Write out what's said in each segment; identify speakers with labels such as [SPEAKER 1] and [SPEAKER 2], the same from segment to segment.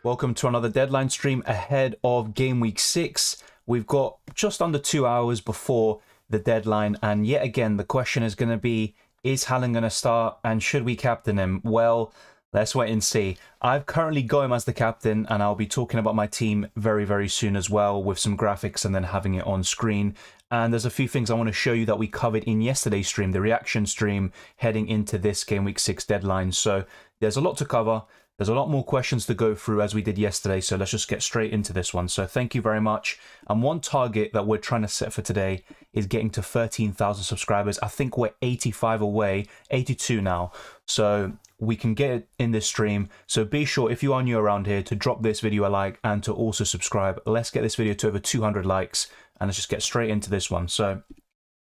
[SPEAKER 1] Welcome to another deadline stream ahead of Game Week 6. We've got just under 2 hours before the deadline, and yet again the question is going to be, is Haaland going to start and should we captain him? Well, let's wait and see. I've currently got him as the captain, and I'll be talking about my team very, very soon as well, with some graphics and then having it on screen. And there's a few things I want to show you that we covered in yesterday's stream, the reaction stream heading into this Game Week 6 deadline. So there's a lot to cover. There's a lot more questions to go through as we did yesterday, so let's just get straight into this one. So thank you very much. And one target that we're trying to set for today is getting to 13,000 subscribers. I think we're 85 away, 82 now. So we can get it in this stream. So be sure, if you are new around here, to drop this video a like and to also subscribe. Let's get this video to over 200 likes, and let's just get straight into this one. So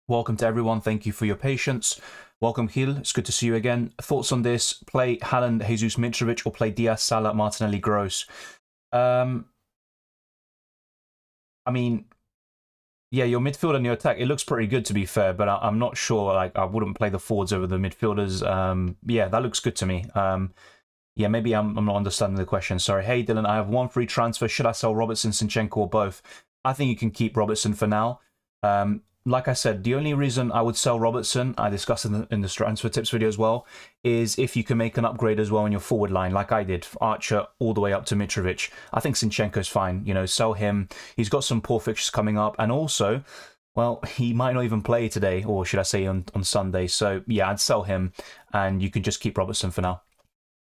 [SPEAKER 1] welcome to everyone. Thank you for your patience. Welcome, Gil. It's good to see you again. Thoughts on this? Play Haaland, Jesus, Mitrovic, or play Diaz, Salah, Martinelli, Gross? I mean, yeah, your midfield and your attack, it looks pretty good, to be fair, but I'm not sure. Like, I wouldn't play the forwards over the midfielders. Yeah, that looks good to me. Yeah, maybe I'm not understanding the question. Sorry. Hey, Dylan, I have one free transfer. Should I sell Robertson, Zinchenko, or both? I think you can keep Robertson for now. Like I said, the only reason I would sell Robertson, I discussed in the transfer tips video as well, is if you can make an upgrade as well in your forward line, like I did, Archer all the way up to Mitrovic. I think Zinchenko's fine. You know, sell him. He's got some poor fixtures coming up, and also, well, he might not even play today, or should I say on Sunday. So yeah, I'd sell him, and you can just keep Robertson for now.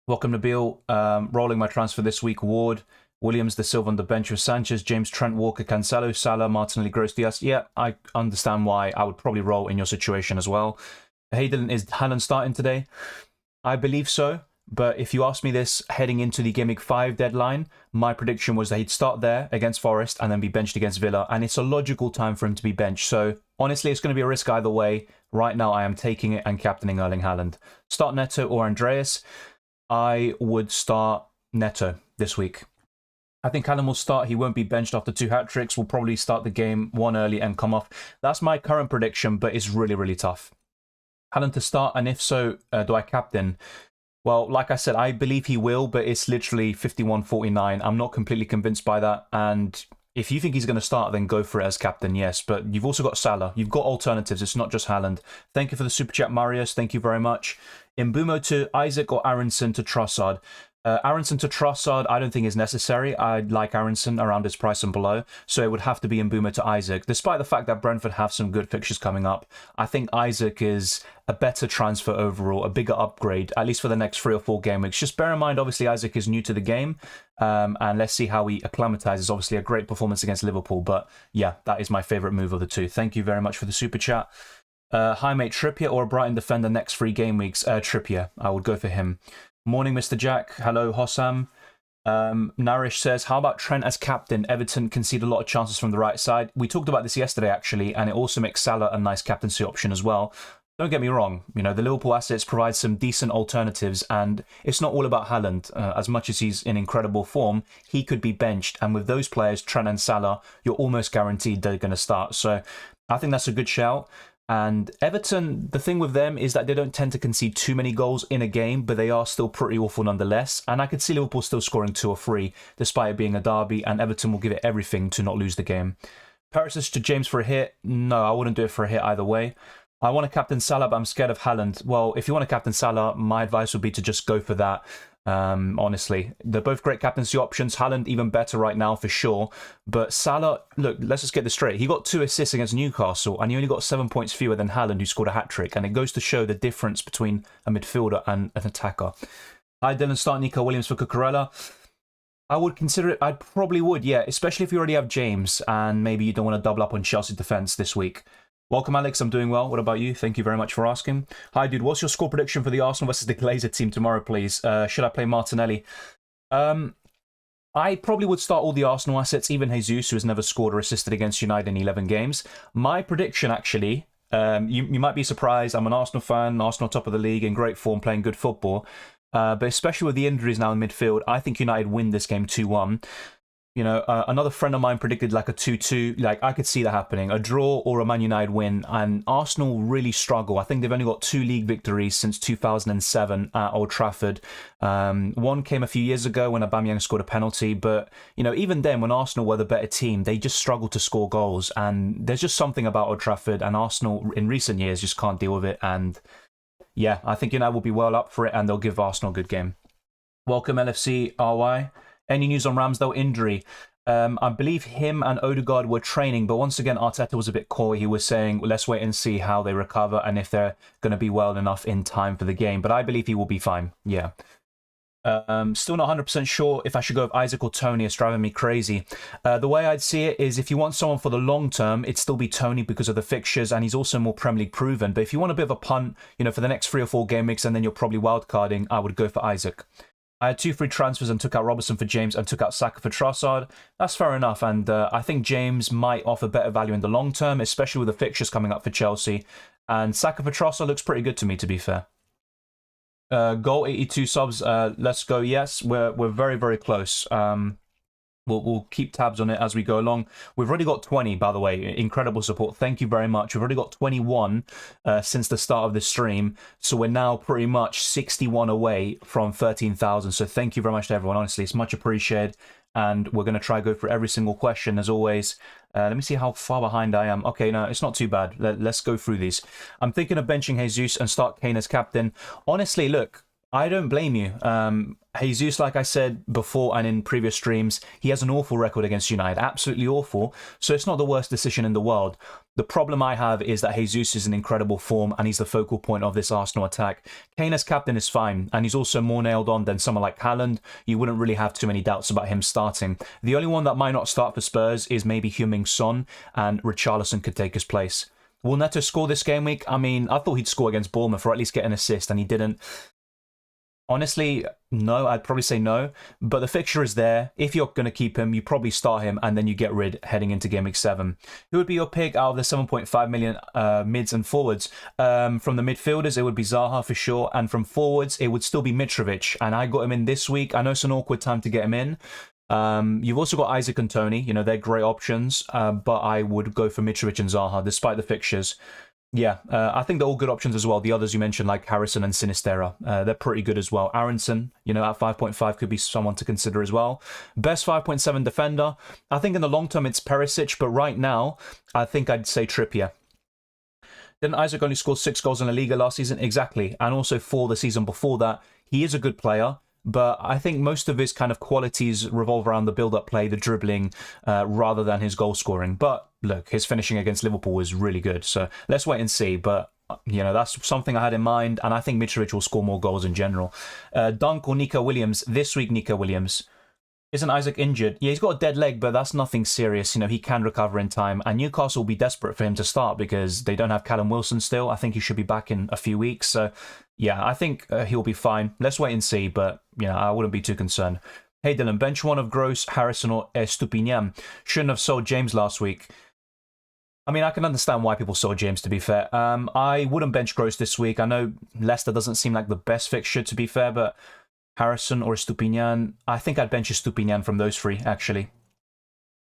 [SPEAKER 1] Welcome to Beal. Rolling my transfer this week. Ward, Williams, De Silva on the bench with Sanchez, James, Trent, Walker, Cancelo, Salah, Martinelli, Gross, Diaz. Yeah, I understand why I would probably roll in your situation as well. Hey Dylan, is Haaland starting today? I believe so, but if you ask me this heading into the Game Week 5 deadline, my prediction was that he'd start there against Forest and then be benched against Villa, and it's a logical time for him to be benched. So honestly, it's going to be a risk either way. Right now, I am taking it and captaining Erling Haaland. Start Neto or Andreas? I would start Neto this week. I think Haaland will start. He won't be benched after 2 hat-tricks. We'll probably start the game one early and come off. That's my current prediction, but it's really, really tough. Haaland to start, and if so, do I captain? Well, like I said, I believe he will, but it's literally 51-49. I'm not completely convinced by that, and if you think he's going to start, then go for it as captain, yes. But you've also got Salah. You've got alternatives. It's not just Haaland. Thank you for the super chat, Marius. Thank you very much. Mbumo to Isaac or Aronson to Trossard? Aronson to Trossard, I don't think is necessary. I like Aronson around his price and below, so it would have to be Mbumo to Isaac. Despite the fact that Brentford have some good fixtures coming up, I think Isaac is a better transfer overall, a bigger upgrade, at least for the next 3 or 4 game weeks. Just bear in mind, obviously, Isaac is new to the game, and let's see how he acclimatizes. Obviously, a great performance against Liverpool, but yeah, that is my favourite move of the two. Thank you very much for the super chat. Hi, mate, Trippier or a Brighton defender next 3 game weeks? Trippier, I would go for him. Morning, Mr. Jack. Hello, Hossam. Narish says, how about Trent as captain? Everton concede a lot of chances from the right side. We talked about this yesterday, actually, and it also makes Salah a nice captaincy option as well. Don't get me wrong, you know, the Liverpool assets provide some decent alternatives, and it's not all about Haaland. As much as he's in incredible form, he could be benched, and with those players, Trent and Salah, you're almost guaranteed they're going to start. So I think that's a good shout. And Everton, the thing with them is that they don't tend to concede too many goals in a game, but they are still pretty awful nonetheless. And I could see Liverpool still scoring 2 or 3, despite it being a derby, and Everton will give it everything to not lose the game. Paris to James for a hit? No, I wouldn't do it for a hit either way. I want to captain Salah, but I'm scared of Haaland. Well, if you want to captain Salah, my advice would be to just go for that. Honestly, they're both great captaincy options. Haaland even better right now for sure, but Salah, look, let's just get this straight. He got 2 assists against Newcastle, and he only got 7 points fewer than Haaland, who scored a hat-trick, and it goes to show the difference between a midfielder and an attacker. Hi Dylan, start Nico Williams for Cucurella. I would consider it. I probably would, yeah, especially if you already have James and maybe you don't want to double up on Chelsea defense this week. Welcome, Alex. I'm doing well. What about you? Thank you very much for asking. Hi, dude. What's your score prediction for the Arsenal versus the Glazer team tomorrow, please? Should I play Martinelli? I probably would start all the Arsenal assets, even Jesus, who has never scored or assisted against United in 11 games. My prediction, actually, you might be surprised. I'm an Arsenal fan, Arsenal top of the league, in great form, playing good football. but especially with the injuries now in midfield, I think United win this game 2-1. You know, another friend of mine predicted like a 2-2. Like, I could see that happening. A draw or a Man United win. And Arsenal really struggle. I think they've only got 2 league victories since 2007 at Old Trafford. One came a few years ago when Aubameyang scored a penalty. But, you know, even then, when Arsenal were the better team, they just struggled to score goals. And there's just something about Old Trafford. And Arsenal, in recent years, just can't deal with it. And, yeah, I think United will be well up for it. And they'll give Arsenal a good game. Welcome, LFC RY. Any news on Ramsdale injury? I believe him and Odegaard were training, but once again, Arteta was a bit coy. He was saying, let's wait and see how they recover and if they're going to be well enough in time for the game. But I believe he will be fine. Yeah. Still not 100% sure if I should go with Isaac or Tony. It's driving me crazy. The way I'd see it is if you want someone for the long term, it'd still be Tony because of the fixtures, and he's also more Premier League proven. But if you want a bit of a punt, you know, for the next 3 or 4 game weeks, and then you're probably wildcarding, I would go for Isaac. I had 2 free transfers and took out Robertson for James and took out Saka for Trossard. That's fair enough, and I think James might offer better value in the long term, especially with the fixtures coming up for Chelsea. And Saka for Trossard looks pretty good to me, to be fair. Goal 82 subs. Let's go. Yes, we're very, very close. We'll keep tabs on it as we go along. We've already got 20, by the way. Incredible support. Thank you very much. We've already got 21 since the start of the stream. So we're now pretty much 61 away from 13,000. So thank you very much to everyone. Honestly, it's much appreciated. And we're going to try to go through every single question as always. Let me see how far behind I am. Okay, no, it's not too bad. Let's go through these. I'm thinking of benching Jesus and start Kane as captain. Honestly, look, I don't blame you. Jesus, like I said before and in previous streams, he has an awful record against United. Absolutely awful. So it's not the worst decision in the world. The problem I have is that Jesus is in incredible form and he's the focal point of this Arsenal attack. Kane as captain is fine, and he's also more nailed on than someone like Haaland. You wouldn't really have too many doubts about him starting. The only one that might not start for Spurs is maybe Heung-min Son, and Richarlison could take his place. Will Neto score this game week? I mean, I thought he'd score against Bournemouth or at least get an assist, and he didn't. Honestly, no, I'd probably say no. But the fixture is there. If you're going to keep him, you probably start him and then you get rid heading into Game Week 7. Who would be your pick out of the 7.5 million mids and forwards? From the midfielders, it would be Zaha for sure. And from forwards, it would still be Mitrovic. And I got him in this week. I know it's an awkward time to get him in. You've also got Isaac and Tony. You know, they're great options. But I would go for Mitrovic and Zaha despite the fixtures. Yeah, I think they're all good options as well. The others you mentioned, like Harrison and Sinistera, they're pretty good as well. Aronson, you know, at 5.5 could be someone to consider as well. Best 5.7 defender. I think in the long term it's Perisic, but right now I think I'd say Trippier. Didn't Isaac only score 6 goals in La Liga last season? Exactly. And also 4 the season before that. He is a good player. But I think most of his kind of qualities revolve around the build-up play, the dribbling, rather than his goal scoring. But look, his finishing against Liverpool was really good. So let's wait and see. But, you know, that's something I had in mind. And I think Mitrovic will score more goals in general. Dunk or Nico Williams? This week, Nico Williams. Isn't Isaac injured? Yeah, he's got a dead leg, but that's nothing serious. You know, he can recover in time. And Newcastle will be desperate for him to start because they don't have Callum Wilson still. I think he should be back in a few weeks. So, yeah, I think he'll be fine. Let's wait and see, but, you know, I wouldn't be too concerned. Hey, Dylan, bench one of Gross, Harrison, or Estupinian. Shouldn't have sold James last week. I mean, I can understand why people sold James, to be fair. I wouldn't bench Gross this week. I know Leicester doesn't seem like the best fixture, to be fair, but Harrison or Estupinian, I think I'd bench Estupinian from those 3, actually.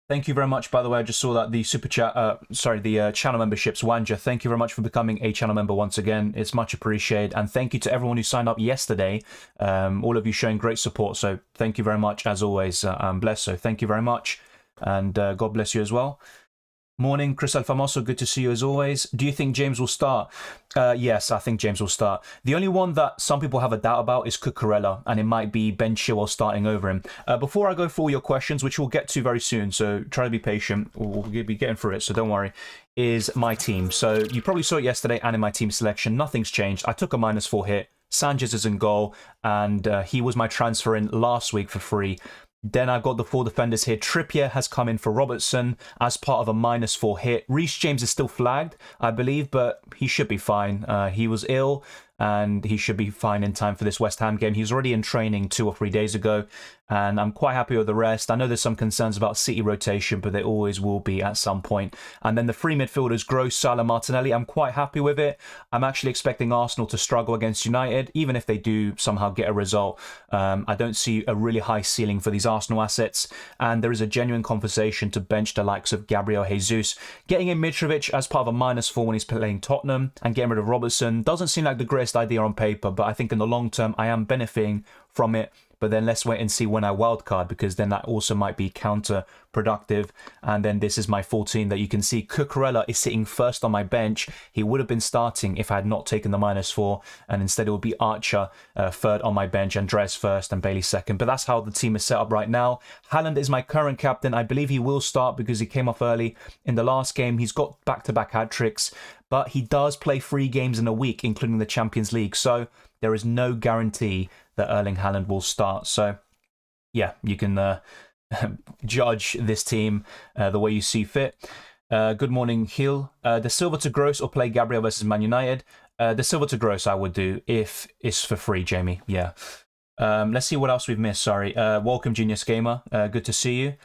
[SPEAKER 1] Thank you very much, by the way. I just saw that the super chat, the channel memberships, Wanja. Thank you very much for becoming a channel member once again. It's much appreciated. And thank you to everyone who signed up yesterday. All of you showing great support. So thank you very much, as always. I'm blessed. So thank you very much. And God bless you as well. Morning, Chris Alfamoso. Good to see you as always. Do you think James will start? Yes, I think James will start. The only one that some people have a doubt about is Cucurella, and it might be Ben Chilwell starting over him. Before I go for all your questions, which we'll get to very soon, so try to be patient. We'll be getting through it, so don't worry, is my team. So you probably saw it yesterday and in my team selection. Nothing's changed. I took a -4 hit. Sanchez is in goal, and he was my transfer in last week for free. Then I've got the 4 defenders here. Trippier has come in for Robertson as part of a -4 hit. Reece James is still flagged, I believe, but he should be fine. He was ill, and he should be fine in time for this West Ham game. He was already in training 2 or 3 days ago, and I'm quite happy with the rest. I know there's some concerns about City rotation, but there always will be at some point. And then the three midfielders, Gross, Salah, Martinelli, I'm quite happy with it. I'm actually expecting Arsenal to struggle against United, even if they do somehow get a result. I don't see a really high ceiling for these Arsenal assets, and there is a genuine conversation to bench the likes of Gabriel Jesus. Getting in Mitrovic as part of a -4 when he's playing Tottenham and getting rid of Robertson doesn't seem like the greatest idea on paper, but I think in the long term I am benefiting from it. But then let's wait and see when I wildcard, because then that also might be counterproductive. And then this is my 14 that you can see. Cucurella is sitting first on my bench. He would have been starting if I had not taken the -4, and instead it would be Archer third on my bench, Andreas first and Bailey second. But that's how the team is set up right now. Haaland is my current captain. I believe he will start because he came off early in the last game. He's got back-to-back hat-tricks, but he does play 3 games in a week, including the Champions League. So there is no guarantee that Erling Haaland will start. So, yeah, you can judge this team the way you see fit. Good morning, Hill. De Silva to Gross or play Gabriel versus Man United? De Silva to Gross I would do if it's for free, Jamie. Yeah. Let's see what else we've missed. Sorry. Welcome, Genius Gamer. Good to see you.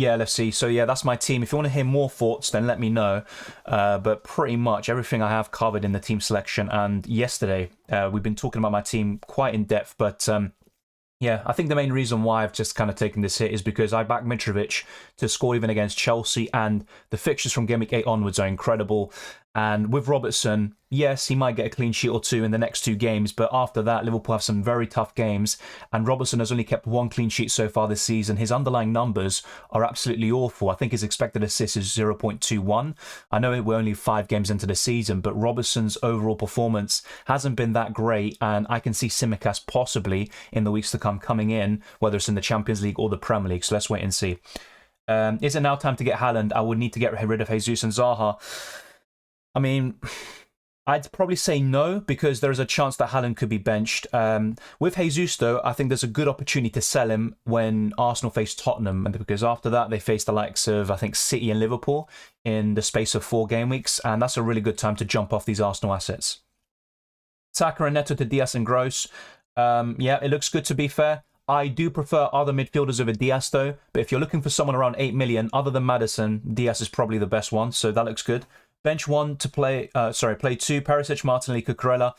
[SPEAKER 1] Yeah, let's see. So, yeah, that's my team. If you want to hear more thoughts, then let me know. But pretty much everything I have covered in the team selection. And yesterday, we've been talking about my team quite in depth. But, yeah, I think the main reason why I've just kind of taken this hit is because I backed Mitrovic to score even against Chelsea. And the fixtures from Gameweek 8 onwards are incredible. And with Robertson, yes, he might get a clean sheet or 2 in the next 2 games, but after that, Liverpool have some very tough games, and Robertson has only kept 1 clean sheet so far this season. His underlying numbers are absolutely awful. I think his expected assist is 0.21. I know we're only 5 games into the season, but Robertson's overall performance hasn't been that great, and I can see Tsimikas possibly in the weeks to come coming in, whether it's in the Champions League or the Premier League, so let's wait and see. Is it now time to get Haaland? I would need to get rid of Jesus and Zaha. I mean, I'd probably say no, because there is a chance that Haaland could be benched. With Jesus, though, I think there's a good opportunity to sell him when Arsenal face Tottenham, and because after that they face the likes of, I think, City and Liverpool in the space of 4 game weeks, and that's a really good time to jump off these Arsenal assets. Saka and Neto to Diaz and Gross. Yeah, it looks good, to be fair. I do prefer other midfielders over Diaz, though, but if you're looking for someone around 8 million, other than Maddison, Diaz is probably the best one, so that looks good. Bench 1 to play, play 2, Perisic, Martinelli, Cucurella.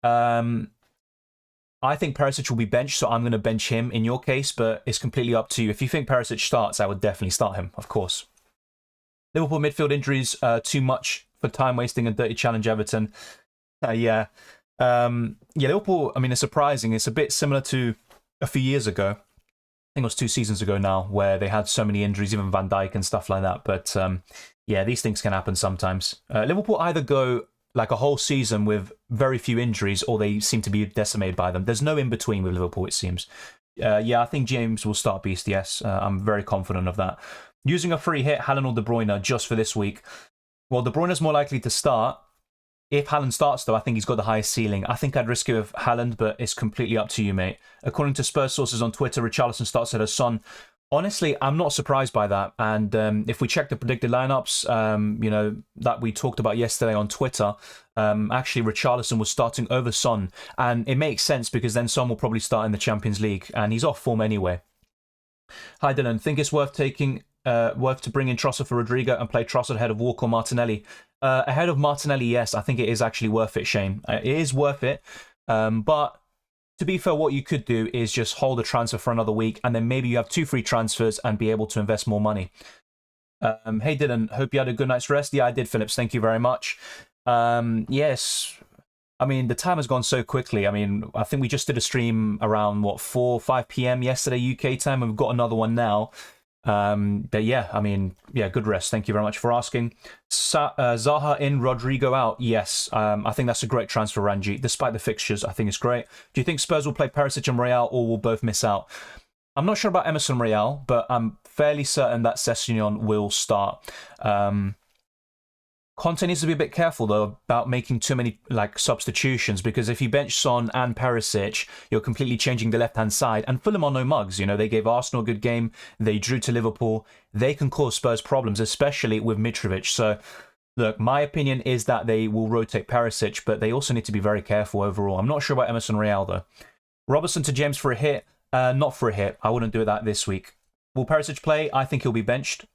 [SPEAKER 1] I think Perisic will be benched, so I'm going to bench him in your case, but it's completely up to you. If you think Perisic starts, I would definitely start him, of course. Liverpool midfield injuries, too much for time wasting and dirty challenge Everton. Yeah, Liverpool, I mean, it's surprising. It's a bit similar to a few years ago. I think it was 2 seasons ago now, where they had so many injuries, even Van Dijk and stuff like that. But yeah, these things can happen sometimes. Liverpool either go like a whole season with very few injuries, or they seem to be decimated by them. There's no in between with Liverpool, it seems. Yeah, I think James will start Beast, yes. I'm very confident of that. Using a free hit, Haaland or De Bruyne, just for this week. Well, De Bruyne is more likely to start. If Haaland starts, though, I think he's got the highest ceiling. I think I'd risk it with Haaland, but it's completely up to you, mate. According to Spurs sources on Twitter, Richarlison starts at a Son. Honestly, I'm not surprised by that. And if we check the predicted lineups, you know, that we talked about yesterday on Twitter, actually Richarlison was starting over Son. And it makes sense, because then Son will probably start in the Champions League, and he's off form anyway. Hi, Dylan. Think it's worth to bring in Trossard for Rodrigo and play Trossard ahead of Walker or Martinelli? Ahead of Martinelli, yes. I think it is actually worth it, Shane. It is worth it. But to be fair, what you could do is just hold a transfer for another week, and then maybe you have 2 free transfers and be able to invest more money. Hey, Dylan. Hope you had a good night's rest. Yeah, I did, Phillips. Thank you very much. Yes. I mean, the time has gone so quickly. I mean, I think we just did a stream around, 4 or 5 p.m. yesterday UK time, and we've got another one now. But yeah, I mean, yeah, good rest. Thank you very much for asking. Zaha in, Rodrigo out. Yes, I think that's a great transfer, Ranji. Despite the fixtures, I think it's great. Do you think Spurs will play Perisic and Real, or will both miss out? I'm not sure about Emerson Real, but I'm fairly certain that Sessegnon will start. Conte needs to be a bit careful, though, about making too many substitutions, because if you bench Son and Perisic, you're completely changing the left-hand side. And Fulham are no mugs. You know, they gave Arsenal a good game. They drew to Liverpool. They can cause Spurs problems, especially with Mitrovic. So Look, my opinion is that they will rotate Perisic, but they also need to be very careful overall. I'm not sure about Emerson Real, though. Robertson to James for a hit. Not for a hit. I wouldn't do that this week. Will Perisic play? I think he'll be benched.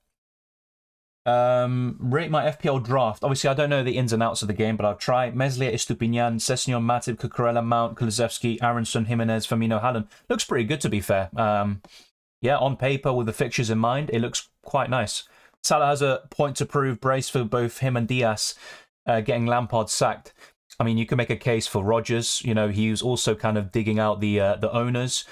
[SPEAKER 1] Rate my FPL draft. Obviously, I don't know the ins and outs of the game, but I'll try. Meslier, Estupinian, Sessegnon, Matip, Cucurella, Mount, Kulusevski, Aronson, Jimenez, Firmino, Haaland. Looks pretty good, to be fair. Yeah, on paper, with the fixtures in mind, it looks quite nice. Salah has a point to prove brace for both him and Diaz getting Lampard sacked. I mean, you can make a case for Rodgers. You know, he was also kind of digging out the owners,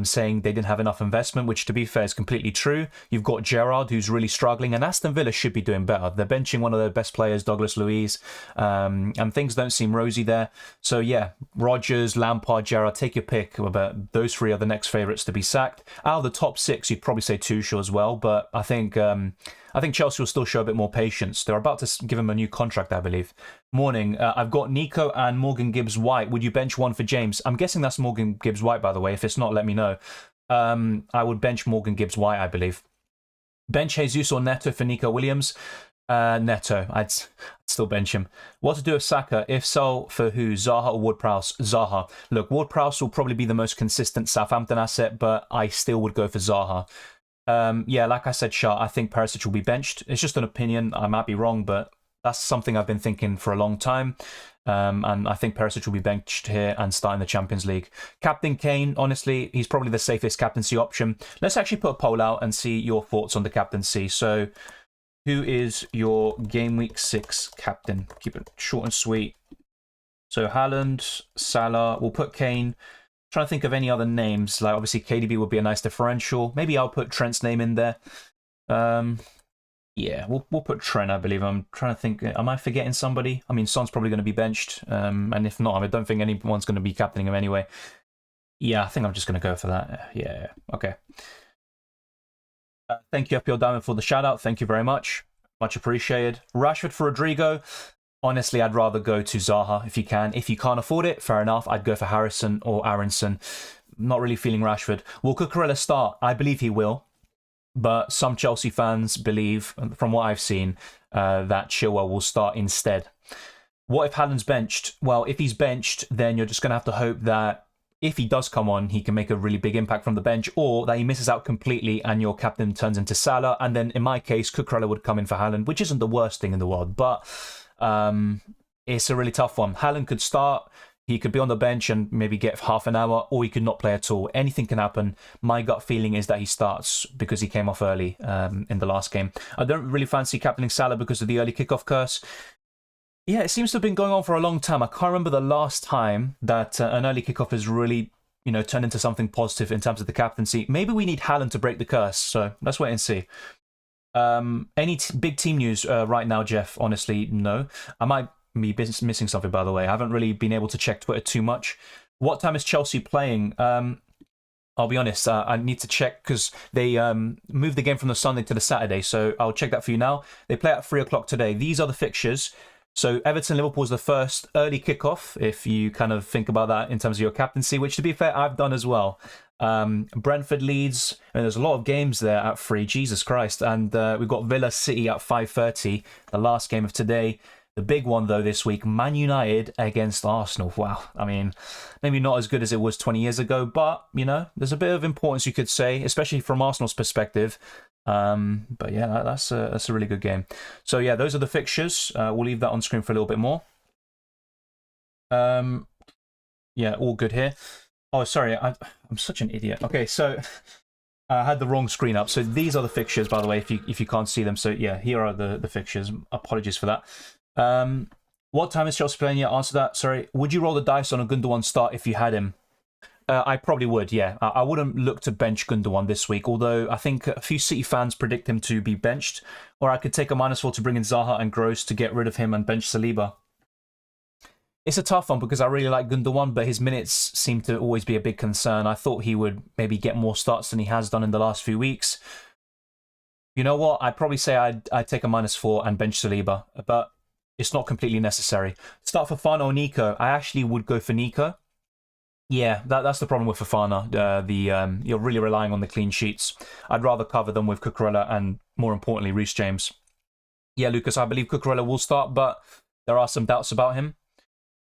[SPEAKER 1] saying they didn't have enough investment, which, to be fair, is completely true. You've got Gerrard, who's really struggling, and Aston Villa should be doing better. They're benching one of their best players, Douglas Luiz, and things don't seem rosy there. So, yeah, Rodgers, Lampard, Gerrard, take your pick. But those three are the next favourites to be sacked. Out of the top six, you'd probably say Tuchel as well, but I think Chelsea will still show a bit more patience. They're about to give him a new contract, I believe. Morning. I've got Nico and Morgan Gibbs-White. Would you bench one for James? I'm guessing that's Morgan Gibbs-White, by the way. If it's not, let me know. I would bench Morgan Gibbs-White, I believe. Bench Jesus or Neto for Nico Williams? Neto. I'd still bench him. What to do with Saka? If so, for who? Zaha or Ward-Prowse? Zaha. Look, Ward-Prowse will probably be the most consistent Southampton asset, but I still would go for Zaha. Yeah, like I said, Shah, I think Perisic will be benched. It's just an opinion. I might be wrong, but that's something I've been thinking for a long time. And I think Perisic will be benched here and start in the Champions League. Captain Kane, honestly, he's probably the safest captaincy option. Let's actually put a poll out and see your thoughts on the captaincy. So, who is your Game Week 6 captain? Keep it short and sweet. So, Haaland, Salah, we'll put Kane. Trying to think of any other names. Like, obviously, KDB would be a nice differential. Maybe I'll put Trent's name in there. Yeah, we'll put Trent, I believe. I'm trying to think. Am I forgetting somebody? I mean, Son's probably going to be benched. And if not, I don't think anyone's going to be captaining him anyway. Yeah, I think I'm just going to go for that. Yeah, okay. Thank you, FPL Diamond, for the shout out. Thank you very much. Much appreciated. Rashford for Rodrigo. Honestly, I'd rather go to Zaha if you can. If you can't afford it, fair enough. I'd go for Harrison or Aronson. Not really feeling Rashford. Will Cucurella start? I believe he will. But some Chelsea fans believe, from what I've seen, that Chilwell will start instead. What if Haaland's benched? Well, if he's benched, then you're just going to have to hope that if he does come on, he can make a really big impact from the bench, or that he misses out completely and your captain turns into Salah. And then, in my case, Cucurella would come in for Haaland, which isn't the worst thing in the world. But it's a really tough one. Haaland could start. He could be on the bench and maybe get half an hour, or he could not play at all. Anything can happen. My gut feeling is that he starts because he came off early in the last game. I don't really fancy captaining Salah because of the early kickoff curse. Yeah, it seems to have been going on for a long time. I can't remember the last time that an early kickoff has really, turned into something positive in terms of the captaincy. Maybe we need Haaland to break the curse, so let's wait and see. Any big team news right now, Jeff? Honestly, no. I might be missing something, by the way. I haven't really been able to check Twitter too much. What time is Chelsea playing? I'll be honest, I need to check because they moved the game from the Sunday to the Saturday, so I'll check that for you now. They play at 3 o'clock today. These are the fixtures. So Everton-Liverpool is the first early kickoff, if you kind of think about that in terms of your captaincy, which, to be fair, I've done as well. Brentford-Leeds, and there's a lot of games there at 3, Jesus Christ. And we've got Villa-City at 5:30, the last game of today. The big one, though, this week, Man United against Arsenal. Wow. I mean, maybe not as good as it was 20 years ago, but, there's a bit of importance, you could say, especially from Arsenal's perspective. But yeah, that's a really good game. So yeah, those are the fixtures. We'll leave that on screen for a little bit more. Yeah, all good here. Oh, sorry, I'm such an idiot. Okay, so I had the wrong screen up. So these are the fixtures, by the way, if you can't see them. So yeah, here are the fixtures. Apologies for that. What time is Chelsea playing? Yeah, answer that. Sorry. Would you roll the dice on a Gundogan start if you had him? I probably would, yeah. I wouldn't look to bench Gundogan this week, although I think a few City fans predict him to be benched. Or I could take a -4 to bring in Zaha and Gross to get rid of him and bench Saliba. It's a tough one because I really like Gundogan, but his minutes seem to always be a big concern. I thought he would maybe get more starts than he has done in the last few weeks. You know what? I'd probably say I'd take a -4 and bench Saliba, but it's not completely necessary. Start for Fofana or Nico? I actually would go for Nico. Yeah, that's the problem with Fofana. You're really relying on the clean sheets. I'd rather cover them with Cucurella and, more importantly, Reece James. Yeah, Lucas, I believe Cucurella will start, but there are some doubts about him.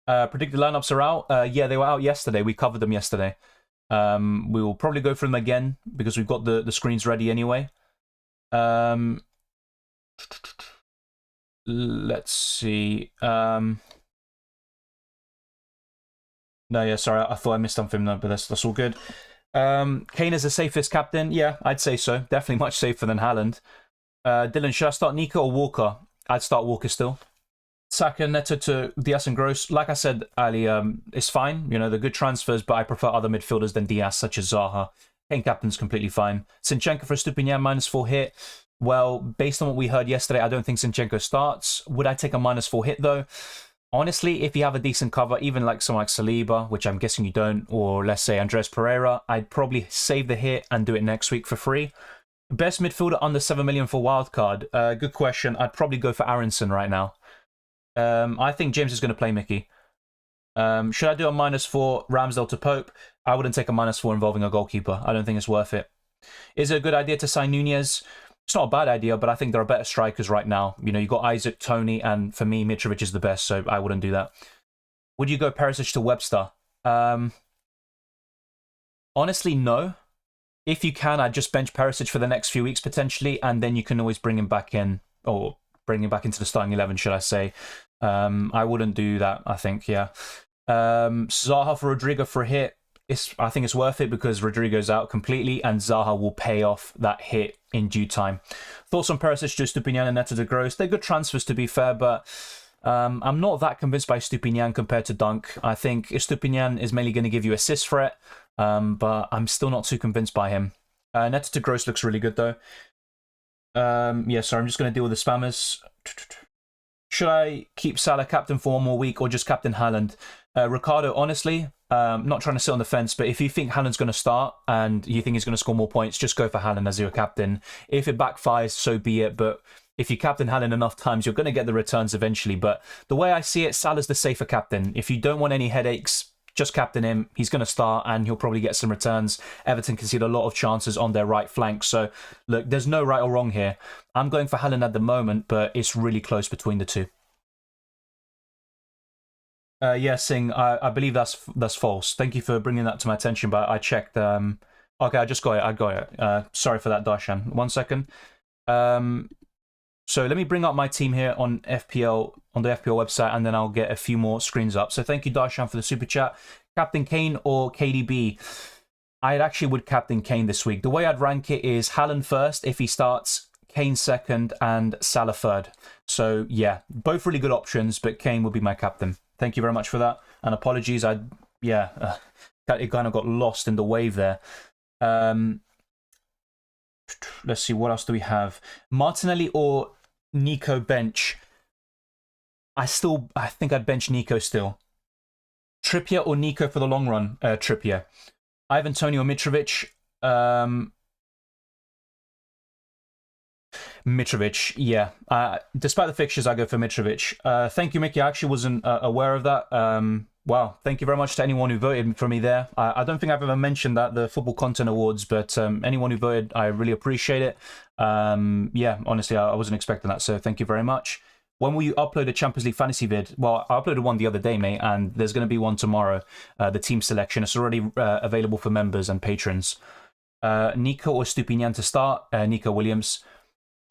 [SPEAKER 1] Predicted lineups are out. Yeah, they were out yesterday. We covered them yesterday. We will probably go through them again because we've got the screens ready anyway. Let's see. No, yeah, sorry, I thought I missed something, but that's all good. Kane is the safest captain. Yeah, I'd say so. Definitely much safer than Haaland. Dylan, should I start Nico or Walker? I'd start Walker still. Saka, Neto to Diaz and Gross. Like I said, Ali, it's fine. You know, they're good transfers, but I prefer other midfielders than Diaz, such as Zaha. Kane captain's completely fine. Zinchenko for Stupinian, -4 hit. Well, based on what we heard yesterday, I don't think Zinchenko starts. Would I take a -4 hit, though? Honestly, if you have a decent cover, even like someone like Saliba, which I'm guessing you don't, or let's say Andres Pereira, I'd probably save the hit and do it next week for free. Best midfielder under 7 million for wildcard? Good question. I'd probably go for Aronson right now. I think James is going to play Mickey. Should I do a -4 Ramsdale to Pope? I wouldn't take a -4 involving a goalkeeper. I don't think it's worth it. Is it a good idea to sign Nunez? It's not a bad idea, but I think there are better strikers right now. You know, you got Isaac, Tony, and for me, Mitrovic is the best, so I wouldn't do that. Would you go Perisic to Webster? Honestly, no. If you can, I'd just bench Perisic for the next few weeks potentially, and then you can always bring him back in, or bring him back into the starting 11, should I say. I wouldn't do that, I think, yeah. Zaha for Rodrigo for a hit. I think it's worth it because Rodrigo's out completely and Zaha will pay off that hit in due time. Thoughts on Perisic to Stupinian and Neto to Gross? They're good transfers to be fair, but I'm not that convinced by Stupinian compared to Dunk. I think Stupinian is mainly going to give you assist threat, but I'm still not too convinced by him. Neto to Gross looks really good though. Yeah, sorry, I'm just going to deal with the spammers. Should I keep Salah captain for one more week or just captain Haaland? Ricardo, honestly, not trying to sit on the fence, but if you think Haaland's going to start and you think he's going to score more points, just go for Haaland as your captain. If it backfires, so be it. But if you captain Haaland enough times, you're going to get the returns eventually. But the way I see it, Salah's the safer captain. If you don't want any headaches, just captain him. He's going to start and he'll probably get some returns. Everton concede a lot of chances on their right flank. So, look, there's no right or wrong here. I'm going for Haaland at the moment, but it's really close between the two. Yeah, Singh, I believe that's false. Thank you for bringing that to my attention, but I checked. Okay, I just got it. I got it. Sorry for that, Darshan. 1 second. So let me bring up my team here on FPL on the FPL website, and then I'll get a few more screens up. So thank you, Darshan, for the super chat. Captain Kane or KDB? I actually would captain Kane this week. The way I'd rank it is Haaland first if he starts, Kane second, and Salah third. So yeah, both really good options, but Kane would be my captain. Thank you very much for that. And apologies, it kind of got lost in the wave there. Let's see, what else do we have? Martinelli or Nico bench? I think I'd bench Nico still. Trippier or Nico for the long run? Trippier. Ivan Toney or Mitrovic? Mitrovic, yeah. Despite the fixtures, I go for Mitrovic. Thank you, Mickey. I actually wasn't aware of that. Wow, thank you very much to anyone who voted for me there. I don't think I've ever mentioned that, the Football Content Awards, but anyone who voted, I really appreciate it. Yeah, honestly, I wasn't expecting that, so thank you very much. When will you upload a Champions League fantasy vid? Well, I uploaded one the other day, mate, and there's going to be one tomorrow. The team selection. It's already available for members and patrons. Nico or Stupinian to start? Nico Williams.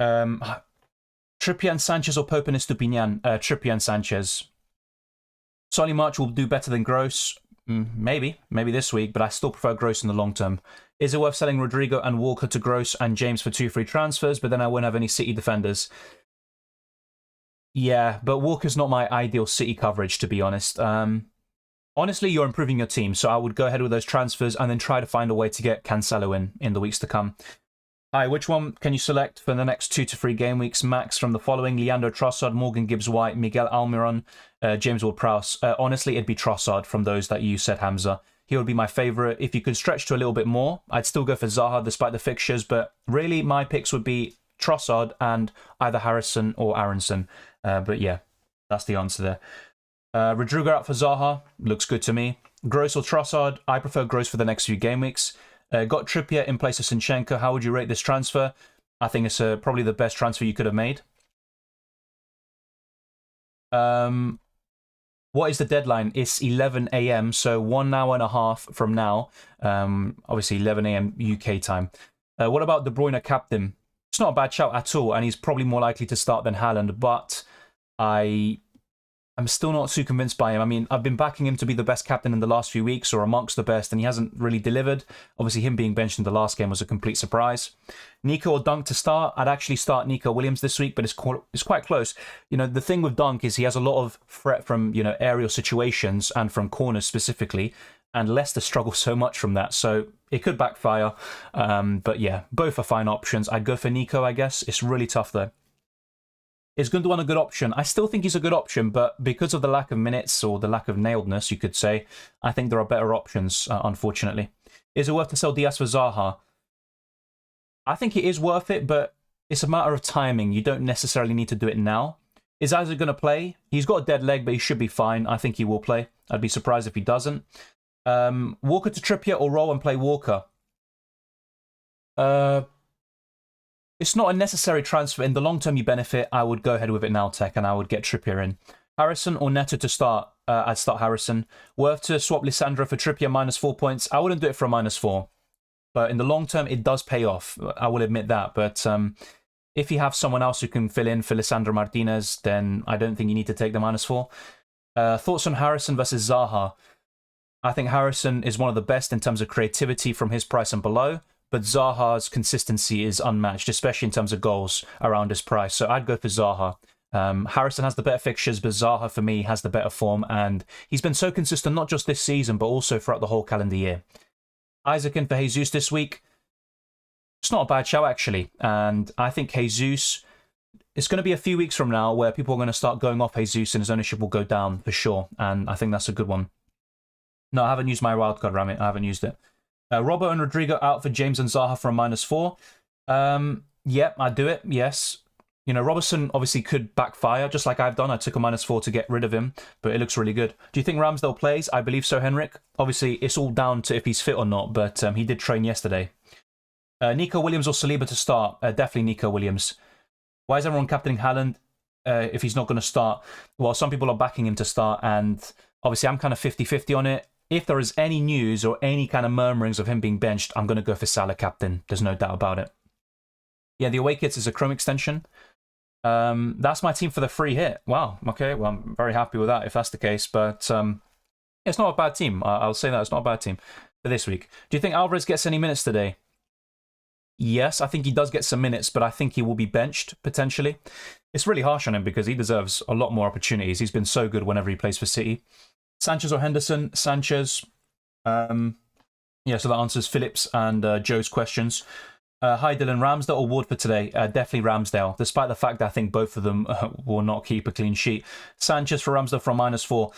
[SPEAKER 1] Trippier and Sanchez or Pope and Stupinian? Trippier and Sanchez. Solly March will do better than Gross. Maybe this week, but I still prefer Gross in the long term. Is it worth selling Rodrigo and Walker to Gross and James for 2 free transfers, but then I won't have any City defenders? Yeah, but Walker's not my ideal City coverage, to be honest. Honestly, you're improving your team, so I would go ahead with those transfers and then try to find a way to get Cancelo in the weeks to come. Hi, which one can you select for the next 2 to 3 game weeks max from the following? Leandro Trossard, Morgan Gibbs-White, Miguel Almiron, James Ward-Prowse. Honestly, it'd be Trossard from those that you said, Hamza. He would be my favourite. If you could stretch to a little bit more, I'd still go for Zaha despite the fixtures, but really my picks would be Trossard and either Harrison or Aronson. But yeah, that's the answer there. Rodrigo out for Zaha. Looks good to me. Gross or Trossard? I prefer Gross for the next few game weeks. Got Trippier in place of Zinchenko. How would you rate this transfer? I think it's probably the best transfer you could have made. What is the deadline? It's 11 a.m., so 1 hour and a half from now. Obviously, 11 a.m. UK time. What about De Bruyne captain? It's not a bad shout at all, and he's probably more likely to start than Haaland, but I'm still not too convinced by him. I mean, I've been backing him to be the best captain in the last few weeks, or amongst the best, and he hasn't really delivered. Obviously, him being benched in the last game was a complete surprise. Nico or Dunk to start? I'd actually start Nico Williams this week, but it's quite close. You know, the thing with Dunk is he has a lot of threat from, you know, aerial situations and from corners specifically, and Leicester struggle so much from that, so it could backfire. But yeah, both are fine options. I'd go for Nico, I guess. It's really tough, though. Is Gundogan a good option? I still think he's a good option, but because of the lack of minutes, or the lack of nailedness, you could say, I think there are better options, unfortunately. Is it worth to sell Diaz for Zaha? I think it is worth it, but it's a matter of timing. You don't necessarily need to do it now. Is Isaac going to play? He's got a dead leg, but he should be fine. I think he will play. I'd be surprised if he doesn't. Walker to Trippier or roll and play Walker? It's not a necessary transfer. In the long term, you benefit. I would go ahead with it now, Tech, and I would get Trippier in. Harrison or Neto to start? I'd start Harrison. Worth to swap Lisandro for Trippier -4 points? I wouldn't do it for a -4. But in the long term, it does pay off. I will admit that. But if you have someone else who can fill in for Lisandro Martinez, then I don't think you need to take the -4. Thoughts on Harrison versus Zaha? I think Harrison is one of the best in terms of creativity from his price and below. But Zaha's consistency is unmatched, especially in terms of goals around his price. So I'd go for Zaha. Harrison has the better fixtures, but Zaha, for me, has the better form. And he's been so consistent, not just this season, but also throughout the whole calendar year. Isaac in for Jesus this week. It's not a bad show, actually. And I think Jesus, it's going to be a few weeks from now where people are going to start going off Jesus and his ownership will go down for sure. And I think that's a good one. No, I haven't used my wildcard, Ramit. I haven't used it. Robbo and Rodrigo out for James and Zaha for a -4. Yep, I'd do it, yes. You know, Robertson obviously could backfire, just like I've done. I took a -4 to get rid of him, but it looks really good. Do you think Ramsdale plays? I believe so, Henrik. Obviously, it's all down to if he's fit or not, but he did train yesterday. Nico Williams or Saliba to start? Definitely Nico Williams. Why is everyone captaining Haaland if he's not going to start? Well, some people are backing him to start, and obviously I'm kind of 50-50 on it. If there is any news or any kind of murmurings of him being benched, I'm going to go for Salah captain. There's no doubt about it. Yeah, the away kits is a Chrome extension. That's my team for the free hit. Wow, okay, well, I'm very happy with that if that's the case. But it's not a bad team. I'll say that. It's not a bad team for this week. Do you think Alvarez gets any minutes today? Yes, I think he does get some minutes, but I think he will be benched, potentially. It's really harsh on him because he deserves a lot more opportunities. He's been so good whenever he plays for City. Sanchez or Henderson? Sanchez. Yeah, so that answers Phillips and Joe's questions. Hi, Dylan. Ramsdale or Ward for today? Definitely Ramsdale, despite the fact that I think both of them will not keep a clean sheet. Sanchez for Ramsdale for a -4.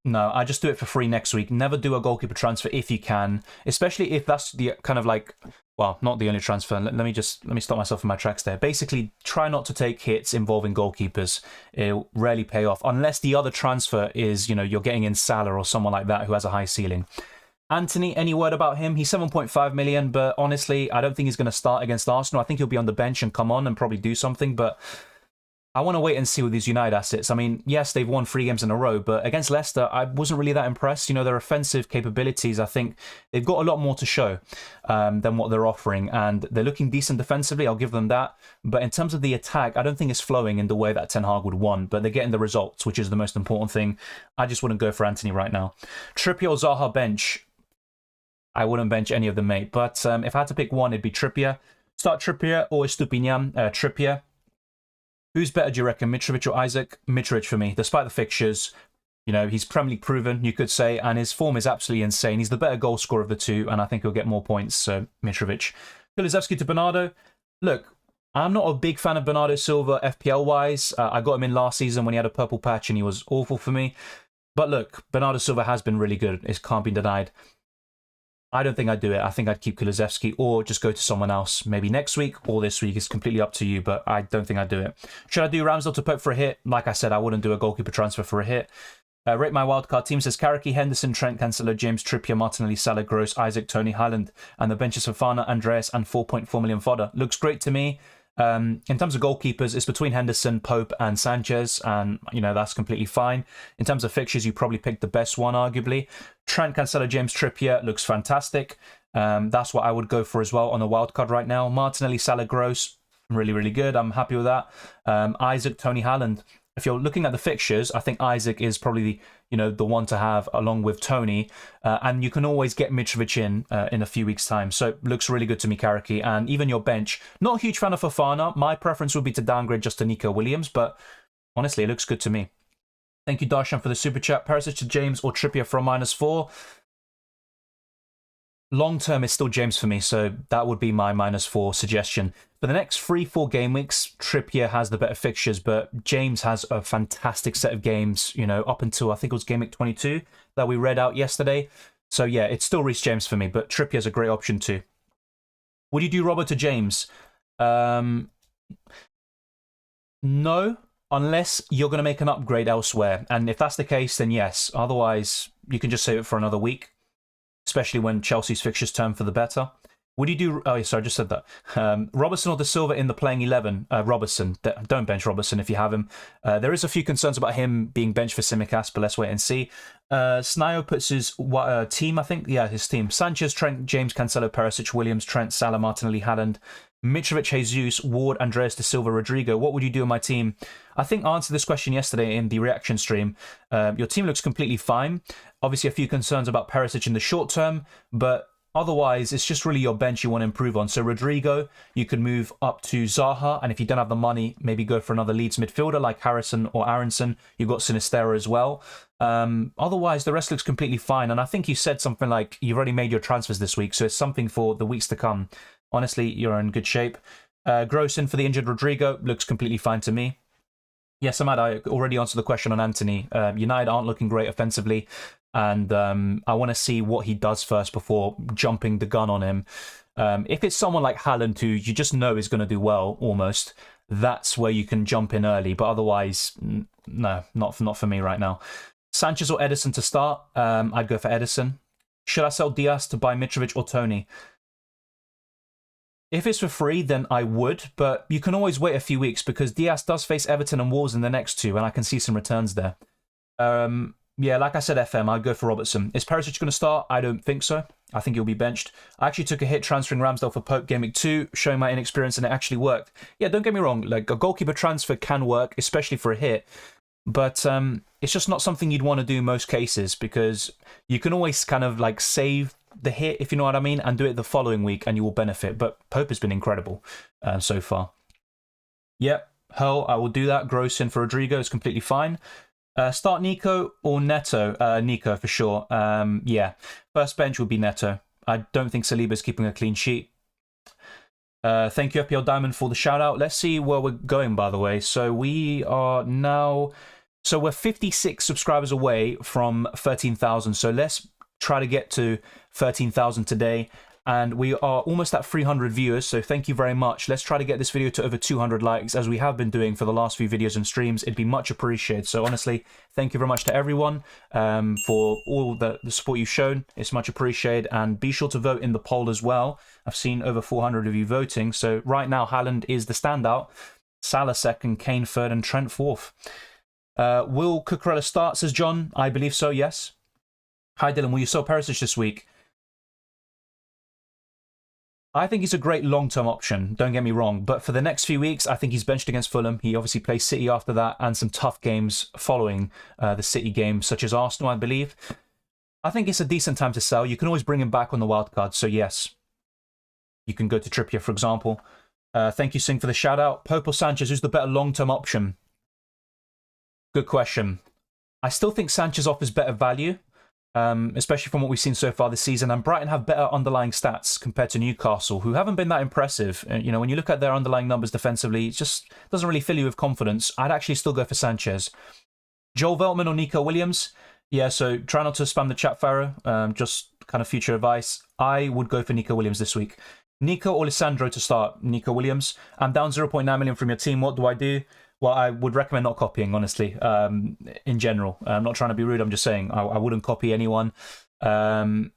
[SPEAKER 1] No, I just do it for free next week. Never do a goalkeeper transfer if you can, especially if that's the kind of like, well, not the only transfer. Let me stop myself in my tracks there. Basically, try not to take hits involving goalkeepers. It'll rarely pay off unless the other transfer is, you know, you're getting in Salah or someone like that who has a high ceiling. Anthony, any word about him? He's 7.5 million, but honestly, I don't think he's going to start against Arsenal. I think he'll be on the bench and come on and probably do something, but I want to wait and see with these United assets. I mean, yes, they've won 3 games in a row, but against Leicester, I wasn't really that impressed. You know, their offensive capabilities, I think they've got a lot more to show than what they're offering, and they're looking decent defensively, I'll give them that. But in terms of the attack, I don't think it's flowing in the way that Ten Hag would want, but they're getting the results, which is the most important thing. I just wouldn't go for Anthony right now. Trippier or Zaha bench? I wouldn't bench any of them, mate. But if I had to pick one, it'd be Trippier. Start Trippier or Estupinian. Trippier. Who's better, do you reckon, Mitrovic or Isaac? Mitrovic for me, despite the fixtures. You know, he's Premier League proven, you could say, and his form is absolutely insane. He's the better goal scorer of the two, and I think he'll get more points, so Mitrovic. Kulusevski to Bernardo. Look, I'm not a big fan of Bernardo Silva FPL-wise. I got him in last season when he had a purple patch, and he was awful for me. But look, Bernardo Silva has been really good. It can't be denied. I don't think I'd do it. I think I'd keep Kulusevski or just go to someone else. Maybe next week or this week. It's completely up to you, but I don't think I'd do it. Should I do Ramsdale to Pope for a hit? Like I said, I wouldn't do a goalkeeper transfer for a hit. Rate my wildcard team says Carricky, Henderson, Trent, Cancelo, James, Trippier, Martinelli, Salah, Gross, Isaac, Tony, Haaland, and the benches of Fana, Andreas, and 4.4 million fodder. Looks great to me. In terms of goalkeepers, it's between Henderson, Pope, and Sanchez, and that's completely fine. In terms of fixtures, you probably picked the best one, arguably. Trent, Cancelo, James, Trippier looks fantastic. That's what I would go for as well on a wildcard right now. Martinelli, Salah, Gross, really, really good. I'm happy with that. Isaac, Tony, Haaland. If you're looking at the fixtures, I think Isaac is probably the one to have along with Tony, and you can always get Mitrovic in a few weeks' time. So looks really good to me, Karaki. And even your bench, not a huge fan of Fofana. My preference would be to downgrade just to Nico Williams, but honestly, it looks good to me. Thank you, Darshan, for the super chat. Perisic to James or Trippier for a -4. Long term, it's still James for me, so that would be my -4 suggestion. For the next 3-4 game weeks, Trippier has the better fixtures, but James has a fantastic set of games, up until I think it was game week 22 that we read out yesterday. So yeah, it's still Reece James for me, but Trippier's a great option too. Would you do Robbo to James? No, unless you're going to make an upgrade elsewhere. And if that's the case, then yes. Otherwise, you can just save it for another week, especially when Chelsea's fixtures turn for the better. Would you do... Oh, sorry, I just said that. Robertson or De Silva in the playing 11? Robertson. Don't bench Robertson if you have him. There is a few concerns about him being benched for Tsimikas, but let's wait and see. Snayo puts his team, I think. Yeah, his team. Sanchez, Trent, James, Cancelo, Perisic, Williams, Trent, Salah, Martinelli, Haaland, Mitrovic, Jesus, Ward, Andreas De Silva, Rodrigo. What would you do in my team? I think I answered this question yesterday in the reaction stream. Your team looks completely fine. Obviously, a few concerns about Perisic in the short term, but otherwise, it's just really your bench you want to improve on. So Rodrigo, you could move up to Zaha, and if you don't have the money, maybe go for another Leeds midfielder like Harrison or Aronson. You've got Sinistera as well. Otherwise, the rest looks completely fine. And I think you said something like you've already made your transfers this week, so it's something for the weeks to come. Honestly, you're in good shape. Gross in for the injured Rodrigo looks completely fine to me. Yes, Ahmad, I already answered the question on Anthony. United aren't looking great offensively, and I want to see what he does first before jumping the gun on him. If it's someone like Haaland, who you just know is going to do well, almost, that's where you can jump in early. But otherwise, no, not for me right now. Sanchez or Edison to start? I'd go for Edison. Should I sell Diaz to buy Mitrovic or Tony? If it's for free, then I would, but you can always wait a few weeks because Diaz does face Everton and Wolves in the next two, and I can see some returns there. Yeah, like I said, FM, I'd go for Robertson. Is Perisic going to start? I don't think so. I think he'll be benched. I actually took a hit transferring Ramsdale for Pope Game Week 2, showing my inexperience, and it actually worked. Yeah, don't get me wrong, like a goalkeeper transfer can work, especially for a hit, but it's just not something you'd want to do in most cases because you can always kind of like save the hit, if you know what I mean, and do it the following week and you will benefit. But Pope has been incredible so far. Yep, Hurl, I will do that. Gross in for Rodrigo is completely fine. Start Nico or Neto? Nico for sure. Yeah, first bench would be Neto. I don't think Saliba's keeping a clean sheet. Thank you, FPL Diamond, for the shout out. Let's see where we're going, by the way. So we are now... So we're 56 subscribers away from 13,000. So let's try to get to 13,000 today. And we are almost at 300 viewers, so thank you very much. Let's try to get this video to over 200 likes, as we have been doing for the last few videos and streams. It'd be much appreciated. So honestly, thank you very much to everyone for all the support you've shown. It's much appreciated. And be sure to vote in the poll as well. I've seen over 400 of you voting. So right now, Haaland is the standout. Salah second, Kane third, and Trent fourth. Will Cucurella start, says John? I believe so, yes. Hi, Dylan. Will you sell Perisic this week? I think he's a great long-term option, don't get me wrong, but for the next few weeks, I think he's benched against Fulham. He obviously plays City after that and some tough games following the City game, such as Arsenal, I believe. I think it's a decent time to sell. You can always bring him back on the wild card, so yes. You can go to Trippier, for example. Thank you, Singh, for the shout-out. Pope or Sanchez, who's the better long-term option? Good question. I still think Sanchez offers better value. Especially from what we've seen so far this season. And Brighton have better underlying stats compared to Newcastle, who haven't been that impressive. You know, when you look at their underlying numbers defensively, it just doesn't really fill you with confidence. I'd actually still go for Sanchez. Joel Veltman or Nico Williams? Yeah, so try not to spam the chat, Farrow. Just kind of future advice. I would go for Nico Williams this week. Nico or Lissandro to start? Nico Williams. I'm down 0.9 million from your team. What do I do? Well, I would recommend not copying, honestly, in general. I'm not trying to be rude. I'm just saying I wouldn't copy anyone. In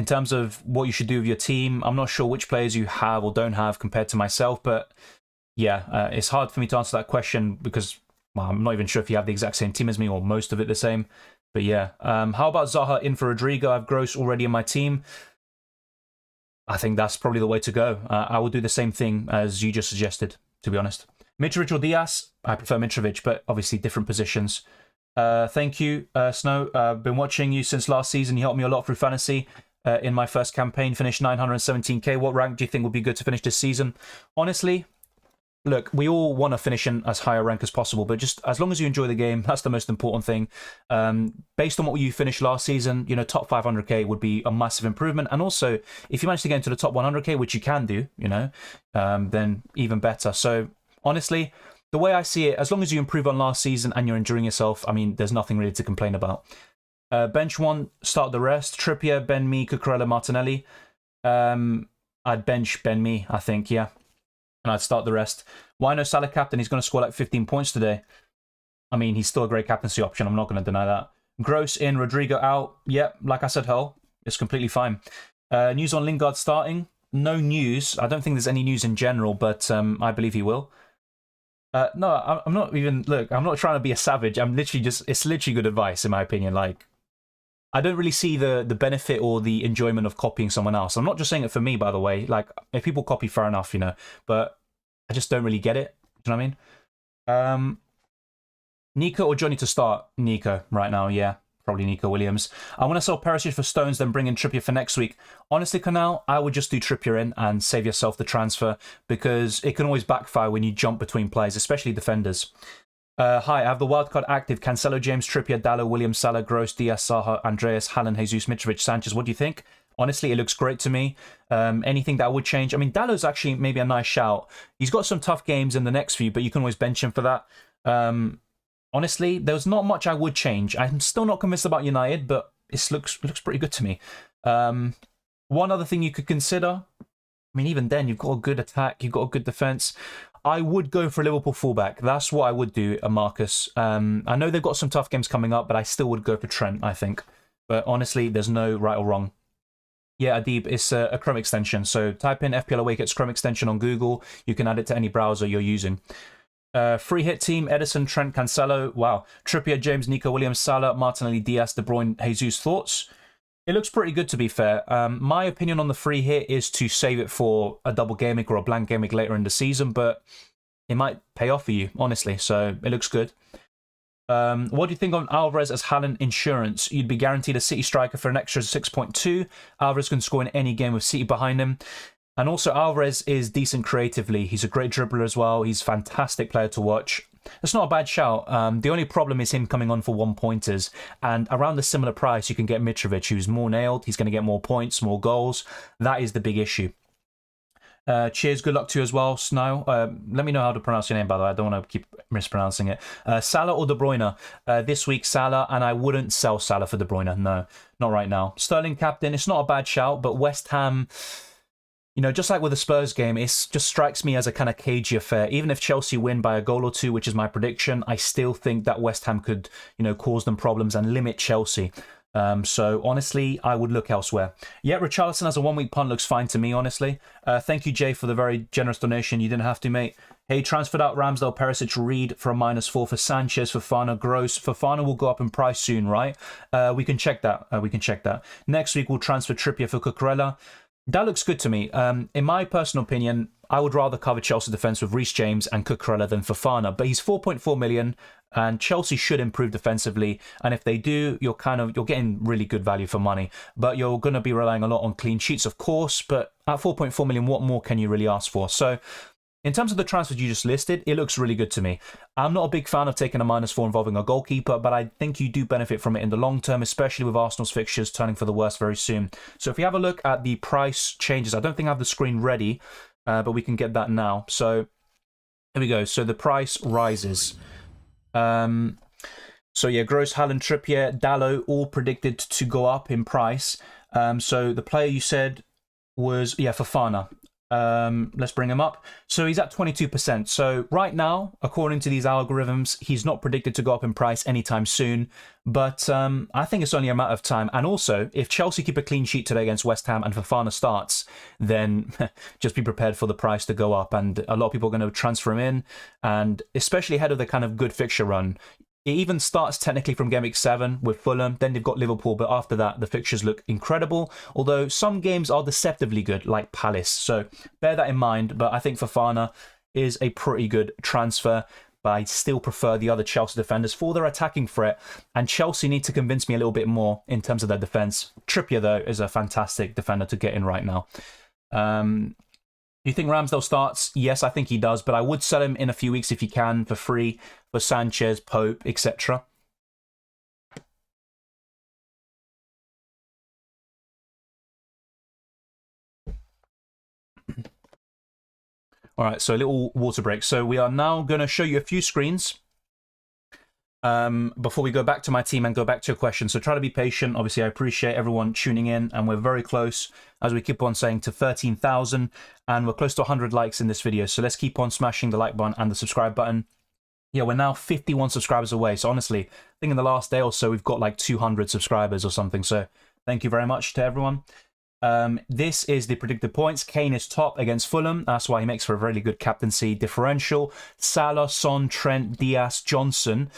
[SPEAKER 1] terms of what you should do with your team, I'm not sure which players you have or don't have compared to myself, but Yeah, it's hard for me to answer that question because well, I'm not even sure if you have the exact same team as me or most of it the same. But yeah, how about Zaha in for Rodrigo? I have Gross already in my team. I think that's probably the way to go. I will do the same thing as you just suggested, to be honest. Mitrovic or Diaz? I prefer Mitrovic, but obviously different positions. Thank you, Snow. I've been watching you since last season. You helped me a lot through fantasy. In my first campaign, finished 917k. What rank do you think would be good to finish this season? Honestly, look, we all want to finish in as high a rank as possible, but just as long as you enjoy the game, that's the most important thing. Based on what you finished last season, you know, top 500k would be a massive improvement. And also, if you manage to get into the top 100k, which you can do, you know, then even better. So honestly, the way I see it, as long as you improve on last season and you're enjoying yourself, I mean, there's nothing really to complain about. Bench one, start the rest. Trippier, Ben Mee, Cucurella, Martinelli. I'd bench Ben Mee, I think, yeah. And I'd start the rest. Why no Salah captain? He's going to score like 15 points today. I mean, he's still a great captaincy option. I'm not going to deny that. Gross in, Rodrigo out. Yep, like I said, Hull, it's completely fine. News on Lingard starting. No news. I don't think there's any news in general, but I believe he will. No, I'm not even... Look, I'm not trying to be a savage. I'm literally just... It's literally good advice, in my opinion. Like, I don't really see the benefit or the enjoyment of copying someone else. I'm not just saying it for me, by the way. Like, if people copy, fair enough, you know. But I just don't really get it. Do you know what I mean? Nico or Johnny to start? Nico right now, yeah. Probably Nico Williams. I want to sell Perisic for Stones, then bring in Trippier for next week. Honestly, Canal, I would just do Trippier in and save yourself the transfer because it can always backfire when you jump between players, especially defenders. Hi, I have the wildcard active. Cancelo, James, Trippier, Dallo, William, Salah, Gross, Diaz, Saha, Andreas, Haaland, Jesus, Mitrovic, Sanchez. What do you think? Honestly, it looks great to me. Anything that I would change? I mean, Dallo's actually maybe a nice shout. He's got some tough games in the next few, but you can always bench him for that. Honestly, there's not much I would change. I'm still not convinced about United, but it looks pretty good to me. One other thing you could consider, I mean, even then, you've got a good attack, you've got a good defence. I would go for a Liverpool fullback. That's what I would do, Marcus. I know they've got some tough games coming up, but I still would go for Trent, I think. But honestly, there's no right or wrong. Yeah, Adib, it's a Chrome extension. So type in FPL Awake Chrome extension on Google. You can add it to any browser you're using. Free hit team, Edison, Trent, Cancelo. Wow. Trippier, James, Nico Williams, Salah, Martinelli, Diaz, De Bruyne, Jesus. Thoughts? It looks pretty good, to be fair. My opinion on the free hit is to save it for a double game week or a blank game week later in the season, but it might pay off for you, honestly. So it looks good. What do you think on Alvarez as Haaland insurance? You'd be guaranteed a City striker for an extra 6.2. Alvarez can score in any game with City behind him. And also, Alvarez is decent creatively. He's a great dribbler as well. He's a fantastic player to watch. It's not a bad shout. The only problem is him coming on for 1-pointers. And around the similar price, you can get Mitrovic, who's more nailed. He's going to get more points, more goals. That is the big issue. Cheers, good luck to you as well, Snow. Let me know how to pronounce your name, by the way. I don't want to keep mispronouncing it. Salah or De Bruyne? This week, Salah, and I wouldn't sell Salah for De Bruyne. No, not right now. Sterling captain, it's not a bad shout, but West Ham... You know, just like with the Spurs game, it just strikes me as a kind of cagey affair. Even if Chelsea win by a goal or two, which is my prediction, I still think that West Ham could, you know, cause them problems and limit Chelsea. So, honestly, I would look elsewhere. Yeah, Richarlison as a one-week punt looks fine to me, honestly. Thank you, Jay, for the very generous donation. You didn't have to, mate. Hey, transferred out Ramsdale, Perisic, Reed for a -4 for Sanchez, Fofana, Gross. Fofana will go up in price soon, right? We can check that. Next week, we'll transfer Trippier for Cucurella. That looks good to me. In my personal opinion, I would rather cover Chelsea defence with Reece James and Cucurella than Fofana. But he's 4.4 million, and Chelsea should improve defensively. And if they do, you're getting really good value for money. But you're going to be relying a lot on clean sheets, of course. But at 4.4 million, what more can you really ask for? So, in terms of the transfers you just listed, it looks really good to me. I'm not a big fan of taking a -4 involving a goalkeeper, but I think you do benefit from it in the long term, especially with Arsenal's fixtures turning for the worse very soon. So if we have a look at the price changes, I don't think I have the screen ready, but we can get that now. So here we go. So the price rises. So yeah, Gross, Haaland, Trippier, Dallo, all predicted to go up in price. So the player you said was, yeah, Fofana. Let's bring him up. So he's at 22%. So right now, according to these algorithms, he's not predicted to go up in price anytime soon. But I think it's only a matter of time. And also, if Chelsea keep a clean sheet today against West Ham and Fofana starts, then just be prepared for the price to go up. And a lot of people are going to transfer him in. And especially ahead of the kind of good fixture run. It even starts technically from Game Week 7 with Fulham, then they've got Liverpool, but after that, the fixtures look incredible, although some games are deceptively good, like Palace, so bear that in mind, but I think Fofana is a pretty good transfer, but I still prefer the other Chelsea defenders for their attacking threat, and Chelsea need to convince me a little bit more in terms of their defence. Trippier, though, is a fantastic defender to get in right now. Do you think Ramsdale starts? Yes, I think he does, but I would sell him in a few weeks if he can for free for Sanchez, Pope, etc. All right, so a little water break. So we are now going to show you a few screens before we go back to my team and go back to your questions. So try to be patient. Obviously, I appreciate everyone tuning in, and we're very close, as we keep on saying, to 13,000, and we're close to 100 likes in this video. So let's keep on smashing the like button and the subscribe button. Yeah, we're now 51 subscribers away. So honestly, I think in the last day or so, we've got like 200 subscribers or something. So thank you very much to everyone. This is the predicted points. Kane is top against Fulham. That's why he makes for a really good captaincy differential. Salah, Son, Trent, Diaz, Johnson.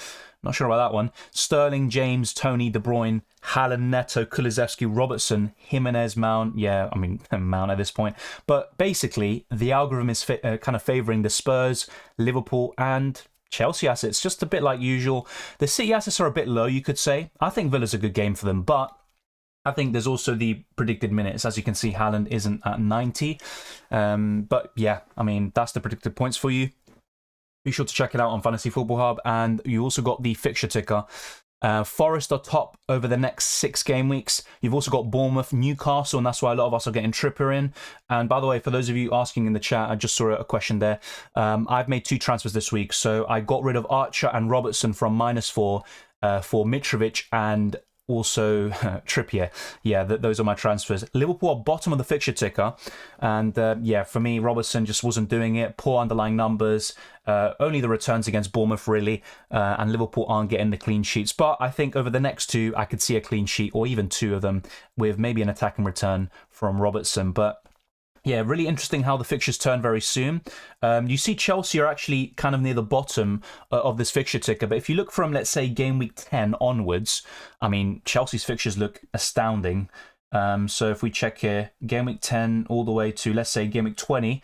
[SPEAKER 1] Not sure about that one. Sterling, James, Tony, De Bruyne, Haaland, Neto, Kulusevski, Robertson, Jimenez, Mount. Yeah, I mean, Mount at this point. But basically, the algorithm is kind of favouring the Spurs, Liverpool, and Chelsea assets. Just a bit like usual. The City assets are a bit low, you could say. I think Villa's a good game for them, but I think there's also the predicted minutes. As you can see, Haaland isn't at 90. But yeah, I mean, that's the predicted points for you. Be sure to check it out on Fantasy Football Hub. And you also got the fixture ticker. Forest are top over the next 6 game weeks. You've also got Bournemouth, Newcastle, and that's why a lot of us are getting Trippier in. And by the way, for those of you asking in the chat, I just saw a question there. I've made 2 transfers this week. So I got rid of Archer and Robertson from -4 for Mitrovic and also Trippier. Yeah, those are my transfers. Liverpool are bottom of the fixture ticker, and yeah, for me, Robertson just wasn't doing it. Poor underlying numbers, only the returns against Bournemouth really, and Liverpool aren't getting the clean sheets. But I think over the next 2, I could see a clean sheet, or even 2 of them, with maybe an attacking return from Robertson. But yeah, really interesting how the fixtures turn very soon. You see Chelsea are actually kind of near the bottom of this fixture ticker. But if you look from, let's say, game week 10 onwards, I mean, Chelsea's fixtures look astounding. So if we check here, game week 10 all the way to, let's say, game week 20,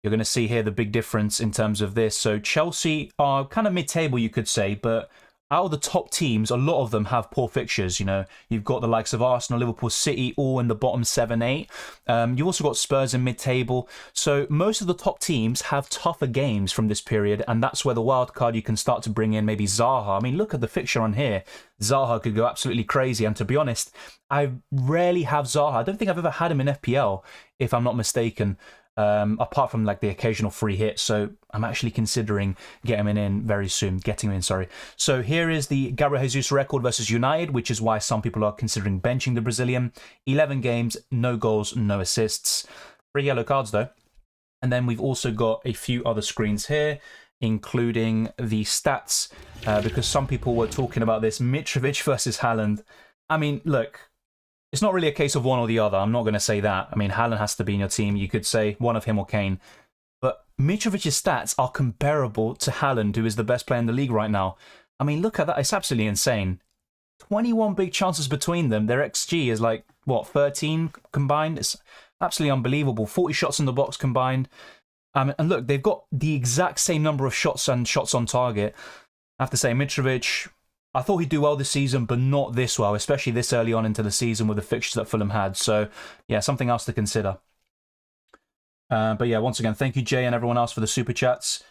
[SPEAKER 1] you're going to see here the big difference in terms of this. So Chelsea are kind of mid-table, you could say, but out of the top teams, a lot of them have poor fixtures. You know, you've got the likes of Arsenal, Liverpool, City, all in the bottom 7, 8. You've also got Spurs in mid-table. So most of the top teams have tougher games from this period, and that's where the wild card you can start to bring in maybe Zaha. I mean, look at the fixture on here. Zaha could go absolutely crazy, and to be honest, I rarely have Zaha. I don't think I've ever had him in FPL, if I'm not mistaken. Apart from like the occasional free hit. So I'm actually considering getting him in very soon. So here is the Gabriel Jesus record versus United, which is why some people are considering benching the Brazilian. 11 games, no goals, no assists. 3 yellow cards though. And then we've also got a few other screens here, including the stats, because some people were talking about this Mitrovic versus Haaland. I mean, look, it's not really a case of one or the other. I'm not going to say that. I mean, Haaland has to be in your team. You could say one of him or Kane. But Mitrovic's stats are comparable to Haaland, who is the best player in the league right now. I mean, look at that. It's absolutely insane. 21 big chances between them. Their XG is like, what, 13 combined? It's absolutely unbelievable. 40 shots in the box combined. And look, they've got the exact same number of shots and shots on target. I have to say, Mitrovic, I thought he'd do well this season, but not this well, especially this early on into the season with the fixtures that Fulham had. So, yeah, something else to consider. But yeah, once again, thank you, Jay, and everyone else for the super chats.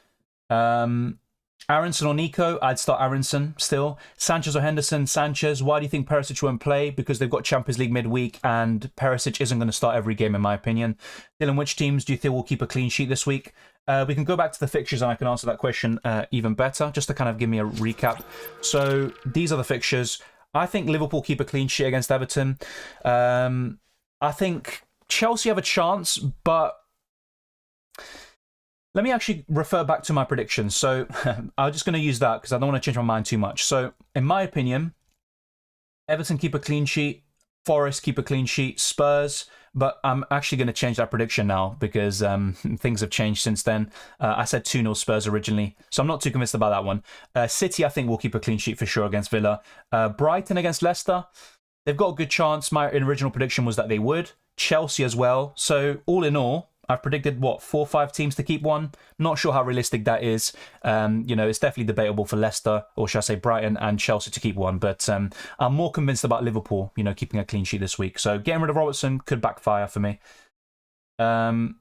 [SPEAKER 1] Aronson or Nico? I'd start Aronson still. Sanchez or Henderson? Sanchez. Why do you think Perisic won't play? Because they've got Champions League midweek, and Perisic isn't going to start every game, in my opinion. Dylan, which teams do you think will keep a clean sheet this week? We can go back to the fixtures and I can answer that question even better, just to kind of give me a recap. So these are the fixtures. I think Liverpool keep a clean sheet against Everton. I think Chelsea have a chance, but Let me actually refer back to my predictions. So I'm just going to use that because I don't want to change my mind too much. So in my opinion, Everton keep a clean sheet, Forest keep a clean sheet, Spurs, but I'm actually going to change that prediction now because things have changed since then. I said 2-0 Spurs originally, so I'm not too convinced about that one. City, I think, will keep a clean sheet for sure against Villa. Brighton against Leicester, they've got a good chance. My original prediction was that they would. Chelsea as well. So all in all, I've predicted, what, 4 or 5 teams to keep one? Not sure how realistic that is. It's definitely debatable for Leicester, or should I say Brighton and Chelsea to keep one. But I'm more convinced about Liverpool, keeping a clean sheet this week. So getting rid of Robertson could backfire for me. I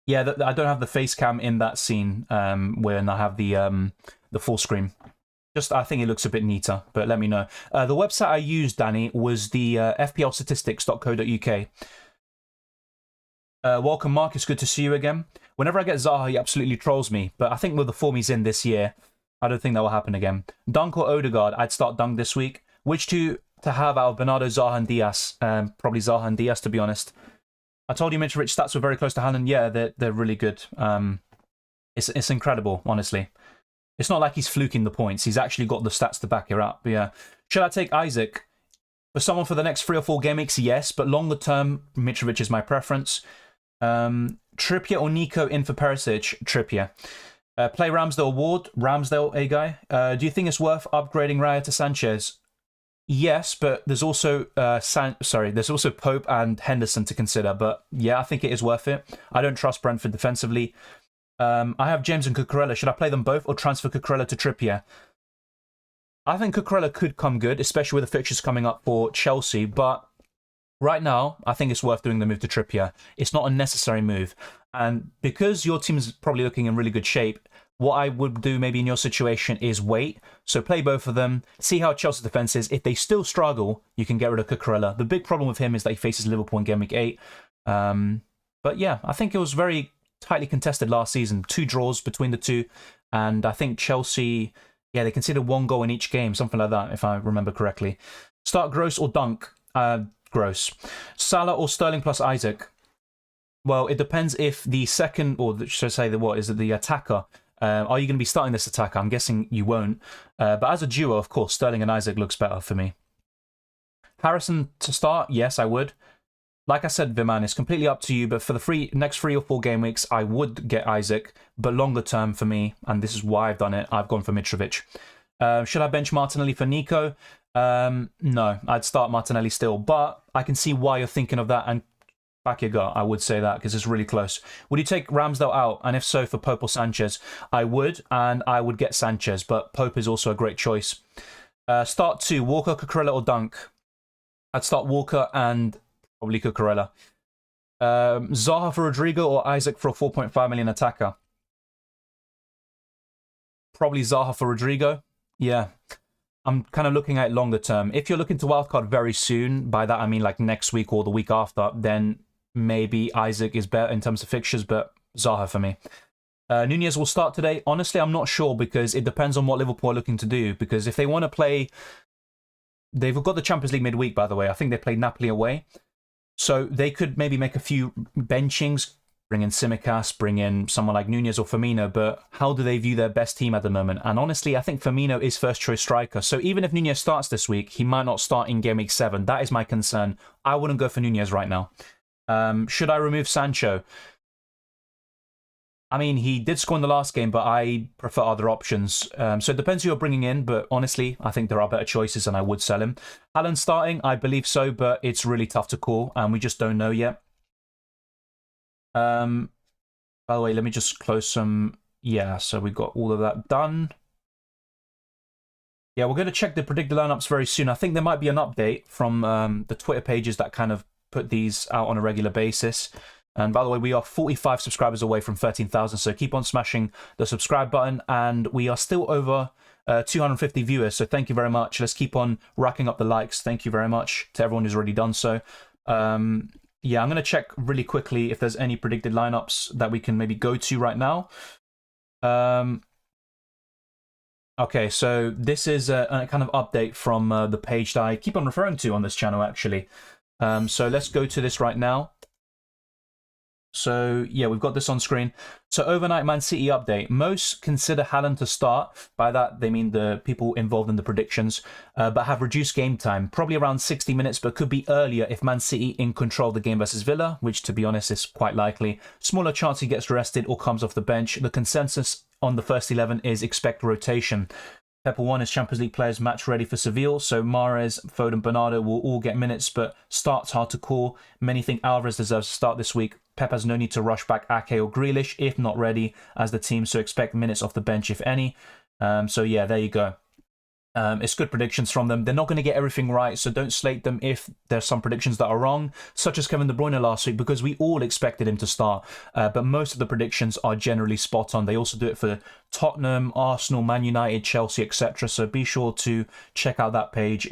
[SPEAKER 1] don't have the face cam in that scene when I have the full screen. I think it looks a bit neater, but let me know. The website I used, Danny, was the fplstatistics.co.uk. Welcome, Mark. It's good to see you again. Whenever I get Zaha, he absolutely trolls me. But I think with the form he's in this year, I don't think that will happen again. Dunk or Odegaard? I'd start Dunk this week. Which two to have out of Bernardo, Zaha and Diaz? Probably Zaha and Diaz, to be honest. I told you Mitrovic stats were very close to Haaland. Yeah, they're really good. It's incredible, honestly. It's not like he's fluking the points. He's actually got the stats to back it up. But yeah. Should I take Isaac? For someone for the next 3 or 4 game weeks, yes. But longer term, Mitrovic is my preference. Trippier or Nico in for Perisic? Trippier. Play Ramsdale Ward. Ramsdale, a guy. Do you think it's worth upgrading Raya to Sanchez? Yes, but there's also there's also Pope and Henderson to consider. But yeah, I think it is worth it. I don't trust Brentford defensively. I have James and Cucurella. Should I play them both or transfer Cucurella to Trippier? I think Cucurella could come good, especially with the fixtures coming up for Chelsea. But right now, I think it's worth doing the move to Trippier. It's not a necessary move. And because your team is probably looking in really good shape, what I would do maybe in your situation is wait. So play both of them, see how Chelsea's defence is. If they still struggle, you can get rid of Cucurella. The big problem with him is that he faces Liverpool in Game Week 8. But yeah, I think it was very tightly contested last season. 2 draws between the two. And I think Chelsea, yeah, they conceded 1 goal in each game, something like that, if I remember correctly. Start Gross or Dunk? Gross. Salah or Sterling plus Isaac? Well, it depends if the second, or should I say the attacker, are you going to be starting this attacker? I'm guessing you won't. But as a duo, of course, Sterling and Isaac looks better for me. Harrison to start? Yes, I would. Like I said, Viman, it's completely up to you, but for the next 3 or 4 game weeks, I would get Isaac. But longer term for me, and this is why I've done it, I've gone for Mitrovic. Should I bench Martinelli for Nico? No, I'd start Martinelli still, but I can see why you're thinking of that, and back your gut, I would say that, because it's really close. Would you take Ramsdale out, and if so, for Pope or Sanchez? I would, and I would get Sanchez, but Pope is also a great choice. Start 2, Walker, Cucurella or Dunk? I'd start Walker and probably Cucurella. Zaha for Rodrigo or Isaac for a 4.5 million attacker? Probably Zaha for Rodrigo. Yeah. I'm kind of looking at it longer term. If you're looking to wildcard very soon, by that I mean like next week or the week after, then maybe Isaac is better in terms of fixtures, but Zaha for me. Nunez will start today. Honestly, I'm not sure because it depends on what Liverpool are looking to do. Because if they want to play... They've got the Champions League midweek, by the way. I think they played Napoli away. So they could maybe make a few benchings, bring in Tsimikas, bring in someone like Nunez or Firmino, but how do they view their best team at the moment? And honestly, I think Firmino is first choice striker. So even if Nunez starts this week, he might not start in Game Week 7. That is my concern. I wouldn't go for Nunez right now. Should I remove Sancho? I mean, he did score in the last game, but I prefer other options. So it depends who you're bringing in, but honestly, I think there are better choices and I would sell him. Haaland starting? I believe so, but it's really tough to call, and we just don't know yet. By the way, let me just close some... Yeah, so we've got all of that done. Yeah, we're going to check the predicted lineups very soon. I think there might be an update from the Twitter pages that kind of put these out on a regular basis. And by the way, we are 45 subscribers away from 13,000, so keep on smashing the subscribe button. And we are still over 250 viewers, so thank you very much. Let's keep on racking up the likes. Thank you very much to everyone who's already done so. Yeah, I'm going to check really quickly if there's any predicted lineups that we can maybe go to right now. Okay, so this is a kind of update from the page that I keep on referring to on this channel, actually. So let's go to this right now. So, yeah, we've got this on screen. So, overnight Man City update. Most consider Haaland to start. By that, they mean the people involved in the predictions, but have reduced game time. Probably around 60 minutes, but could be earlier if Man City in control of the game versus Villa, which, to be honest, is quite likely. Smaller chance he gets rested or comes off the bench. The consensus on the first 11 is expect rotation. Pep will want his Champions League players match ready for Seville, so Mahrez, Foden, Bernardo will all get minutes, but start's hard to call. Many think Alvarez deserves to start this week. Pep has no need to rush back Ake or Grealish if not ready as the team, so expect minutes off the bench if any. So yeah, there you go. It's good predictions from them. They're not going to get everything right, so don't slate them if there's some predictions that are wrong, such as Kevin De Bruyne last week, because we all expected him to start. But most of the predictions are generally spot on. They also do it for Tottenham, Arsenal, Man United, Chelsea, etc. So be sure to check out that page.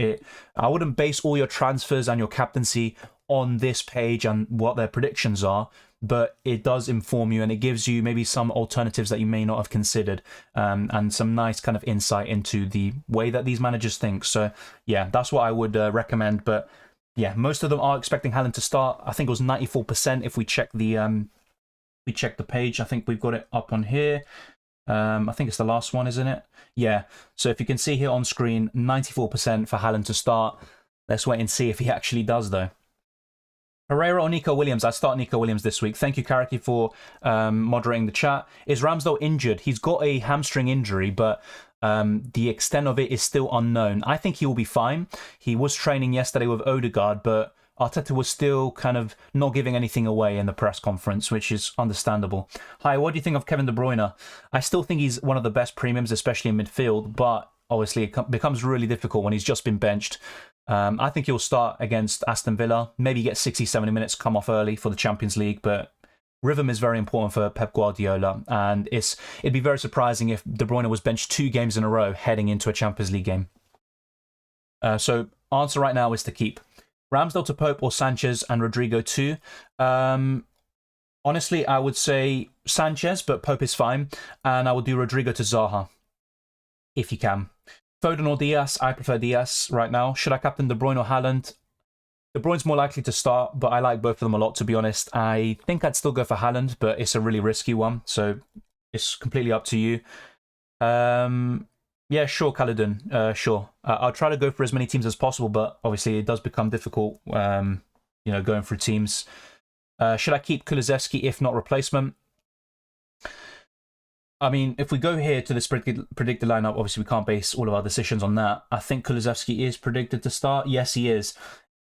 [SPEAKER 1] I wouldn't base all your transfers and your captaincy on this page and what their predictions are, but it does inform you and it gives you maybe some alternatives that you may not have considered, and some nice kind of insight into the way that these managers think. So yeah, that's what I would recommend. But yeah, most of them are expecting Haaland to start. I think it was 94% if we check the page. I think we've got it up on here. I think it's the last one, isn't it? Yeah. So if you can see here on screen, 94% for Haaland to start. Let's wait and see if he actually does, though. Herrera or Nico Williams? I start Nico Williams this week. Thank you, Karaki, for moderating the chat. Is Ramsdale injured? He's got a hamstring injury, but the extent of it is still unknown. I think he will be fine. He was training yesterday with Odegaard, but Arteta was still kind of not giving anything away in the press conference, which is understandable. Hi, what do you think of Kevin De Bruyne? I still think he's one of the best premiums, especially in midfield, but obviously it becomes really difficult when he's just been benched. I think he'll start against Aston Villa, maybe get 60, 70 minutes, come off early for the Champions League, but rhythm is very important for Pep Guardiola, and it'd be very surprising if De Bruyne was benched 2 games in a row heading into a Champions League game. So answer right now is to keep. Ramsdale to Pope or Sanchez and Rodrigo too. Honestly, I would say Sanchez, but Pope is fine, and I would do Rodrigo to Zaha, if you can. Foden or Diaz? I prefer Diaz right now. Should I captain De Bruyne or Haaland? De Bruyne's more likely to start, but I like both of them a lot, to be honest. I think I'd still go for Haaland, but it's a really risky one, so it's completely up to you. Yeah, sure, Caledon. Sure. I'll try to go for as many teams as possible, but obviously it does become difficult, going through teams. Should I keep Kulusevski if not replacement? I mean, if we go here to this predicted lineup, obviously we can't base all of our decisions on that. I think Kulusevski is predicted to start. Yes, he is.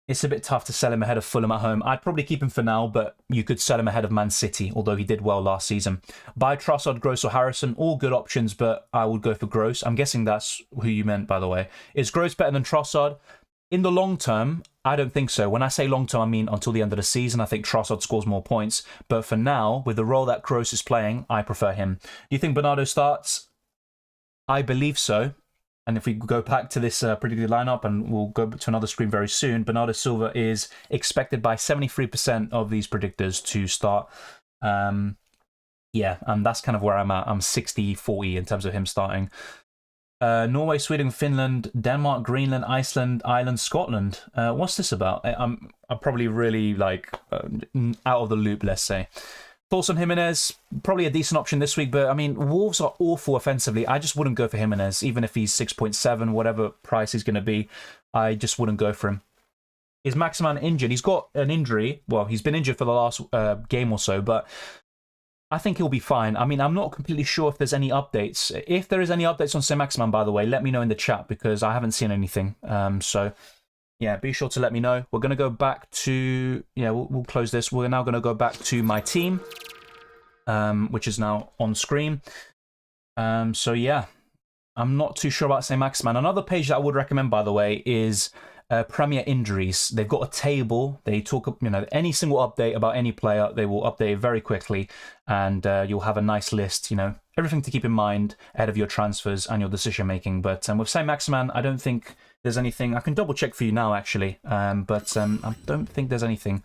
[SPEAKER 1] It's a bit tough to sell him ahead of Fulham at home. I'd probably keep him for now, but you could sell him ahead of Man City, although he did well last season. Buy Trossard, Gross or Harrison, all good options, but I would go for Gross. I'm guessing that's who you meant, by the way. Is Gross better than Trossard? In the long term, I don't think so. When I say long term, I mean until the end of the season. I think Trossard scores more points. But for now, with the role that Gross is playing, I prefer him. Do you think Bernardo starts? I believe so. And if we go back to this predicted lineup, and we'll go to another screen very soon, Bernardo Silva is expected by 73% of these predictors to start. Yeah, and that's kind of where I'm at. I'm 60-40 in terms of him starting. Norway, Sweden, Finland, Denmark, Greenland, Iceland, Ireland, Scotland. What's this about? I'm probably really out of the loop, let's say. Thoughts on Jimenez? Probably a decent option this week, but I mean, Wolves are awful offensively. I just wouldn't go for Jimenez, even if he's 6.7, whatever price he's going to be. I just wouldn't go for him. Is Maximan injured? He's got an injury. Well, he's been injured for the last game or so, but I think he'll be fine. I mean, I'm not completely sure if there's any updates. If there is any updates on Saint-Maximin, by the way, let me know in the chat, because I haven't seen anything. So, yeah, be sure to let me know. We're going to go back to... Yeah, we'll close this. We're now going to go back to my team, which is now on screen. So, yeah, I'm not too sure about Saint-Maximin. Another page that I would recommend, by the way, is... Premier injuries. They've got a table. They talk, any single update about any player, they will update very quickly, and you'll have a nice list, everything to keep in mind ahead of your transfers and your decision making. But with Saint-Maximin, I don't think there's anything. I can double check for you now, actually, but I don't think there's anything.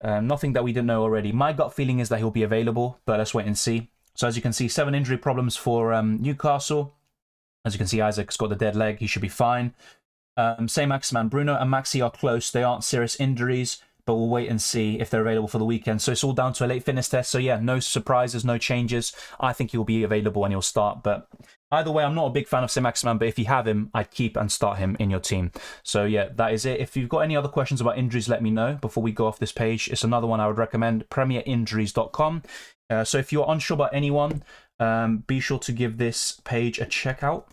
[SPEAKER 1] Nothing that we didn't know already. My gut feeling is that he'll be available, but let's wait and see. So as you can see, 7 injury problems for Newcastle. As you can see, Isaac's got the dead leg. He should be fine. Saint-Maximin, Bruno and Maxi are close. They aren't serious injuries. but we'll wait and see if they're available for the weekend. So it's all down to a late fitness test. So yeah, no surprises, no changes. I think he'll be available and he'll start. But either way, I'm not a big fan of Saint-Maximin, but if you have him, I'd keep and start him in your team. So yeah, that is it. If you've got any other questions about injuries, let me know before we go off this page. It's another one I would recommend, premierinjuries.com. So if you're unsure about anyone, be sure to give this page a check out.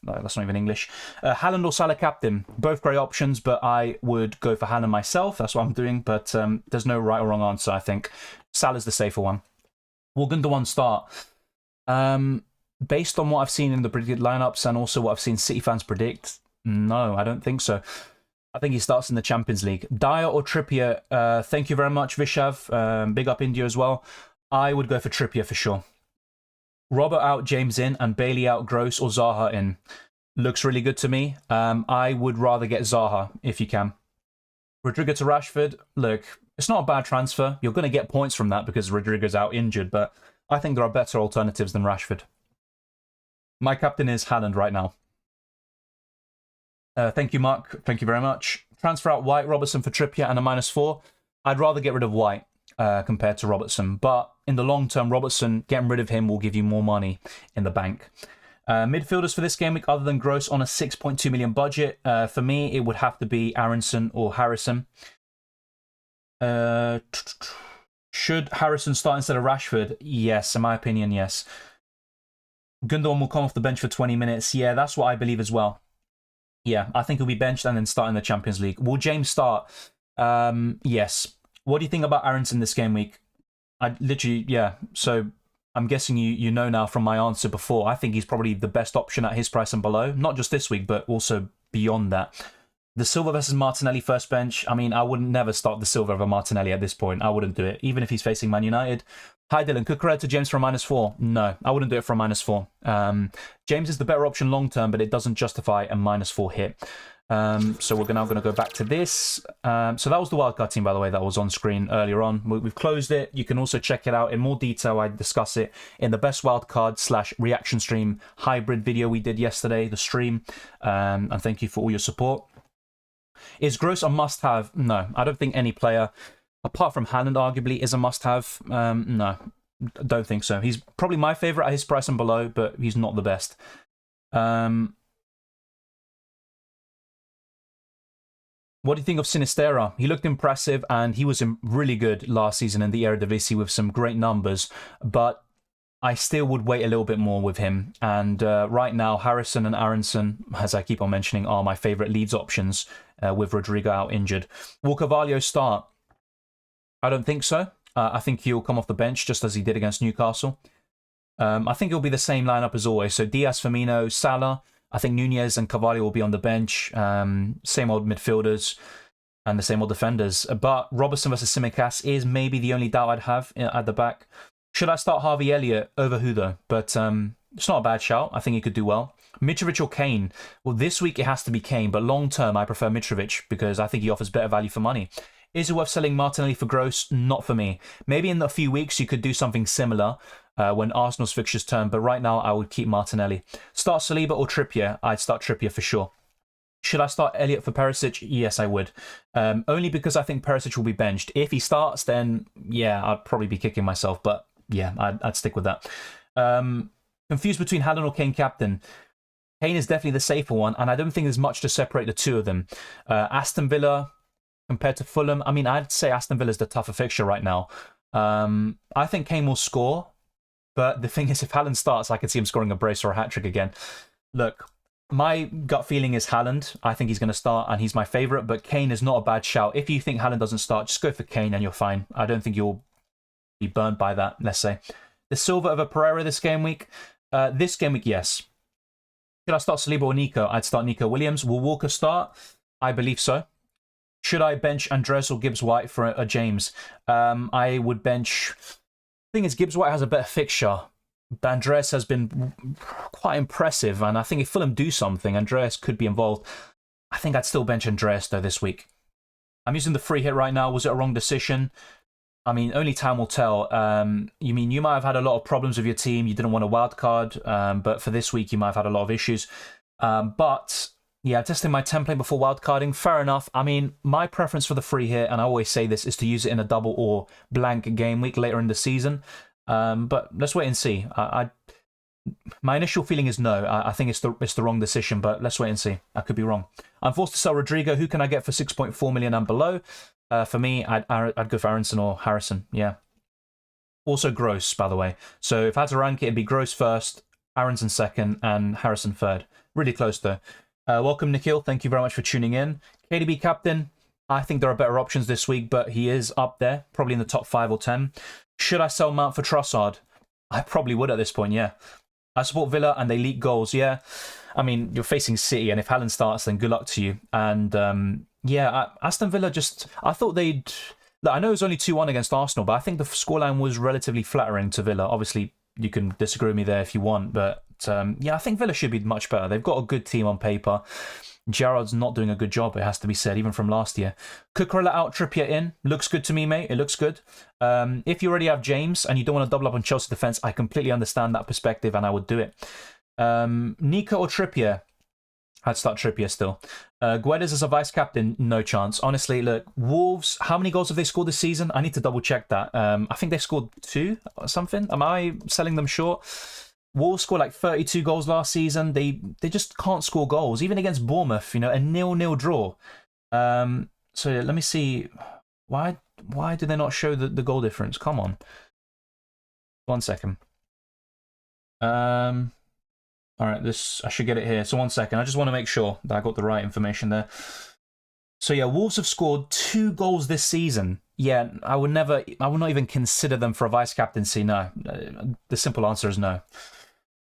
[SPEAKER 1] That's not even English. Haaland or Salah captain, both great options, but I would go for Haaland myself. That's what I'm doing, but there's no right or wrong answer, I think. Salah's the safer one. Will Gundogan start? Based on what I've seen in the predicted lineups and also what I've seen City fans predict, no, I don't think so. I think he starts in the Champions League. Dyer or Trippier? Thank you very much, Vishav. Big up India as well. I would go for Trippier for sure. Robert out, James in, and Bailey out, Gross or Zaha in. Looks really good to me. I would rather get Zaha if you can. Rodrigo to Rashford. Look, it's not a bad transfer. You're going to get points from that because Rodrigo's out injured, but I think there are better alternatives than Rashford. My captain is Haaland right now. Thank you, Mark. Thank you very much. Transfer out White, Robertson for Trippier and a -4. I'd rather get rid of White compared to Robertson, but in the long term, Robertson, getting rid of him will give you more money in the bank. Midfielders for this game week, other than Gross on a 6.2 million budget, for me, it would have to be Aronson or Harrison. Should Harrison start instead of Rashford? Yes, in my opinion, yes. Gundogan will come off the bench for 20 minutes. Yeah, that's what I believe as well. Yeah, I think he'll be benched and then start in the Champions League. Will James start? Yes. What do you think about Aronson this game week? I literally, yeah. So I'm guessing you know now from my answer before. I think he's probably the best option at his price and below. Not just this week, but also beyond that. The Silva versus Martinelli first bench. I mean, I would never start the Silva over Martinelli at this point. I wouldn't do it, even if he's facing Man United. Hi, Dylan. Cucurella to James for a -4. No, I wouldn't do it for a -4. James is the better option long term, but it doesn't justify a -4 hit. So we're now going to go back to this. So that was the wildcard team, by the way, that was on screen earlier on. We've closed it. You can also check it out in more detail. I discuss it in the best wildcard / reaction stream hybrid video we did yesterday, the stream. And thank you for all your support. Is Gross a must-have? No, I don't think any player, apart from Haaland, arguably, is a must-have. No, don't think so. He's probably my favourite at his price and below, but he's not the best. What do you think of Sinistera? He looked impressive and he was really good last season in the Eredivisie with some great numbers, but I still would wait a little bit more with him. And right now, Harrison and Aronson, as I keep on mentioning, are my favourite Leeds options with Rodrigo out injured. Will Carvalho start? I don't think so. I think he'll come off the bench just as he did against Newcastle. I think it'll be the same lineup as always. So Diaz, Firmino, Salah. I think Nunez and Carvalho will be on the bench. Same old midfielders and the same old defenders. But Robertson versus Tsimikas is maybe the only doubt I'd have at the back. Should I start Harvey Elliott over who though? But it's not a bad shout. I think he could do well. Mitrovic or Kane? Well, this week it has to be Kane, but long term I prefer Mitrovic because I think he offers better value for money. Is it worth selling Martinelli for Gross? Not for me. Maybe in a few weeks you could do something similar when Arsenal's fixtures turn, but right now I would keep Martinelli. Start Saliba or Trippier? I'd start Trippier for sure. Should I start Elliott for Perisic? Yes, I would. Only because I think Perisic will be benched. If he starts, then yeah, I'd probably be kicking myself, but yeah, I'd stick with that. Confused between Haaland or Kane captain. Kane is definitely the safer one, and I don't think there's much to separate the two of them. Aston Villa compared to Fulham, I mean, I'd say Aston Villa is the tougher fixture right now. I think Kane will score, but the thing is, if Haaland starts, I could see him scoring a brace or a hat-trick again. Look, my gut feeling is Haaland. I think he's going to start, and he's my favourite, but Kane is not a bad shout. If you think Haaland doesn't start, just go for Kane, and you're fine. I don't think you'll be burned by that, let's say. The Silva over Pereira this game week? This game week, yes. Should I start Saliba or Nico? I'd start Nico Williams. Will Walker start? I believe so. Should I bench Andres or Gibbs-White for a James? I would bench... The thing is, Gibbs-White has a better fixture. Andreas has been quite impressive, and I think if Fulham do something, Andreas could be involved. I think I'd still bench Andreas, though, this week. I'm using the free hit right now. Was it a wrong decision? I mean, only time will tell. You might have had a lot of problems with your team. You didn't want a wild card, but for this week, you might have had a lot of issues. But Yeah, testing my template before wildcarding. Fair enough. I mean, my preference for the free hit, and I always say this, is to use it in a double or blank game week later in the season. But let's wait and see. My initial feeling is no. I think it's the wrong decision, but let's wait and see. I could be wrong. I'm forced to sell Rodrigo. Who can I get for 6.4 million and below? For me, I'd go for Aronson or Harrison. Yeah. Also Gross, by the way. So if I had to rank it, it'd be Gross first, Aronson second, and Harrison third. Really close though. Welcome, Nikhil. Thank you very much for tuning in. KDB captain. I think there are better options this week, but he is up there, probably in the top 5 or 10. Should I sell Mount for Trossard? I probably would at this point, yeah. I support Villa and they leak goals, yeah. I mean, you're facing City, and if Haaland starts, then good luck to you. And yeah, Aston Villa I thought they'd... I know it was only 2-1 against Arsenal, but I think the scoreline was relatively flattering to Villa. Obviously, you can disagree with me there if you want, but yeah, I think Villa should be much better. They've got a good team on paper. Gerrard's not doing a good job, it has to be said, even from last year. Cucurella out, Trippier in. Looks good to me, mate. It looks good. If you already have James and you don't want to double up on Chelsea defence, I completely understand that perspective and I would do it. Nico or Trippier? I'd start Trippier still. Guedes as a vice-captain, no chance. Honestly, look, Wolves, how many goals have they scored this season? I need to double-check that. I think they scored 2 or something. Am I selling them short? Wolves scored like 32 goals last season. They just can't score goals, even against Bournemouth. You know, a 0-0 draw. So let me see. Why do they not show the goal difference? Come on. 1 second. All right, I should get it here. So 1 second. I just want to make sure that I got the right information there. So yeah, Wolves have scored 2 goals this season. Yeah, I would not even consider them for a vice captaincy. No, the simple answer is no.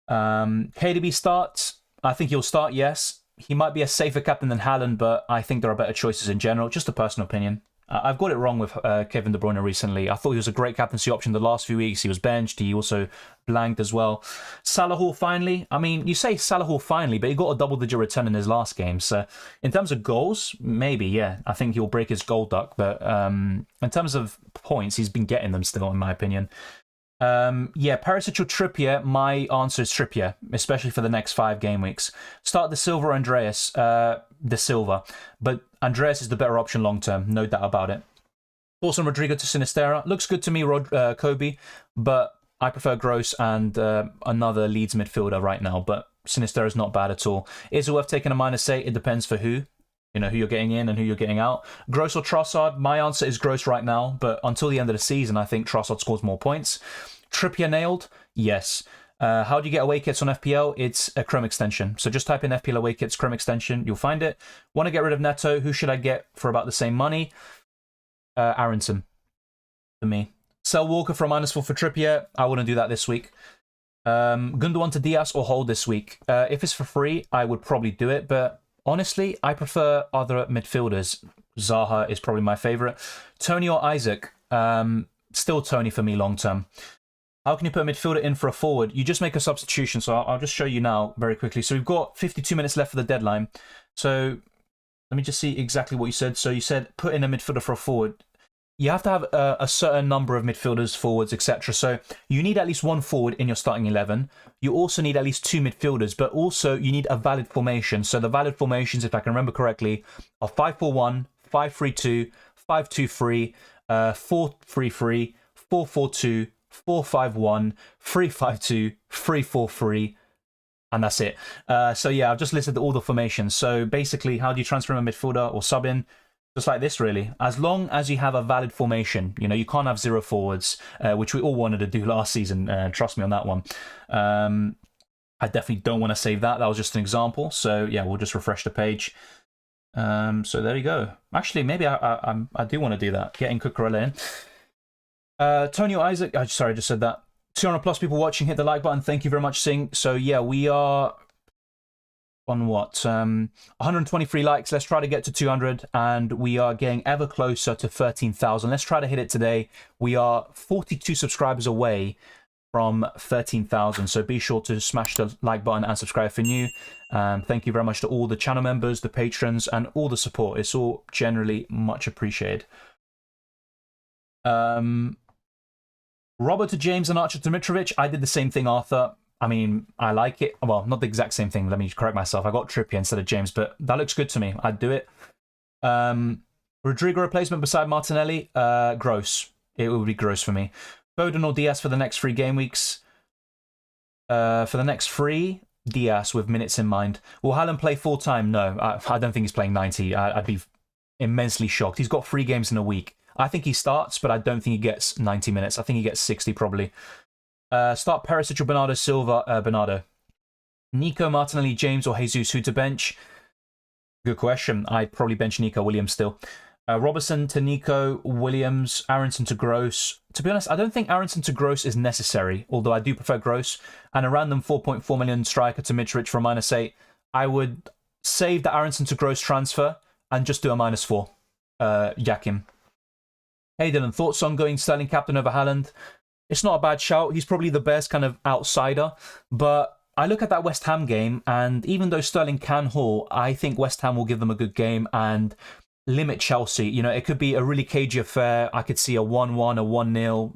[SPEAKER 1] KDB starts. I think he'll start, yes. He might be a safer captain than Haaland, but I think there are better choices in general. Just a personal opinion. I've got it wrong with Kevin De Bruyne recently. I thought he was a great captaincy option the last few weeks. He was benched. He also blanked as well. Salah Hall finally. I mean, you say Salah Hall finally, but he got a double-digit return in his last game. So in terms of goals, maybe, yeah. I think he'll break his goal duck. But in terms of points, he's been getting them still, in my opinion. Yeah, Perisic or Trippier. My answer is Trippier, especially for the next 5 game weeks. Start De Silva or Andreas. De Silva, but Andreas is the better option long term, no doubt about it. Also, Rodrigo to Sinistera looks good to me, Kobe, but I prefer Gross and another Leeds midfielder right now. But Sinistera is not bad at all. Is it worth taking a -8? It depends for who. You know, who you're getting in and who you're getting out. Gross or Trossard? My answer is Gross right now, but until the end of the season, I think Trossard scores more points. Trippier nailed? Yes. How do you get away kits on FPL? It's a Chrome extension. So just type in FPL away kits Chrome extension. You'll find it. Want to get rid of Neto? Who should I get for about the same money? Aronson for me. Sell Walker for a -4 for Trippier. I wouldn't do that this week. Gundogan to Diaz or hold this week. If it's for free, I would probably do it. But honestly, I prefer other midfielders. Zaha is probably my favourite. Tony or Isaac? Still Tony for me long term. How can you put a midfielder in for a forward? You just make a substitution. So I'll just show you now very quickly. So we've got 52 minutes left for the deadline. So let me just see exactly what you said. So you said put in a midfielder for a forward. You have to have a certain number of midfielders, forwards, etc. So you need at least 1 forward in your starting 11. You also need at least 2 midfielders, but also you need a valid formation. So the valid formations, if I can remember correctly, are 5-4-1, 5-3-2, 5-2-3, 4-3-3, 4-4-2, 4-5-1, 3-5-2, 3-4-3, and that's it. So yeah, I've just listed all the formations. So basically, how do you transfer a midfielder or sub in? Just like this, really. As long as you have a valid formation, you know, you can't have 0 forwards, which we all wanted to do last season. Trust me on that one. I definitely don't want to save that. That was just an example. So yeah, we'll just refresh the page. So there you go. Actually, maybe I do want to do that. Getting Cucurella in. Tony or Isaac, sorry, I just said that. 200 plus people watching, hit the like button. Thank you very much, Sing. So yeah, we are on what? 123 likes. Let's try to get to 200, and we are getting ever closer to 13,000. Let's try to hit it today. We are 42 subscribers away from 13,000. So be sure to smash the like button and subscribe if you're new. Thank you very much to all the channel members, the patrons, and all the support. It's all generally much appreciated. Robert to James and Archer to Mitrovic. I did the same thing, Arthur. I mean, I like it. Well, not the exact same thing. Let me correct myself. I got Trippier instead of James, but that looks good to me. I'd do it. Rodrigo replacement beside Martinelli, gross. It would be gross for me. Foden or Diaz for the next 3 game weeks. For the next 3, Diaz with minutes in mind. Will Haaland play full time? No, I don't think he's playing 90. I'd be immensely shocked. He's got 3 games in a week. I think he starts, but I don't think he gets 90 minutes. I think he gets 60 probably. Start Perisic or Bernardo Silva? Bernardo. Nico, Martinelli, James, or Jesus, who to bench? Good question. I'd probably bench Nico Williams still. Robertson to Nico Williams, Aronson to Gross. To be honest, I don't think Aronson to Gross is necessary, although I do prefer Gross. And a random 4.4 million striker to Mitrovic for a -8. I would save the Aronson to Gross transfer and just do a -4. Yakim. Hey Dylan, thoughts on going Sterling captain over Haaland? It's not a bad shout. He's probably the best kind of outsider, but I look at that West Ham game, and even though Sterling can haul, I think West Ham will give them a good game and limit Chelsea. You know, it could be a really cagey affair. I could see a 1-1, a 1-0,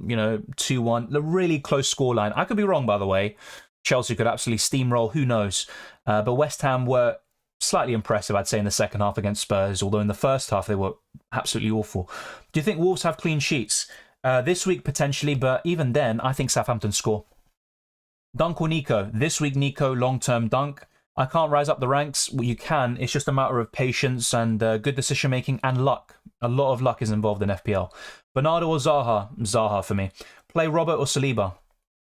[SPEAKER 1] 2-1, a really close scoreline. I could be wrong, by the way. Chelsea could absolutely steamroll, who knows? But West Ham were slightly impressive, I'd say, in the second half against Spurs, although in the first half they were absolutely awful. Do you think Wolves have clean sheets? This week, potentially, but even then, I think Southampton score. Dunk or Nico? This week, Nico, long-term Dunk. I can't rise up the ranks. Well, you can. It's just a matter of patience and good decision-making and luck. A lot of luck is involved in FPL. Bernardo or Zaha? Zaha for me. Play Robert or Saliba?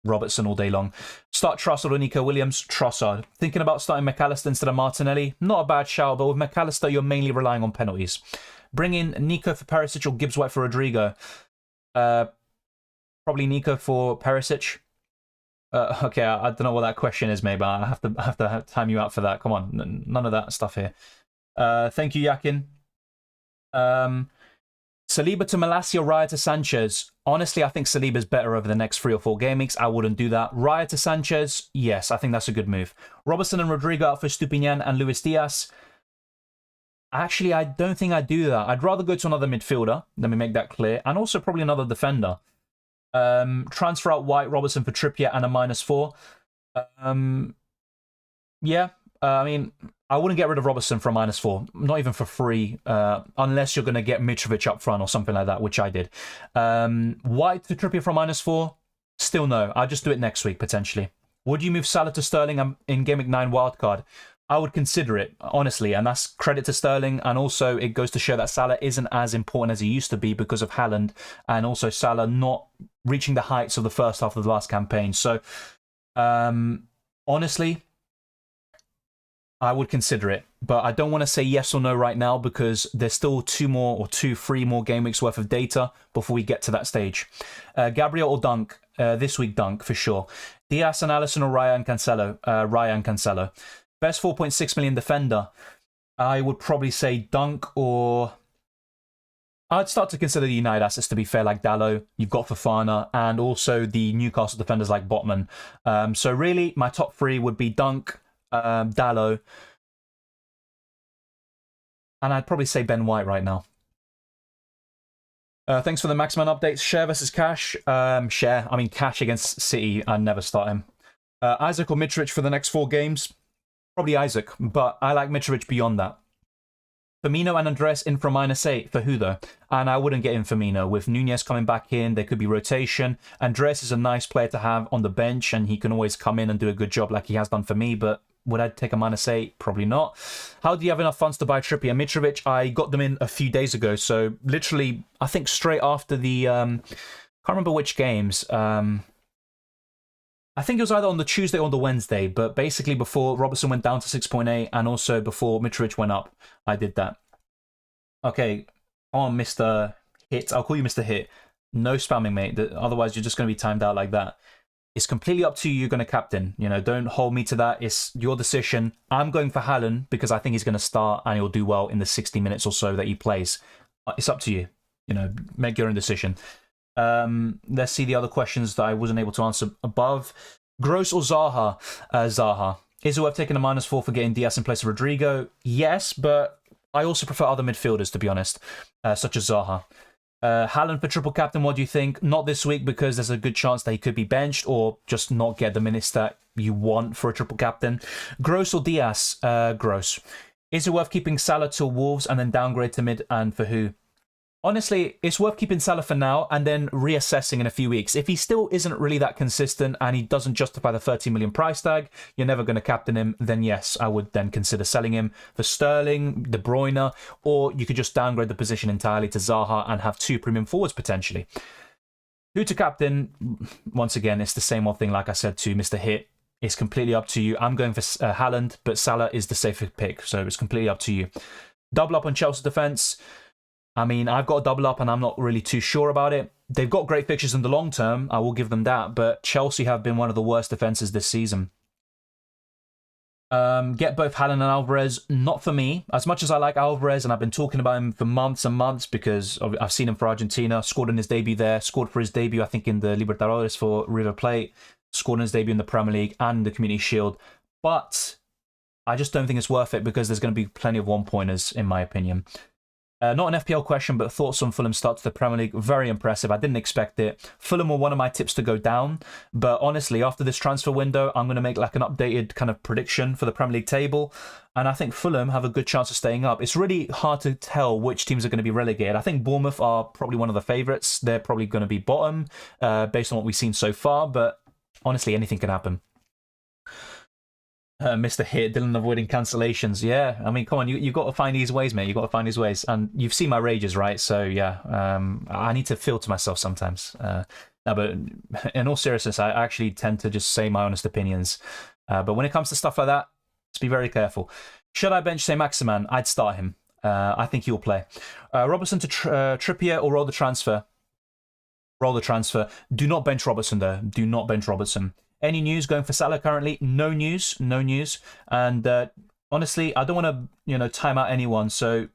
[SPEAKER 1] Robertson all day long. Start Trossard or Nico Williams? Trossard. Thinking about starting McAllister instead of Martinelli? Not a bad shout, but with McAllister, you're mainly relying on penalties. Bring in Nico for Perisic or Gibbs-White for Rodrigo? Probably Nico for Perisic. Okay, I don't know what that question is, mate, but I have to time you out for that. Come on, none of that stuff here. Thank you, Yakin. Saliba to Malacia, Raya to Sanchez. Honestly, I think Saliba's better over the next 3 or 4 game weeks. I wouldn't do that. Raya to Sanchez, yes, I think that's a good move. Robertson and Rodrigo out for Stupinian and Luis Diaz. Actually, I don't think I'd do that. I'd rather go to another midfielder. Let me make that clear. And also probably another defender. Transfer out White, Robertson for Trippier and a -4. Yeah, I mean, I wouldn't get rid of Robertson for a -4. Not even for free, unless you're going to get Mitrovic up front or something like that, which I did. White to Trippier for a -4? Still no. I'll just do it next week, potentially. Would you move Salah to Sterling in Game Week 9 wildcard? I would consider it, honestly, and that's credit to Sterling, and also it goes to show that Salah isn't as important as he used to be because of Haaland, and also Salah not reaching the heights of the first half of the last campaign. So, honestly, I would consider it, but I don't want to say yes or no right now because there's still 3 more game weeks worth of data before we get to that stage. Gabriel or Dunk? This week, Dunk, for sure. Diaz and Alisson or Raya and Cancelo? Raya and Cancelo. Best 4.6 million defender. I would probably say Dunk, or I'd start to consider the United assets, to be fair, like Dalot. You've got Fofana, and also the Newcastle defenders like Botman. So really, my top 3 would be Dunk, Dalot, and I'd probably say Ben White right now. Thanks for the Maximan updates. Share versus Cash. Share. I mean, Cash against City, I'd never start him. Isaac or Mitrovic for the next 4 games? Probably Isaac, but I like Mitrovic beyond that. Firmino and Andres in for a -8. For who, though? And I wouldn't get in Firmino. With Nunez coming back in, there could be rotation. Andres is a nice player to have on the bench, and he can always come in and do a good job like he has done for me, but would I take a -8? Probably not. How do you have enough funds to buy Trippier and Mitrovic? I got them in a few days ago, so literally, I think straight after the... can't remember which games. I think it was either on the Tuesday or the Wednesday, but basically before Robertson went down to 6.8 and also before Mitrovic went up, I did that. Okay, on Mr. Hit. I'll call you Mr. Hit. No spamming, mate. Otherwise, you're just going to be timed out like that. It's completely up to you. You're going to captain. You know, don't hold me to that. It's your decision. I'm going for Haaland because I think he's going to start and he'll do well in the 60 minutes or so that he plays. It's up to you. You know, make your own decision. Let's see the other questions that I wasn't able to answer above. Gross or Zaha? Zaha. Is it worth taking a -4 for getting Diaz in place of Rodrigo? Yes, but I also prefer other midfielders, to be honest, such as Zaha. Haaland for triple captain, what do you think? Not this week because there's a good chance that he could be benched or just not get the minutes that you want for a triple captain. Gross or Diaz? Gross. Is it worth keeping Salah till Wolves and then downgrade to mid, and for who? Honestly, it's worth keeping Salah for now and then reassessing in a few weeks. If he still isn't really that consistent and he doesn't justify the 30 million price tag, you're never going to captain him, then yes, I would then consider selling him for Sterling, De Bruyne, or you could just downgrade the position entirely to Zaha and have 2 premium forwards potentially. Who to captain? Once again, it's the same old thing like I said to Mr. Hit. It's completely up to you. I'm going for Haaland, but Salah is the safer pick, so it's completely up to you. Double up on Chelsea's defence. I mean, I've got a double up and I'm not really too sure about it. They've got great fixtures in the long term, I will give them that, but Chelsea have been one of the worst defences this season. Get both Haaland and Alvarez, not for me. As much as I like Alvarez, and I've been talking about him for months and months because I've seen him for Argentina, scored in his debut there, scored for his debut, I think, in the Libertadores for River Plate, scored in his debut in the Premier League and the Community Shield. But I just don't think it's worth it because there's going to be plenty of one-pointers, in my opinion. Not an FPL question, but thoughts on Fulham's start to the Premier League. Very impressive. I didn't expect it. Fulham were one of my tips to go down. But honestly, after this transfer window, I'm going to make like an updated kind of prediction for the Premier League table. And I think Fulham have a good chance of staying up. It's really hard to tell which teams are going to be relegated. I think Bournemouth are probably one of the favourites. They're probably going to be bottom based on what we've seen so far. But honestly, anything can happen. Mr. Hit, Dylan avoiding cancellations. Yeah, I mean, come on, you've got to find these ways, mate. You've got to find these ways. And you've seen my rages, right? So, yeah, I need to filter myself sometimes. No, but in all seriousness, I actually tend to just say my honest opinions. But when it comes to stuff like that, let's be very careful. Should I bench Saint-Maximin? I'd start him. I think he'll play. Robertson to Trippier or roll the transfer? Roll the transfer. Do not bench Robertson, though. Do not bench Robertson. Any news going for Salah currently? No news, no news. And honestly, I don't want to, time out anyone. So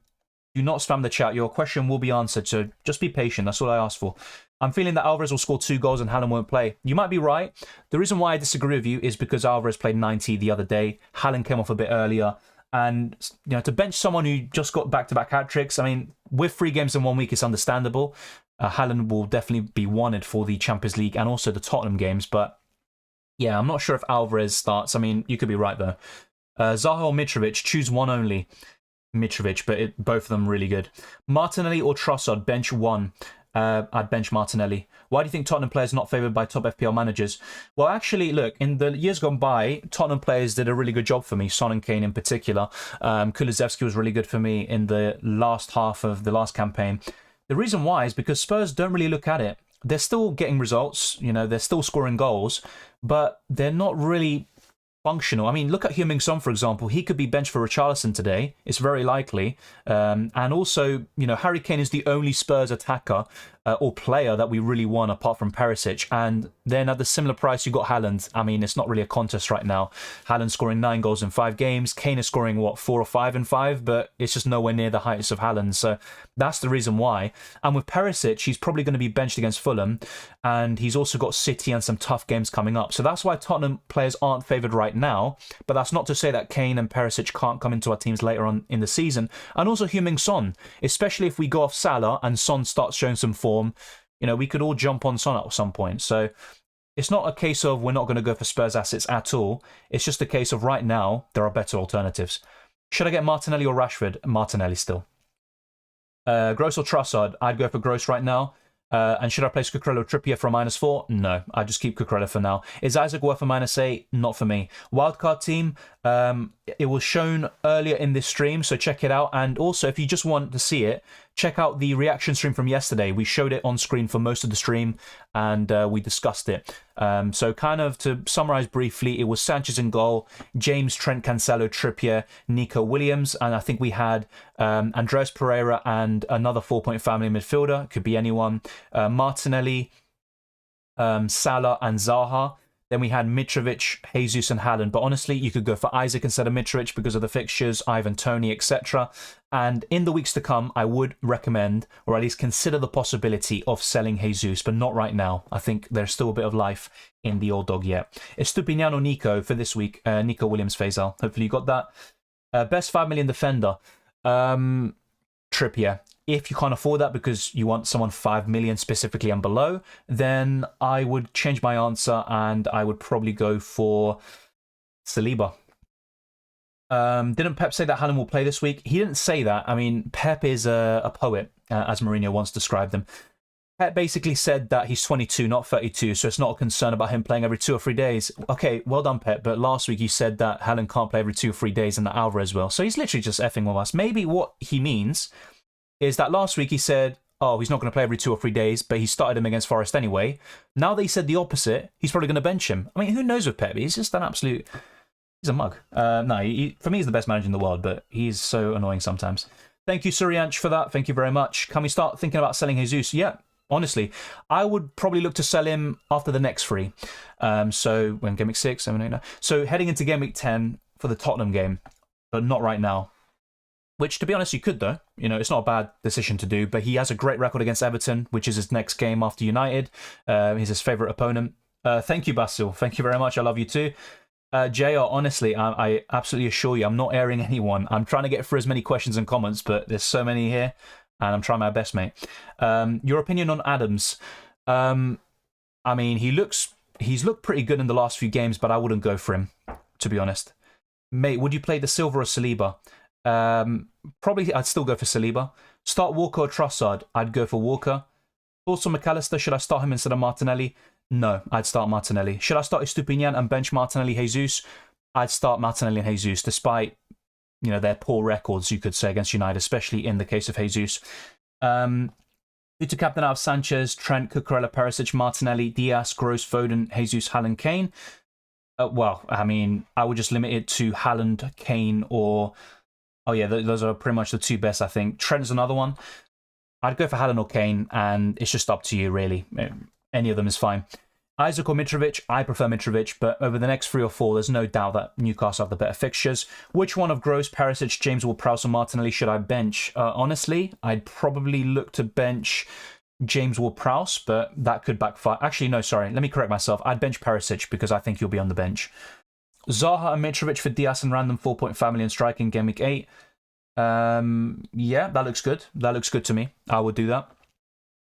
[SPEAKER 1] do not spam the chat. Your question will be answered. So just be patient. That's all I ask for. I'm feeling that Alvarez will score 2 goals and Haaland won't play. You might be right. The reason why I disagree with you is because Alvarez played 90 the other day. Haaland came off a bit earlier. And, to bench someone who just got back-to-back hat-tricks, I mean, with 3 games in 1 week, it's understandable. Haaland will definitely be wanted for the Champions League and also the Tottenham games, but yeah, I'm not sure if Alvarez starts. I mean, you could be right, though. Zaha or Mitrovic, choose one only. Mitrovic, but both of them really good. Martinelli or Trossard, bench one. I'd bench Martinelli. Why do you think Tottenham players are not favoured by top FPL managers? Well, actually, look, in the years gone by, Tottenham players did a really good job for me, Son and Kane in particular. Kulusevski was really good for me in the last half of the last campaign. The reason why is because Spurs don't really look at it. They're still getting results, they're still scoring goals, but they're not really functional. I mean, look at Heung-min Son, for example. He could be benched for Richarlison today. It's very likely. And also, Harry Kane is the only Spurs attacker or player that we really want apart from Perisic. And then at the similar price, you've got Haaland. I mean, it's not really a contest right now. Haaland scoring 9 goals in 5 games. Kane is scoring, 4 or 5 in 5? But it's just nowhere near the heights of Haaland. So that's the reason why. And with Perisic, he's probably going to be benched against Fulham. And he's also got City and some tough games coming up. So that's why Tottenham players aren't favoured right now. But that's not to say that Kane and Perisic can't come into our teams later on in the season. And also Heung-min Son, especially if we go off Salah and Son starts showing some form. We could all jump on Son at some point. So it's not a case of we're not going to go for Spurs assets at all. It's just a case of right now, there are better alternatives. Should I get Martinelli or Rashford? Martinelli still. Gross or Trossard? I'd go for Gross right now. And should I place Cucurella or Trippier for a -4? No, I just keep Cucurella for now. Is Isaac worth a -8? Not for me. Wildcard team, it was shown earlier in this stream, so check it out. And also, if you just want to see it, check out the reaction stream from yesterday. We showed it on screen for most of the stream, and we discussed it. So kind of to summarise briefly, it was Sanchez in goal, James, Trent, Cancelo, Trippier, Nico Williams, and I think we had Andreas Pereira and another 4-point family midfielder. Could be anyone. Martinelli, Salah and Zaha. Then we had Mitrovic, Jesus and Haaland. But honestly, you could go for Isaac instead of Mitrovic because of the fixtures, Ivan Toney, etc. And in the weeks to come, I would recommend, or at least consider the possibility of selling Jesus, but not right now. I think there's still a bit of life in the old dog yet. Estupiniano Nico for this week. Nico Williams, Faisal. Hopefully you got that. Best 5 million defender. Trippier. if you can't afford that because you want someone 5 million specifically and below, then I would change my answer and I would probably go for Saliba. Didn't Pep say that Haaland will play this week? He didn't say that. I mean, Pep is a poet, as Mourinho once described him. Pep basically said that he's 22, not 32, so it's not a concern about him playing every 2 or 3 days. Okay, well done, Pep, but last week you said that Haaland can't play every 2 or 3 days and that Alvarez will. So he's literally just effing with us. Maybe what he means is that last week he said, oh, he's not going to play every 2 or 3 days, but he started him against Forest anyway. Now that he said the opposite, he's probably going to bench him. I mean, who knows with Pep? He's just an absolute... He's a mug. No, for me, he's the best manager in the world, but he's so annoying sometimes. Thank you, Suryanch, for that. Thank you very much. Can we start thinking about selling Jesus? Yeah, honestly. I would probably look to sell him after the next 3. So, when Game Week 6, 7, 8, 9. So, heading into Game Week 10 for the Tottenham game, but not right now. Which, to be honest, you could, though. You know, it's not a bad decision to do, but he has a great record against Everton, which is his next game after United. He's his favourite opponent. Thank you, Basil. Thank you very much. I love you too. JR, honestly, I absolutely assure you, I'm not airing anyone. I'm trying to get through as many questions and comments, but there's so many here, and I'm trying my best, mate. Your opinion on Adams? I mean, he's looked pretty good in the last few games, but I wouldn't go for him, to be honest. Mate, would you play the Silva or Saliba? Probably I'd still go for Saliba. Start Walker or Trossard? I'd go for Walker. Also, McAllister, should I start him instead of Martinelli? No, I'd start Martinelli. Should I start Estupinian and bench Martinelli, Jesus? I'd start Martinelli and Jesus, despite, you know, their poor records, you could say, against United, especially in the case of Jesus. Who to captain out of Sanchez, Trent, Cucurella, Perisic, Martinelli, Diaz, Gross, Foden, Jesus, Haaland, Kane? Well, I mean, I would just limit it to Haaland, Kane, or... Oh, yeah, those are pretty much the 2 best, I think. Trent's another one. I'd go for Haaland or Kane, and it's just up to you, really. Any of them is fine. Isaac or Mitrovic? I prefer Mitrovic, but over the next 3 or 4, there's no doubt that Newcastle have the better fixtures. Which one of Gross, Perisic, James Ward-Prowse, or Martinelli should I bench? Honestly, I'd probably look to bench James Ward-Prowse, but that could backfire. Actually, no, sorry. Let me correct myself. I'd bench Perisic because I think he'll be on the bench. Zaha and Mitrovic for Diaz and random 4.5 million striking Game Week 8. Yeah, that looks good. That looks good to me. I would do that.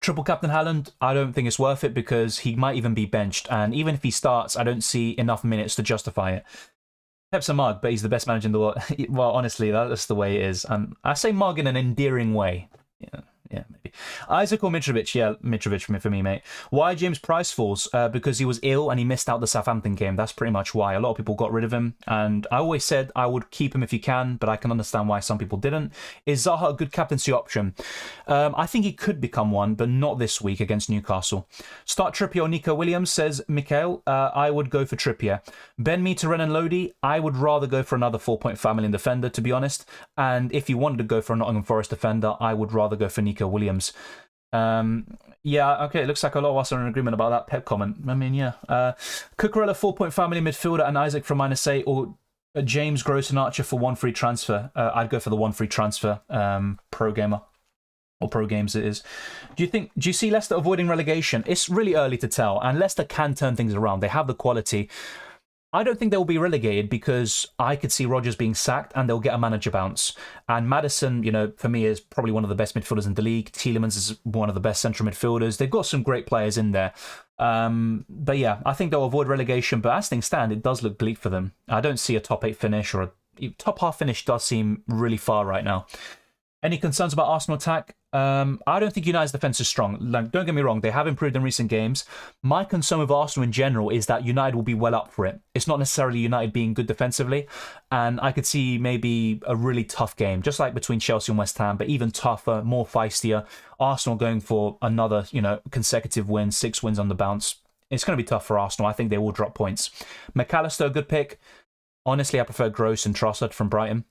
[SPEAKER 1] Triple captain Haaland, I don't think it's worth it because he might even be benched. And even if he starts, I don't see enough minutes to justify it. Pep's a mug, but he's the best manager in the world. Well, honestly, that's the way it is. And I say mug in an endearing way. Yeah, maybe. Isaac or Mitrovic? Yeah, Mitrovic for me, mate. Why James Price falls? Because he was ill and he missed out the Southampton game. That's pretty much why. A lot of people got rid of him. And I always said I would keep him if you can, but I can understand why some people didn't. Is Zaha a good captaincy option? I think he could become one, but not this week against Newcastle. Start Trippier or Nico Williams, says Mikhail. I would go for Trippier. Ben Mee to Renan Lodi, I would rather go for another 4.5 million defender, to be honest. And if you wanted to go for a Nottingham Forest defender, I would rather go for Nico Williams. Yeah, okay, it looks like a lot of us are in agreement about that Pep comment. I mean, yeah. Cucurella, 4.5 million midfielder, and Isaac from -8, or James, Gross and Archer for 1 free transfer. I'd go for the 1 free transfer, Pro Gamer. Or Pro Games it is. Do you see Leicester avoiding relegation? It's really early to tell, and Leicester can turn things around. They have the quality. I don't think they'll be relegated because I could see Rodgers being sacked and they'll get a manager bounce. And Maddison, you know, for me is probably one of the best midfielders in the league. Tielemans is one of the best central midfielders. They've got some great players in there. But yeah, I think they'll avoid relegation. But as things stand, it does look bleak for them. I don't see a top 8 finish, or a top half finish does seem really far right now. Any concerns about Arsenal attack? I don't think United's defence is strong. Like, don't get me wrong, they have improved in recent games. My concern with Arsenal in general is that United will be well up for it. It's not necessarily United being good defensively, and I could see maybe a really tough game, just like between Chelsea and West Ham, but even tougher, more feistier. Arsenal going for another, you know, consecutive win, 6 wins on the bounce. It's going to be tough for Arsenal. I think they will drop points. McAllister, a good pick. Honestly, I prefer Gross and Trossard from Brighton.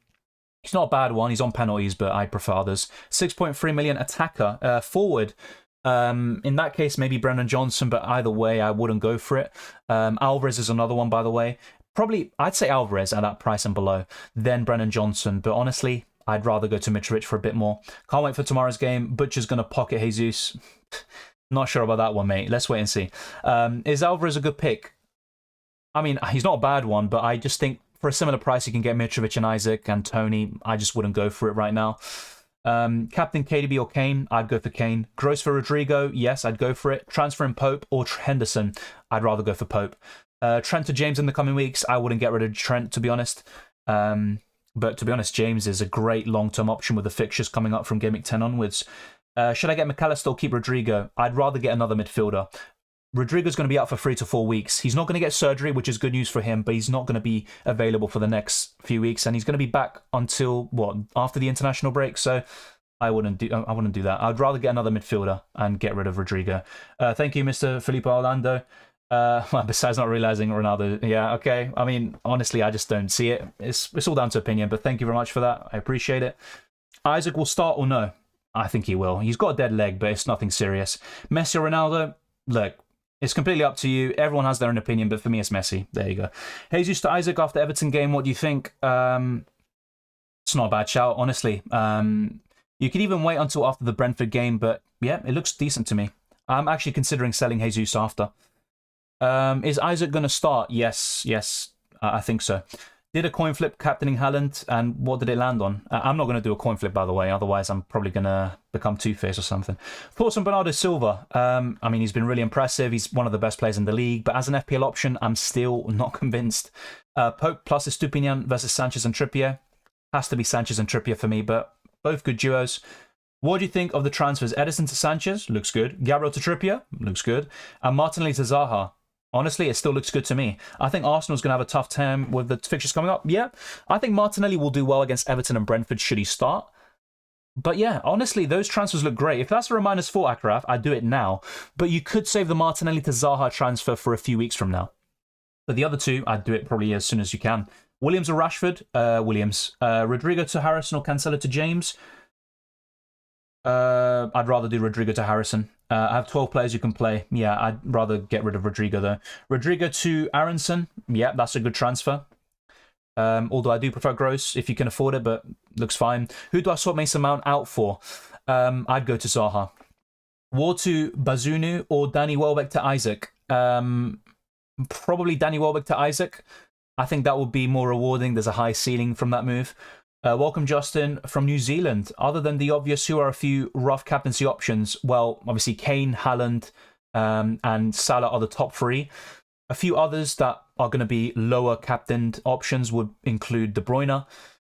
[SPEAKER 1] He's not a bad one. He's on penalties, but I prefer others. 6.3 million attacker. Forward. In that case, maybe Brennan Johnson, but either way, I wouldn't go for it. Alvarez is another one, by the way. Probably, I'd say Alvarez at that price and below, then Brennan Johnson. But honestly, I'd rather go to Mitrovic for a bit more. Can't wait for tomorrow's game. Butcher's going to pocket Jesus. Not sure about that one, mate. Let's wait and see. Is Alvarez a good pick? I mean, he's not a bad one, but I just think for a similar price, you can get Mitrovic and Isaac and Tony. I just wouldn't go for it right now. Captain KDB or Kane, I'd go for Kane. Gross for Rodrigo, yes, I'd go for it. Transfer in Pope or Henderson, I'd rather go for Pope. Trent to James in the coming weeks, I wouldn't get rid of Trent, to be honest. But to be honest, James is a great long-term option with the fixtures coming up from Game Week 10 onwards. Should I get McAllister or keep Rodrigo? I'd rather get another midfielder. Rodrigo's going to be out for 3 to 4 weeks. He's not going to get surgery, which is good news for him, but he's not going to be available for the next few weeks, and he's going to be back until after the international break. So I wouldn't do that. I'd rather get another midfielder and get rid of Rodrigo. Thank you, Mr. Filippo Orlando. Besides not realizing Ronaldo, yeah, okay. I mean, honestly, I just don't see it. It's all down to opinion, but thank you very much for that. I appreciate it. Isaac will start or no? I think he will. He's got a dead leg, but it's nothing serious. Messi or Ronaldo? Look, it's completely up to you. Everyone has their own opinion, but for me, it's Messi. There you go. Jesus to Isaac after Everton game. What do you think? It's not a bad shout, honestly. You could even wait until after the Brentford game, but yeah, it looks decent to me. I'm actually considering selling Jesus after. Is Isaac going to start? Yes, I think so. Did a coin flip captaining Haaland, and what did it land on? I'm not going to do a coin flip, by the way, otherwise I'm probably going to become Two-Face or something. Thoughts on Bernardo Silva? I mean, he's been really impressive. He's one of the best players in the league, but as an FPL option, I'm still not convinced. Pope plus Estupinian versus Sanchez and Trippier. Has to be Sanchez and Trippier for me, but both good duos. What do you think of the transfers? Edison to Sanchez? Looks good. Gabriel to Trippier? Looks good. And Martinelli to Zaha? Honestly, it still looks good to me. I think Arsenal's going to have a tough time with the fixtures coming up. Yeah, I think Martinelli will do well against Everton and Brentford should he start. But yeah, honestly, those transfers look great. If that's for a -4 Akraf, I'd do it now. But you could save the Martinelli to Zaha transfer for a few weeks from now. But the other two, I'd do it probably as soon as you can. Williams or Rashford? Williams. Rodrigo to Harrison or Cancelo to James? I'd rather do Rodrigo to Harrison. I have 12 players you can play. Yeah, I'd rather get rid of Rodrigo, though. Rodrigo to Aronson. Yeah, that's a good transfer. Although I do prefer Gross if you can afford it, but looks fine. Who do I swap Mason Mount out for? I'd go to Zaha. Ward to Bazunu or Danny Welbeck to Isaac? Probably Danny Welbeck to Isaac. I think that would be more rewarding. There's a high ceiling from that move. Welcome, Justin, from New Zealand. Other than the obvious, who are a few rough captaincy options? Well, obviously, Kane, Haaland, and Salah are the top 3. A few others that are going to be lower captained options would include De Bruyne.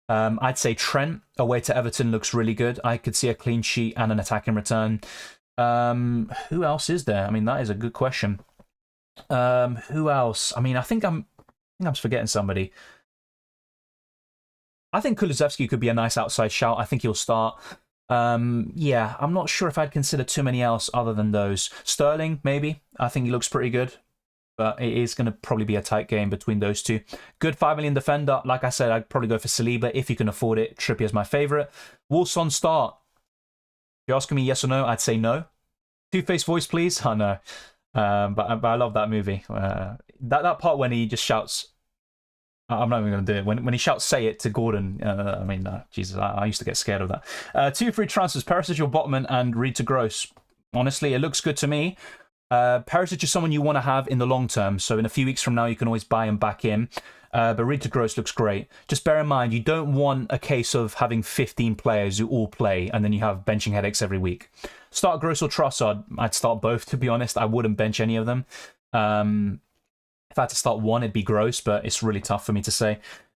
[SPEAKER 1] I'd say Trent, away to Everton, looks really good. I could see a clean sheet and an attacking return. Who else is there? I mean, that is a good question. Who else? I mean, I think I'm forgetting somebody. I think Kulusevski could be a nice outside shout. I think he'll start. Yeah, I'm not sure if I'd consider too many else other than those. Sterling, maybe. I think he looks pretty good. But it is going to probably be a tight game between those two. Good 5 million defender. Like I said, I'd probably go for Saliba if you can afford it. Trippier's my favourite. Wilson start. If you're asking me yes or no, I'd say no. Two-Face voice, please. Oh, no. But I love that movie. That part when he just shouts... I'm not even going to do it. When he shouts, say it to Gordon. I mean, Jesus, I used to get scared of that. 2 free transfers. Perisic or Botman and Reed to Gross. Honestly, it looks good to me. Perisic is someone you want to have in the long term. So in a few weeks from now, you can always buy him back in. But Reed to Gross looks great. Just bear in mind, you don't want a case of having 15 players who all play and then you have benching headaches every week. Start Gross or Trossard. I'd start both, to be honest. I wouldn't bench any of them. If I had to start one, it'd be Gross, but it's really tough for me to say.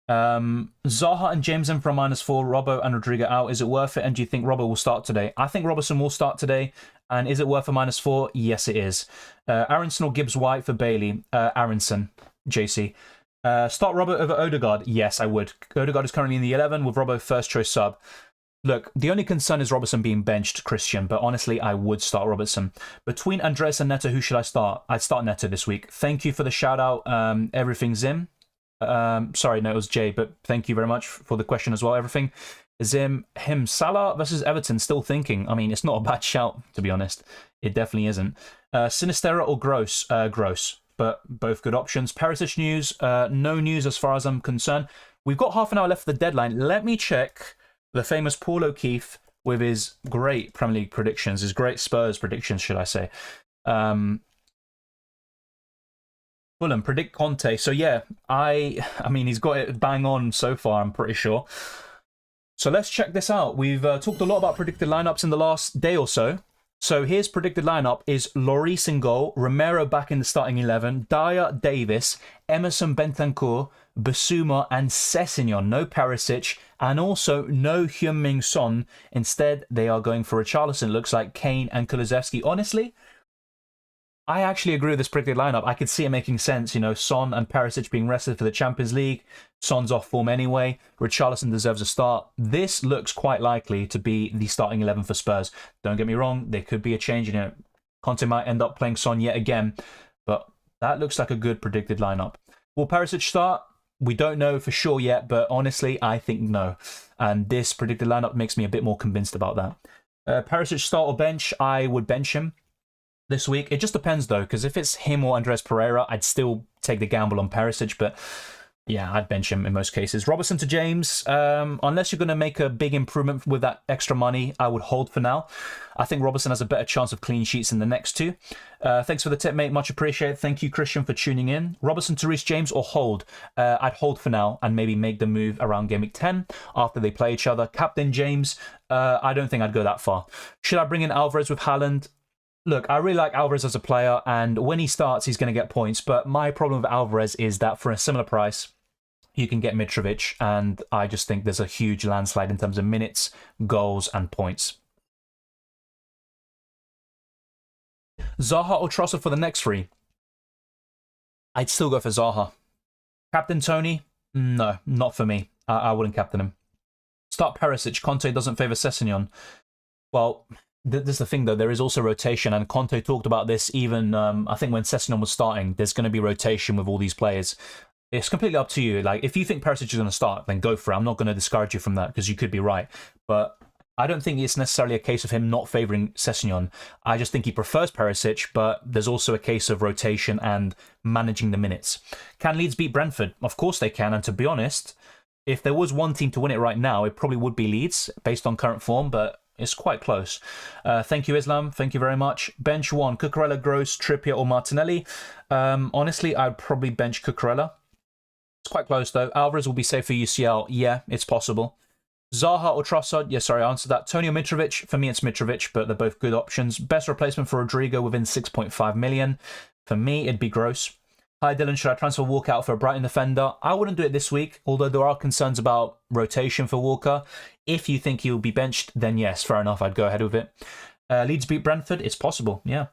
[SPEAKER 1] Zaha and James in for a -4, Robbo and Rodrigo out. Is it worth it? And do you think Robbo will start today? I think Robertson will start today. And is it worth a -4? Yes, it is. Aronson or Gibbs White for Bailey? Aronson, JC. Start Robbo over Odegaard? Yes, I would. Odegaard is currently in the 11 with Robbo first choice sub. Look, the only concern is Robertson being benched, Christian, but honestly, I would start Robertson. Between Andreas and Neto, who should I start? I'd start Neto this week. Thank you for the shout-out, Everything Zim. Sorry, no, it was Jay, but thank you very much for the question as well, Everything. Zim, him, Salah versus Everton, still thinking. I mean, it's not a bad shout, to be honest. It definitely isn't. Sinistera or Gross? Gross, but both good options. Perisic news, no news as far as I'm concerned. We've got half an hour left for the deadline. Let me check the famous Paul O'Keefe with his great Premier League predictions, his great Spurs predictions, should I say. Fulham, predict Conte. So yeah, I mean, he's got it bang on so far, I'm pretty sure. So let's check this out. We've talked a lot about predicted lineups in the last day or so. So his predicted lineup is Lloris in goal, Romero back in the starting 11, Dyer, Davis, Emerson, Bentancur, Basuma and Sessegnon. No Perisic and also no Heung-min Son. Instead, they are going for Richarlison. Looks like Kane and Kulusevski. Honestly, I actually agree with this predicted lineup. I could see it making sense. You know, Son and Perisic being rested for the Champions League. Son's off form anyway. Richarlison deserves a start. This looks quite likely to be the starting 11 for Spurs. Don't get me wrong, there could be a change. You know, Conte might end up playing Son yet again, but that looks like a good predicted lineup. Will Perisic start? We don't know for sure yet, but honestly, I think no. And this predicted lineup makes me a bit more convinced about that. Perisic start or bench? I would bench him this week. It just depends though, because if it's him or Andres Pereira, I'd still take the gamble on Perisic, but yeah, I'd bench him in most cases. Robertson to James. Unless you're going to make a big improvement with that extra money, I would hold for now. I think Robertson has a better chance of clean sheets in the next two. Thanks for the tip, mate. Much appreciated. Thank you, Christian, for tuning in. Robertson to Reece James or hold? I'd hold for now and maybe make the move around Game Week 10 after they play each other. Captain James, I don't think I'd go that far. Should I bring in Alvarez with Haaland? Look, I really like Alvarez as a player, and when he starts, he's going to get points. But my problem with Alvarez is that for a similar price, you can get Mitrovic, and I just think there's a huge landslide in terms of minutes, goals, and points. Zaha or Trossard for the next three? I'd still go for Zaha. Captain Tony? No, not for me. I wouldn't captain him. Start Perisic. Conte doesn't favour Sessegnon. Well, this is the thing, though. There is also rotation, and Conte talked about this even, I think, when Sessegnon was starting. There's going to be rotation with all these players. It's completely up to you. Like, if you think Perisic is going to start, then go for it. I'm not going to discourage you from that, because you could be right. But I don't think it's necessarily a case of him not favouring Sessegnon. I just think he prefers Perisic, but there's also a case of rotation and managing the minutes. Can Leeds beat Brentford? Of course they can, and to be honest, if there was one team to win it right now, it probably would be Leeds, based on current form, but it's quite close. Thank you, Islam. Thank you very much. Bench one, Cucurella, Gross, Trippier or Martinelli. Honestly, I'd probably bench Cucurella. It's quite close, though. Alvarez will be safe for UCL. Yeah, it's possible. Zaha or Trossard? Yeah, sorry, I answered that. Tony or Mitrovic? For me, it's Mitrovic, but they're both good options. Best replacement for Rodrigo within 6.5 million. For me, it'd be Gross. Hi, Dylan. Should I transfer Walker out for a Brighton defender? I wouldn't do it this week, although there are concerns about rotation for Walker. If you think he'll be benched, then yes, fair enough. I'd go ahead with it. Leeds beat Brentford? It's possible, yeah.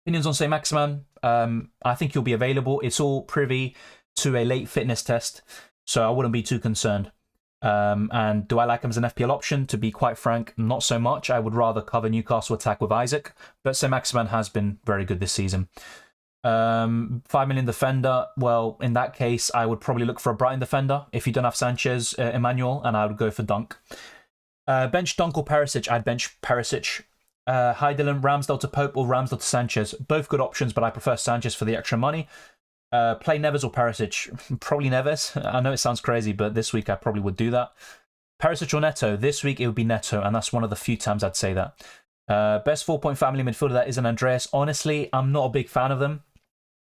[SPEAKER 1] Opinions on Saint-Maximin? I think he'll be available. It's all privy to a late fitness test, so I wouldn't be too concerned. And do I like him as an FPL option? To be quite frank, not so much. I would rather cover Newcastle attack with Isaac, but Saint-Maximin has been very good this season. 5 million defender. Well, in that case, I would probably look for a Brighton defender if you don't have Sanchez, Emmanuel, and I would go for Dunk. Bench Dunk or Perisic? I'd bench Perisic. Hi Dylan, Ramsdale to Pope or Ramsdale to Sanchez? Both good options, but I prefer Sanchez for the extra money. Play Neves or Perisic? Probably Neves. I know it sounds crazy, but this week I probably would do that. Perisic or Neto? This week it would be Neto, and that's one of the few times I'd say that. Best 4-point family midfielder that isn't Andreas. Honestly, I'm not a big fan of them.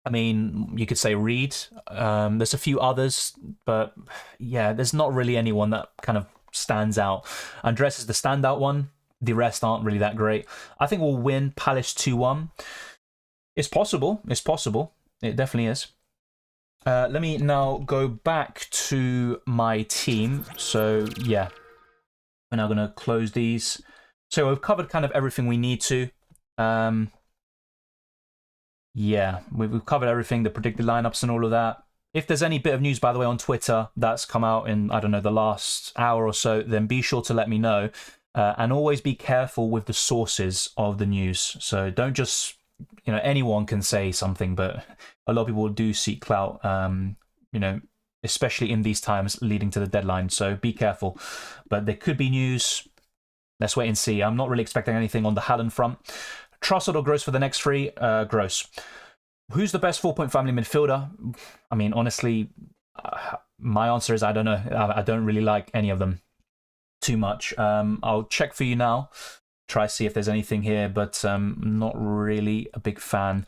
[SPEAKER 1] I mean, you could say Reed. There's a few others, but yeah, there's not really anyone that kind of stands out. Andres is the standout one. The rest aren't really that great. I think we'll win Palace 2-1. It's possible. It's possible. It definitely is. Let me now go back to my team. So, yeah. We're now going to close these. So we've covered kind of everything we need to. Yeah, we've covered everything, the predicted lineups and all of that. If there's any bit of news, by the way, on Twitter that's come out in, I don't know, the last hour or so, then be sure to let me know. And always be careful with the sources of the news. So don't just, you know, anyone can say something, but a lot of people do seek clout, you know, especially in these times leading to the deadline. So be careful. But there could be news. Let's wait and see. I'm not really expecting anything on the Haaland front. Trossard or Gross for the next three? Gross. Who's the best 4-point family midfielder? I mean, honestly, my answer is I don't know. I don't really like any of them too much. I'll check for you now. Try to see if there's anything here, but not really a big fan.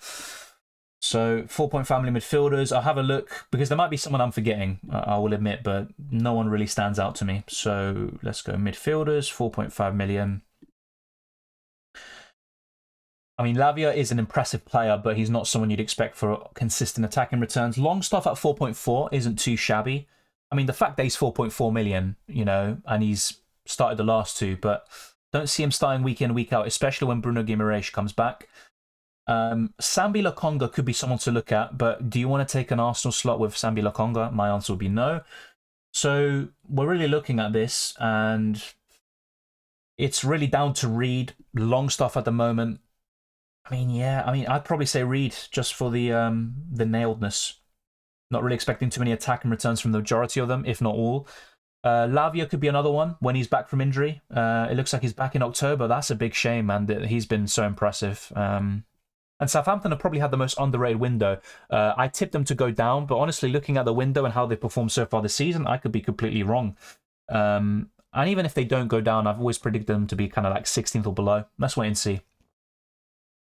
[SPEAKER 1] So 4-point family midfielders. I'll have a look because there might be someone I'm forgetting, I will admit, but no one really stands out to me. So let's go midfielders, 4.5 million. I mean, Lavia is an impressive player, but he's not someone you'd expect for consistent attacking returns. Longstaff at 4.4 isn't too shabby. I mean, the fact that he's 4.4 million, you know, and he's started the last two, but don't see him starting week in, week out, especially when Bruno Guimaraes comes back. Sambi Lokonga could be someone to look at, but do you want to take an Arsenal slot with Sambi Lokonga? My answer would be no. So we're really looking at this, and it's really down to Reed. Longstaff at the moment. I mean, yeah, I'd probably say Reed just for the nailedness. Not really expecting too many attack and returns from the majority of them, if not all. Lavia could be another one when he's back from injury. It looks like he's back in October. That's a big shame, man. He's been so impressive. And Southampton have probably had the most underrated window. I tipped them to go down, but honestly, looking at the window and how they performed so far this season, I could be completely wrong. And even if they don't go down, I've always predicted them to be kind of like 16th or below. Let's wait and see.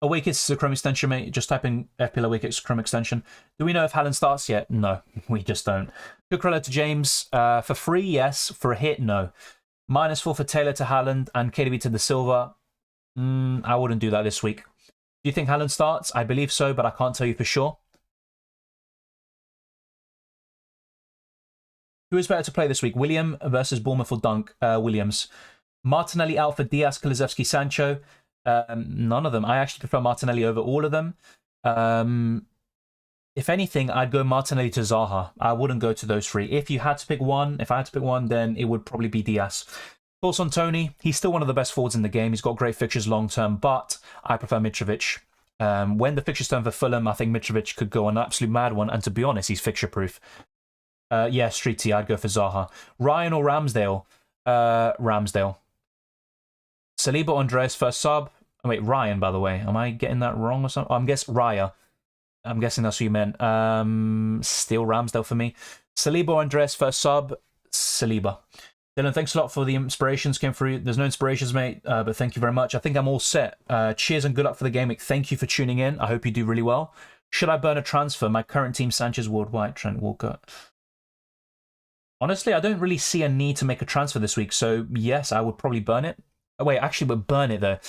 [SPEAKER 1] Away Kits is a Chrome extension, mate. Just type in FPL Away Kits Chrome extension. Do we know if Haaland starts yet? No, we just don't. Cucurella to James. For free, yes. For a hit, no. -4 for Taylor to Haaland and KDB to the Silva. I wouldn't do that this week. Do you think Haaland starts? I believe so, but I can't tell you for sure. Who is better to play this week? William versus Bournemouth or Dunk? Williams. Martinelli out for Diaz, Kulusevski, Sancho. None of them. I actually prefer Martinelli over all of them. If anything, I'd go Martinelli to Zaha. I wouldn't go to those three. If I had to pick one, then it would probably be Diaz. Thoughts on Tony? He's still one of the best forwards in the game. He's got great fixtures long term, but I prefer Mitrovic. When the fixtures turn for Fulham, I think Mitrovic could go on an absolute mad one, and to be honest, he's fixture proof. Yeah, Streety, I'd go for Zaha. Ryan or Ramsdale? Ramsdale. Saliba Andreas first sub. Oh, wait, Ryan, by the way. Am I getting that wrong or something? Oh, I'm guessing Raya. I'm guessing that's what you meant. Still Ramsdale for me. Saliba Andreas first sub. Saliba. Dylan, thanks a lot for the inspirations came through. There's no inspirations, mate, but thank you very much. I think I'm all set. Cheers and good luck for the game week. Thank you for tuning in. I hope you do really well. Should I burn a transfer? My current team, Sanchez, Ward White, Trent Walker. Honestly, I don't really see a need to make a transfer this week, so yes, I would probably burn it. Oh, wait, actually, but burn it, though.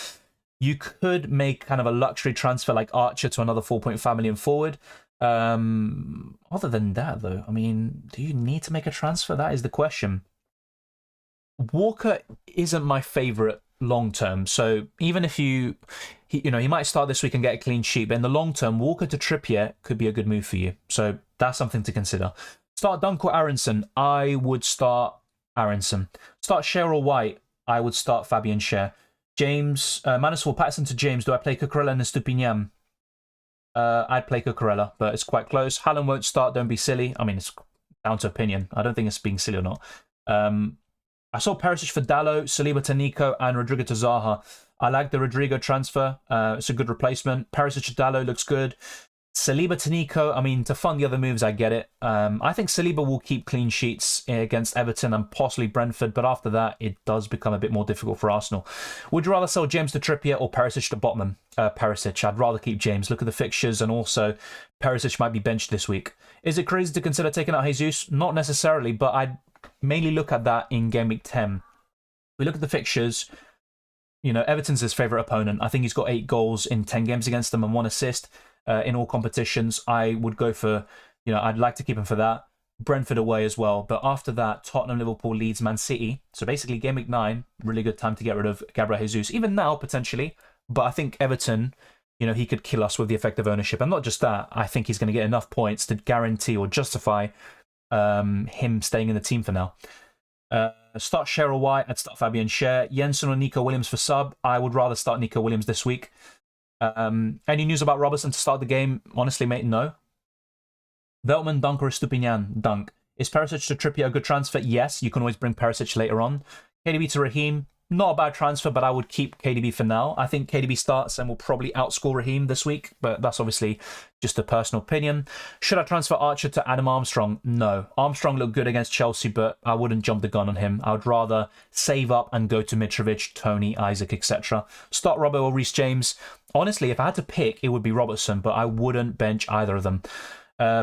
[SPEAKER 1] You could make kind of a luxury transfer like Archer to another 4.5 million forward. Other than that, though, I mean, do you need to make a transfer? That is the question. Walker isn't my favourite long term, so even if he might start this week and get a clean sheet, but in the long term, Walker to Trippier could be a good move for you. So that's something to consider. Start Dunk or Aronson? I would start Aronson. Start Schär or White? I would start Fabian Schär. James, -4 Patterson to James. Do I play Cucurella and Estupinian? I'd play Cucurella, but it's quite close. Haaland won't start, don't be silly. I mean, it's down to opinion. I don't think it's being silly or not. I saw Perisic for Dallo, Saliba to Nico, and Rodrigo to Zaha. I like the Rodrigo transfer. It's a good replacement. Perisic to Dallo looks good. Saliba to Nico, I mean, to fund the other moves, I get it. I think Saliba will keep clean sheets against Everton and possibly Brentford, but after that, it does become a bit more difficult for Arsenal. Would you rather sell James to Trippier or Perisic to Botman? Perisic. I'd rather keep James. Look at the fixtures, and also Perisic might be benched this week. Is it crazy to consider taking out Jesus? Not necessarily, but I'd mainly look at that in Game Week 10. We look at the fixtures. You know, Everton's his favourite opponent. I think he's got 8 goals in 10 games against them and 1 assist. In all competitions, I would go for, I'd like to keep him for that. Brentford away as well. But after that, Tottenham, Liverpool, Leeds, Man City. So basically, Game Week 9, really good time to get rid of Gabriel Jesus. Even now, potentially. But I think Everton, he could kill us with the effective ownership. And not just that, I think he's going to get enough points to guarantee or justify him staying in the team for now. Start Schär or White. I'd start Fabian Schär. Jensen or Nico Williams for sub. I would rather start Nico Williams this week. Any news about Robertson to start the game? Honestly, mate, no. Veltman, Dunk, or Estupinian? Dunk. Is Perisic to Trippier a good transfer? Yes, you can always bring Perisic later on. KDB to Raheem? not a bad transfer, but I would keep KDB for now. I think KDB starts and will probably outscore Raheem this week, but that's obviously just a personal opinion. Should I transfer Archer to Adam Armstrong? No. Armstrong looked good against Chelsea, but I wouldn't jump the gun on him. I would rather save up and go to Mitrovic, Tony, Isaac, etc. Start Robbo or Reece James. Honestly, if I had to pick, it would be Robertson, but I wouldn't bench either of them.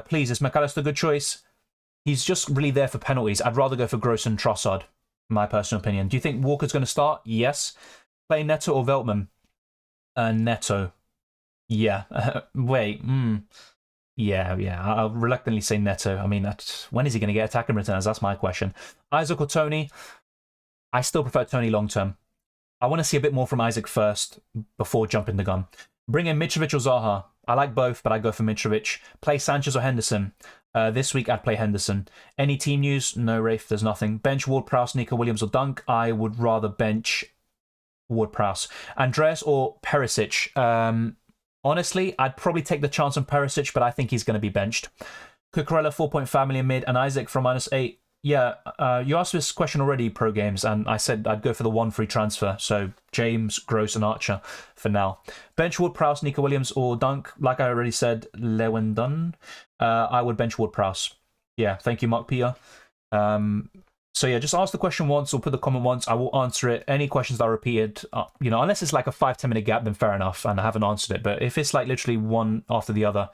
[SPEAKER 1] Please, is McAllister a good choice? He's just really there for penalties. I'd rather go for Gross and Trossard, my personal opinion. Do you think Walker's going to start? Yes. Play Neto or Veltman? Neto. Yeah. Wait. Yeah. I'll reluctantly say Neto. I mean, when is he going to get attacking returns? That's my question. Isaac or Tony? I still prefer Tony long term. I want to see a bit more from Isaac first before jumping the gun. Bring in Mitrovic or Zaha. I like both, but I go for Mitrovic. Play Sanchez or Henderson. This week I'd play Henderson. Any team news? No, Rafe, there's nothing. Bench Ward-Prowse, Nico Williams or Dunk. I would rather bench Ward-Prowse. Andreas or Perisic? Honestly, I'd probably take the chance on Perisic, but I think he's going to be benched. Cucurella, 4.5 million mid, and Isaac from -8. Yeah, you asked this question already, Pro Games, and I said I'd go for the one free transfer. So James, Gross, and Archer for now. Bench Ward-Prowse, Nico Williams, or Dunk. Like I already said, Lewandon. I would bench Ward-Prowse. Yeah, thank you, Mark Peter. So yeah, just ask the question once or put the comment once. I will answer it. Any questions that are repeated, unless it's like a 5-10 minute gap, then fair enough, and I haven't answered it. But if it's like literally one after the other,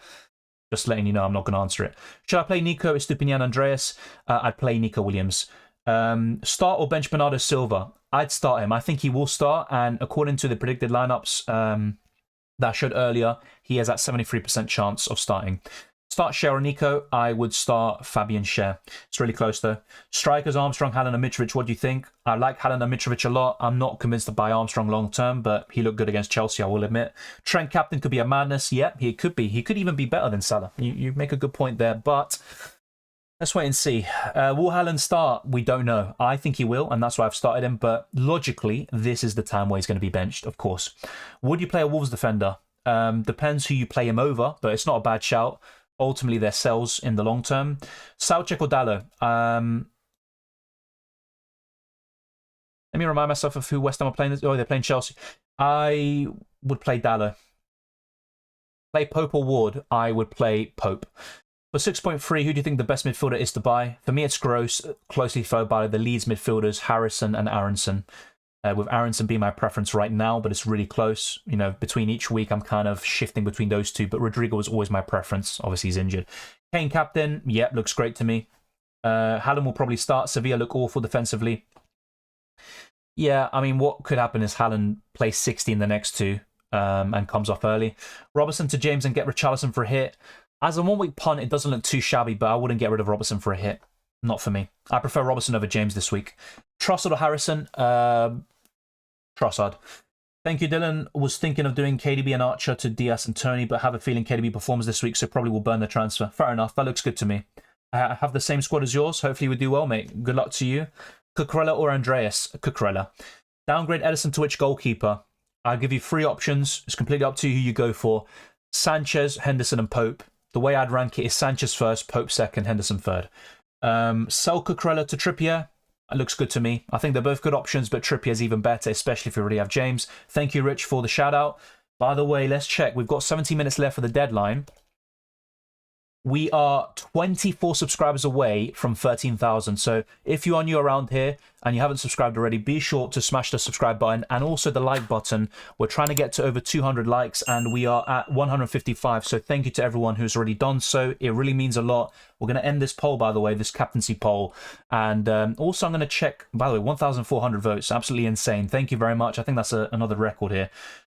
[SPEAKER 1] just letting you know, I'm not going to answer it. Should I play Nico, Estupinian, Andreas? I'd play Nico Williams. Start or bench Bernardo Silva? I'd start him. I think he will start, and according to the predicted lineups that I showed earlier, he has that 73% chance of starting. Start Cher or Nico? I would start Fabian Cher. It's really close though. Strikers, Armstrong, Haaland and Mitrovic, what do you think? I like Haaland and Mitrovic a lot. I'm not convinced to buy Armstrong long term, but he looked good against Chelsea, I will admit. Trent captain could be a madness. Yep, he could be. He could even be better than Salah. You make a good point there, but let's wait and see. Will Haaland start? We don't know. I think he will, and that's why I've started him, but logically, this is the time where he's going to be benched, of course. Would you play a Wolves defender? Depends who you play him over, but it's not a bad shout. Ultimately, they're sells in the long term. Soucek or Dallo? Let me remind myself of who West Ham are playing. Oh, they're playing Chelsea. I would play Dallo. Play Pope or Ward? I would play Pope. For 6.3, who do you think the best midfielder is to buy? For me, it's Gross, closely followed by the Leeds midfielders, Harrison and Aronson. With Aronson being my preference right now, but it's really close. Between each week, I'm kind of shifting between those two, but Rodrigo was always my preference. Obviously, he's injured. Kane captain, yep, looks great to me. Haaland will probably start. Sevilla look awful defensively. Yeah, I mean, what could happen is Haaland plays 60 in the next two and comes off early. Robertson to James and get Richarlison for a hit. As a one-week punt, it doesn't look too shabby, but I wouldn't get rid of Robertson for a hit. Not for me. I prefer Robertson over James this week. Trossard or Harrison? Trossard. Thank you, Dylan. Was thinking of doing KDB and Archer to Diaz and Tony, but have a feeling KDB performs this week, so probably will burn the transfer. Fair enough. That looks good to me. I have the same squad as yours. Hopefully we do well, mate. Good luck to you. Cucurella or Andreas? Cucurella. Downgrade Edison to which goalkeeper? I'll give you 3 options. It's completely up to you who you go for. Sanchez, Henderson and Pope. The way I'd rank it is Sanchez first, Pope second, Henderson third. Sell Cucurella to Trippier. It looks good to me. I think they're both good options, but Trippier's even better, especially if you already have James. Thank you, Rich, for the shout out. By the way, let's check. We've got 17 minutes left for the deadline. We are 24 subscribers away from 13,000. So if you are new around here and you haven't subscribed already, be sure to smash the subscribe button and also the like button. We're trying to get to over 200 likes and we are at 155. So thank you to everyone who's already done so. It really means a lot. We're going to end this poll, by the way, this captaincy poll. And also I'm going to check, by the way, 1,400 votes. Absolutely insane. Thank you very much. I think that's another record here.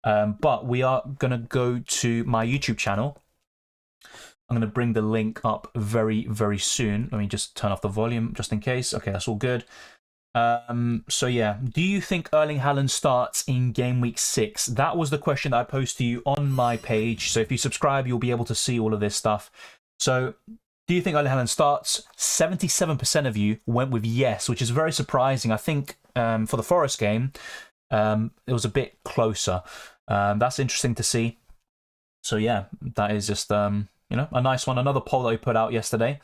[SPEAKER 1] But we are going to go to my YouTube channel. I'm going to bring the link up very, very soon. Let me just turn off the volume just in case. Okay, that's all good. So yeah, do you think Erling Haaland starts in game week 6? That was the question that I posed to you on my page. So if you subscribe, you'll be able to see all of this stuff. So do you think Erling Haaland starts? 77% of you went with yes, which is very surprising. I think for the Forest game, it was a bit closer. That's interesting to see. So yeah, that is just... a nice one. Another poll that we put out yesterday.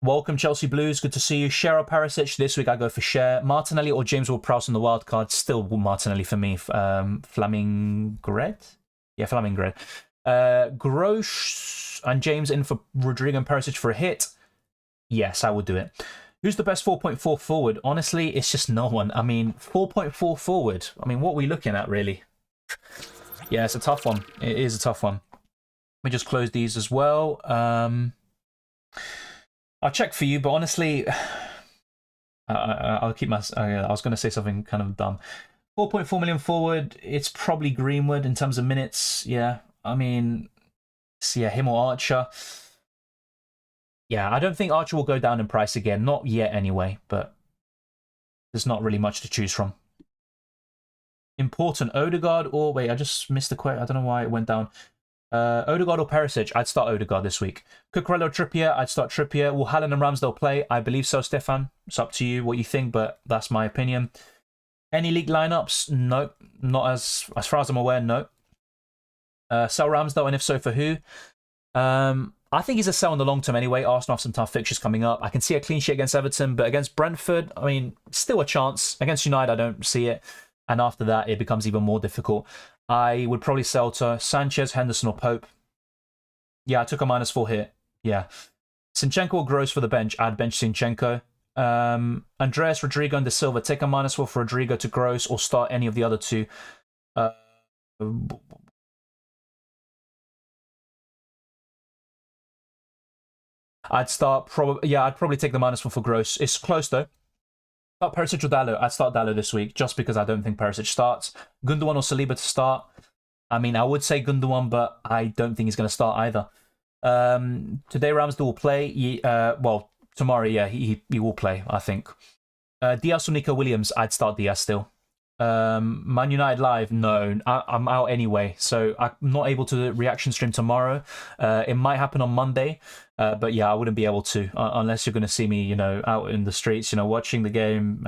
[SPEAKER 1] Welcome, Chelsea Blues. Good to see you. Cher or Perisic. This week I go for Cher. Martinelli or James Ward-Prowse on the wild card. Still Martinelli for me. Flamingred? Yeah, Flamingred. Grosh and James in for Rodrigo and Perisic for a hit. Yes, I would do it. Who's the best 4.4 forward? Honestly, it's just no one. I mean, 4.4 forward. I mean, what are we looking at, really? Yeah, it's a tough one. It is a tough one. Let me just close these as well. I'll check for you, but honestly, I'll keep my... I was going to say something kind of dumb. 4.4 million forward, it's probably Greenwood in terms of minutes. Yeah, I mean, yeah, him or Archer. Yeah, I don't think Archer will go down in price again. Not yet anyway, but there's not really much to choose from. Important, Odegaard or... Wait, I just missed the question. I don't know why it went down. Odegaard or Perisic? I'd start Odegaard this week. Cucurella or Trippier? I'd start Trippier. Will Haaland and Ramsdale play? I believe so, Stefan. It's up to you what you think, but that's my opinion. Any league lineups? No. Not as far as I'm aware, no. Sell Ramsdale, and if so, for who? I think he's a sell in the long term anyway. Arsenal have some tough fixtures coming up. I can see a clean sheet against Everton, but against Brentford, I mean, still a chance. Against United, I don't see it. And after that, it becomes even more difficult. I would probably sell to Sanchez, Henderson, or Pope. Yeah, I took a -4 hit. Yeah. Zinchenko or Gross for the bench. I'd bench Zinchenko. Andreas, Rodrigo, and De Silva. Take a -4 for Rodrigo to Gross, or start any of the other two. I'd start probably... Yeah, I'd probably take the -1 for Gross. It's close, though. Start Perisic or Dalot. I'd start Dalot this week, just because I don't think Perisic starts. Gundogan or Saliba to start. I mean, I would say Gundogan, but I don't think he's going to start either. Today, Ramsdale will play. Well, tomorrow, yeah, he will play, I think. Diaz or Nico Williams. I'd start Diaz still. Man United Live, no, I'm out anyway, so I'm not able to reaction stream tomorrow. It might happen on Monday, but yeah, I wouldn't be able to unless you're going to see me, you know, out in the streets, you know, watching the game,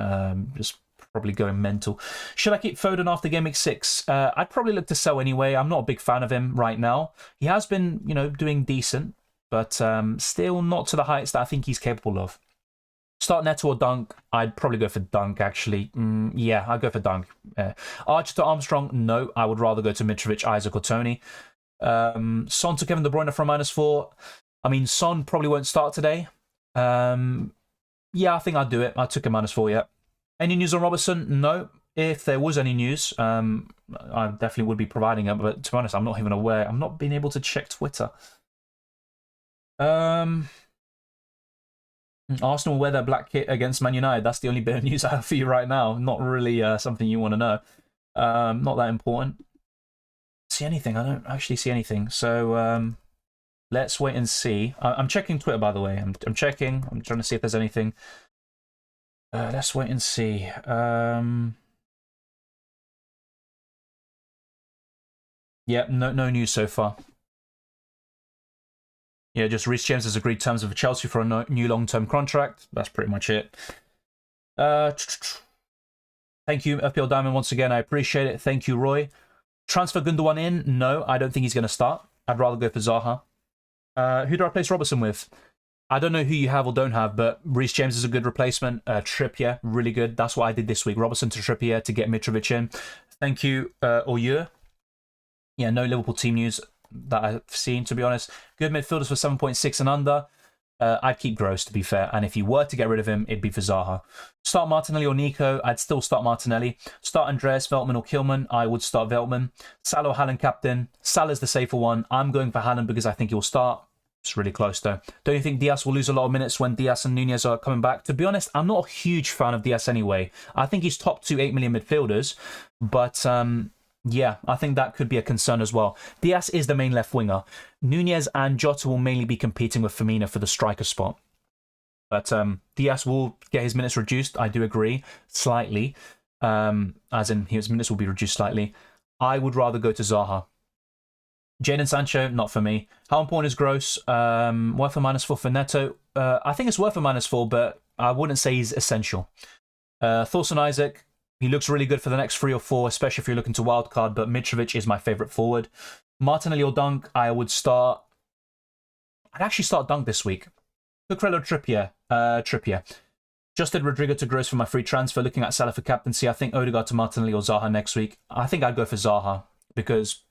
[SPEAKER 1] just probably going mental. Should I keep Foden after Game Week 6? I'd probably look to sell anyway. I'm not a big fan of him right now. He has been, you know, doing decent, but still not to the heights that I think he's capable of. Start Neto or Dunk? I'd probably go for Dunk, actually. Yeah, I'd go for Dunk. Archer to Armstrong? No, I would rather go to Mitrovic, Isaac, or Tony. Son to Kevin De Bruyne for a -4. I mean, Son probably won't start today. Yeah, I think I'd do it. I took a -4, yeah. Any news on Robertson? No. If there was any news, I definitely would be providing it, but to be honest, I'm not even aware. I'm not being able to check Twitter. Arsenal wear their black kit against Man United. That's the only bit of news I have for you right now. Not really something you want to know. Not that important. See anything? I don't actually see anything. So let's wait and see. I'm checking Twitter, by the way. I'm checking. I'm trying to see if there's anything. Let's wait and see. Yeah, no news so far. Yeah, just Reece James has agreed terms with Chelsea for a new long-term contract. That's pretty much it. Thank you, FPL Diamond, once again. I appreciate it. Thank you, Roy. Transfer Gundogan in? No, I don't think he's going to start. I'd rather go for Zaha. Who do I replace Robertson with? I don't know who you have or don't have, but Reece James is a good replacement. Trippier, really good. That's what I did this week. Robertson to Trippier to get Mitrovic in. Thank you, Oyur. Yeah, no Liverpool team news that I've seen, to be honest. Good midfielders for 7.6 and under. I'd keep Gross, to be fair. And if you were to get rid of him, it'd be for Zaha. Start Martinelli or Nico. I'd still start Martinelli. Start Andreas, Veltman or Kilman. I would start Veltman. Salah or Haaland captain. Salah's the safer one. I'm going for Haaland because I think he'll start. It's really close, though. Don't you think Diaz will lose a lot of minutes when Diaz and Nunez are coming back? To be honest, I'm not a huge fan of Diaz anyway. I think he's top 2 8 million midfielders. But yeah, I think that could be a concern as well. Diaz is the main left winger. Nunez and Jota will mainly be competing with Firmino for the striker spot. But Diaz will get his minutes reduced, I do agree, slightly. As in, his minutes will be reduced slightly. I would rather go to Zaha. Jadon Sancho, not for me. How important is Gross? Worth a -4 for Neto. I think it's worth a -4, but I wouldn't say he's essential. Thoughts on Isaac? He looks really good for the next 3 or 4, especially if you're looking to wildcard, but Mitrovic is my favourite forward. Martinelli or Dunk, I would start... I'd actually start Dunk this week. Cucurella, Trippier. Trippier. Just did Rodrigo to Gross for my free transfer. Looking at Salah for captaincy, I think Odegaard to Martinelli or Zaha next week. I think I'd go for Zaha because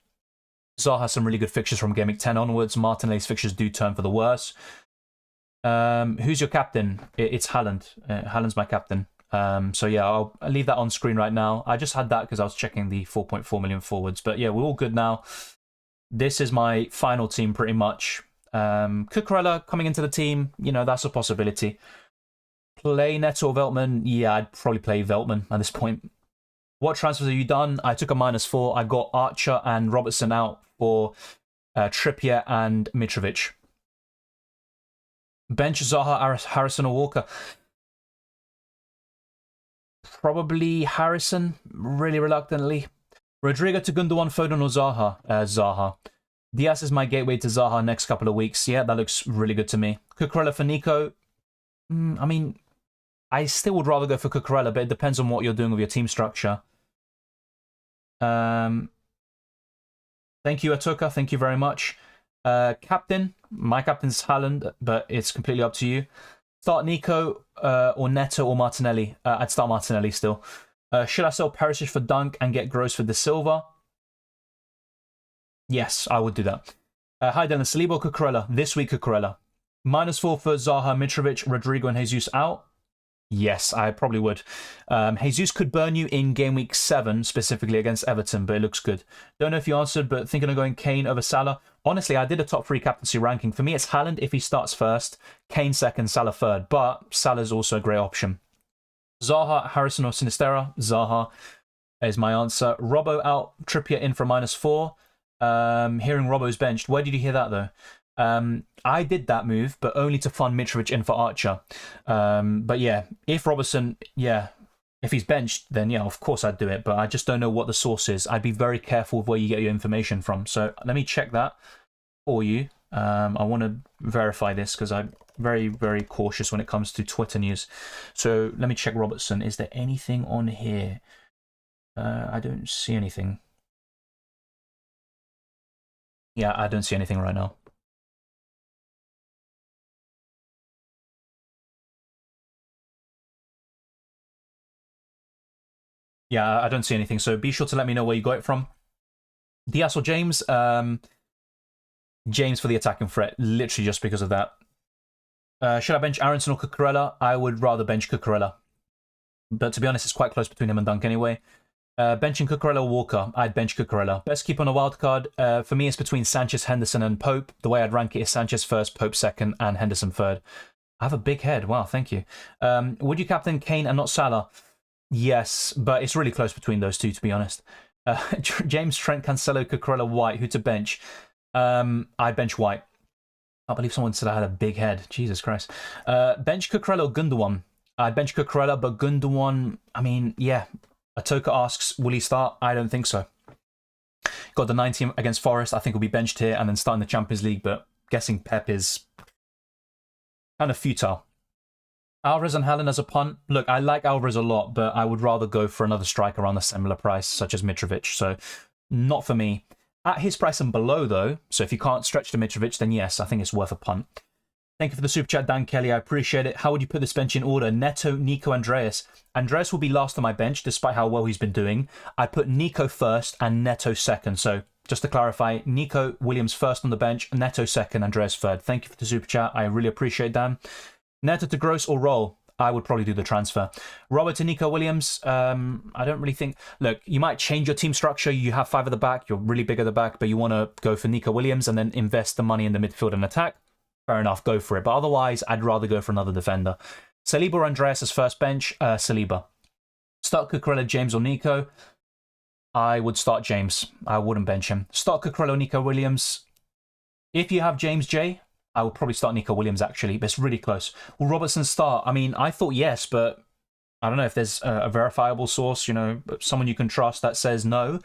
[SPEAKER 1] Zaha has some really good fixtures from Game Week 10 onwards. Martinelli's fixtures do turn for the worse. Who's your captain? It's Haaland. Haaland's my captain. So yeah, I'll leave that on screen right now. I just had that because I was checking the 4.4 million forwards. But yeah, we're all good now. This is my final team pretty much. Cucurella coming into the team, you know, that's a possibility. Play Neto or Veltman? Yeah, I'd probably play Veltman at this point. What transfers have you done? I took a -4. I got Archer and Robertson out for Trippier and Mitrovic. Bench Zaha, Harrison or Walker? Probably Harrison, really reluctantly. Rodrigo to Gundogan, Foden or Zaha? Zaha. Diaz is my gateway to Zaha next couple of weeks. Yeah, that looks really good to me. Cucurella for Nico? I mean, I still would rather go for Cucurella, but it depends on what you're doing with your team structure. Thank you, Atoka. Thank you very much. Captain. My captain's Haaland, but it's completely up to you. Start Nico or Neto or Martinelli. I'd start Martinelli still. Should I sell Perisic for Dunk and get Gross for De Silva? Yes, I would do that. Hi, Dylan. Saliba or Cucurella? This week, Cucurella. -4 for Zaha, Mitrovic, Rodrigo and Jesus out? Yes, I probably would. Jesus could burn you in Game Week 7, specifically against Everton, but it looks good. Don't know if you answered, but thinking of going Kane over Salah. Honestly, I did a top 3 captaincy ranking. For me, it's Haaland if he starts first, Kane second, Salah third, but Salah's also a great option. Zaha, Harrison or Sinistera? Zaha is my answer. Robbo out, Trippier in for -4. Hearing Robbo's benched. Where did you hear that, though? I did that move, but only to fund Mitrovic in for Archer. But yeah, if Robertson, if he's benched, then yeah, of course I'd do it. But I just don't know what the source is. I'd be very careful with where you get your information from. So let me check that for you. I want to verify this because I'm very, very cautious when it comes to Twitter news. So let me check Robertson. Is there anything on here? I don't see anything. Yeah, I don't see anything right now. Yeah, I don't see anything. So be sure to let me know where you got it from. Diaz or James? James for the attacking threat, literally just because of that. Should I bench Aronson or Cucurella? I would rather bench Cucurella. But to be honest, it's quite close between him and Dunk anyway. Benching Cucurella or Walker? I'd bench Cucurella. Best keep on a wild card? For me, it's between Sanchez, Henderson, and Pope. The way I'd rank it is Sanchez first, Pope second, and Henderson third. I have a big head. Wow, thank you. Would you captain Kane and not Salah? Yes, but it's really close between those two, to be honest. James, Trent, Cancelo, Cucurella, White. Who to bench? I'd bench White. I believe someone said I had a big head. Jesus Christ. Bench Cucurella or Gundogan? I'd bench Cucurella, but Gundogan, I mean, yeah. Atoka asks, will he start? I don't think so. Got the 90 against Forest. I think he'll be benched here and then start in the Champions League, but guessing Pep is kind of futile. Alvarez and Haaland as a punt. Look, I like Alvarez a lot, but I would rather go for another striker around a similar price, such as Mitrovic. So not for me. At his price and below, though, so if you can't stretch to Mitrovic, then yes, I think it's worth a punt. Thank you for the super chat, Dan Kelly. I appreciate it. How would you put this bench in order? Neto, Nico, Andreas. Andreas will be last on my bench, despite how well he's been doing. I put Nico first and Neto second. So just to clarify, Nico Williams first on the bench, Neto second, Andreas third. Thank you for the super chat. I really appreciate that. Neto to Gross or Roll? I would probably do the transfer. Robert to Nico Williams. I don't really think... Look, you might change your team structure. You have 5 at the back. You're really big at the back, but you want to go for Nico Williams and then invest the money in the midfield and attack. Fair enough, go for it. But otherwise, I'd rather go for another defender. Saliba or Andreas as first bench? Saliba. Start Cucurella, James or Nico? I would start James. I wouldn't bench him. Start Cucurella or Nico Williams? If you have James J, I would probably start Nico Williams, actually. But it's really close. Will Robertson start? I mean, I thought yes, but I don't know if there's a verifiable source, you know, someone you can trust that says no.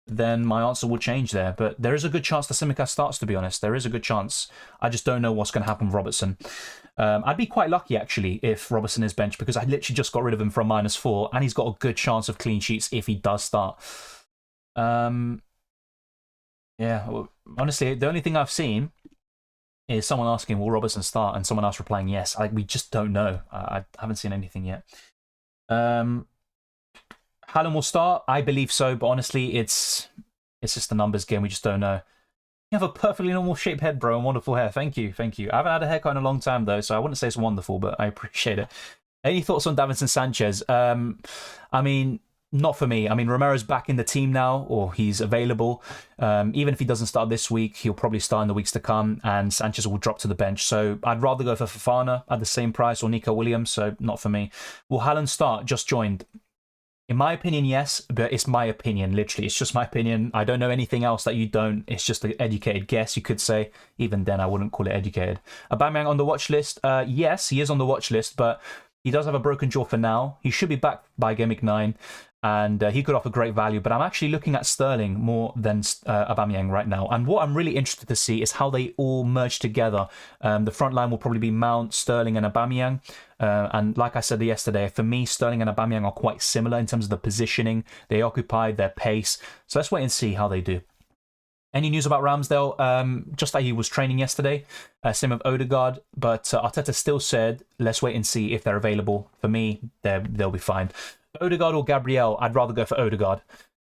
[SPEAKER 1] Then my answer will change there. But there is a good chance that Tsimikas starts, to be honest. There is a good chance. I just don't know what's going to happen with Robertson. I'd be quite lucky, actually, if Robertson is benched, because I literally just got rid of him for a -4, and he's got a good chance of clean sheets if he does start. Yeah, well, honestly, the only thing I've seen is someone asking, will Robertson start? And someone else replying, yes. We just don't know. I haven't seen anything yet. Haaland will start. I believe so, but honestly, it's just a numbers game. We just don't know. You have a perfectly normal shaped head, bro, and wonderful hair. Thank you, thank you. I haven't had a haircut in a long time, though, so I wouldn't say it's wonderful, but I appreciate it. Any thoughts on Davinson Sanchez? I mean, not for me. I mean, Romero's back in the team now, or he's available. Even if he doesn't start this week, he'll probably start in the weeks to come, and Sanchez will drop to the bench. So I'd rather go for Fofana at the same price, or Nico Williams, so not for me. Will Haaland start? Just joined. In my opinion, yes, but it's my opinion, literally. It's just my opinion. I don't know anything else that you don't. It's just an educated guess, you could say. Even then, I wouldn't call it educated. Aubameyang on the watch list? Yes, he is on the watch list, but he does have a broken jaw for now. He should be back by Game Week 9, and he could offer great value. But I'm actually looking at Sterling more than Aubameyang right now. And what I'm really interested to see is how they all merge together. The front line will probably be Mount, Sterling, and Aubameyang. And like I said yesterday, for me, Sterling and Aubameyang are quite similar in terms of the positioning they occupy, their pace. So let's wait and see how they do. Any news about Ramsdale? Just that he was training yesterday. Same with Odegaard. But Arteta still said, let's wait and see if they're available. For me, they'll be fine. Odegaard or Gabriel? I'd rather go for Odegaard.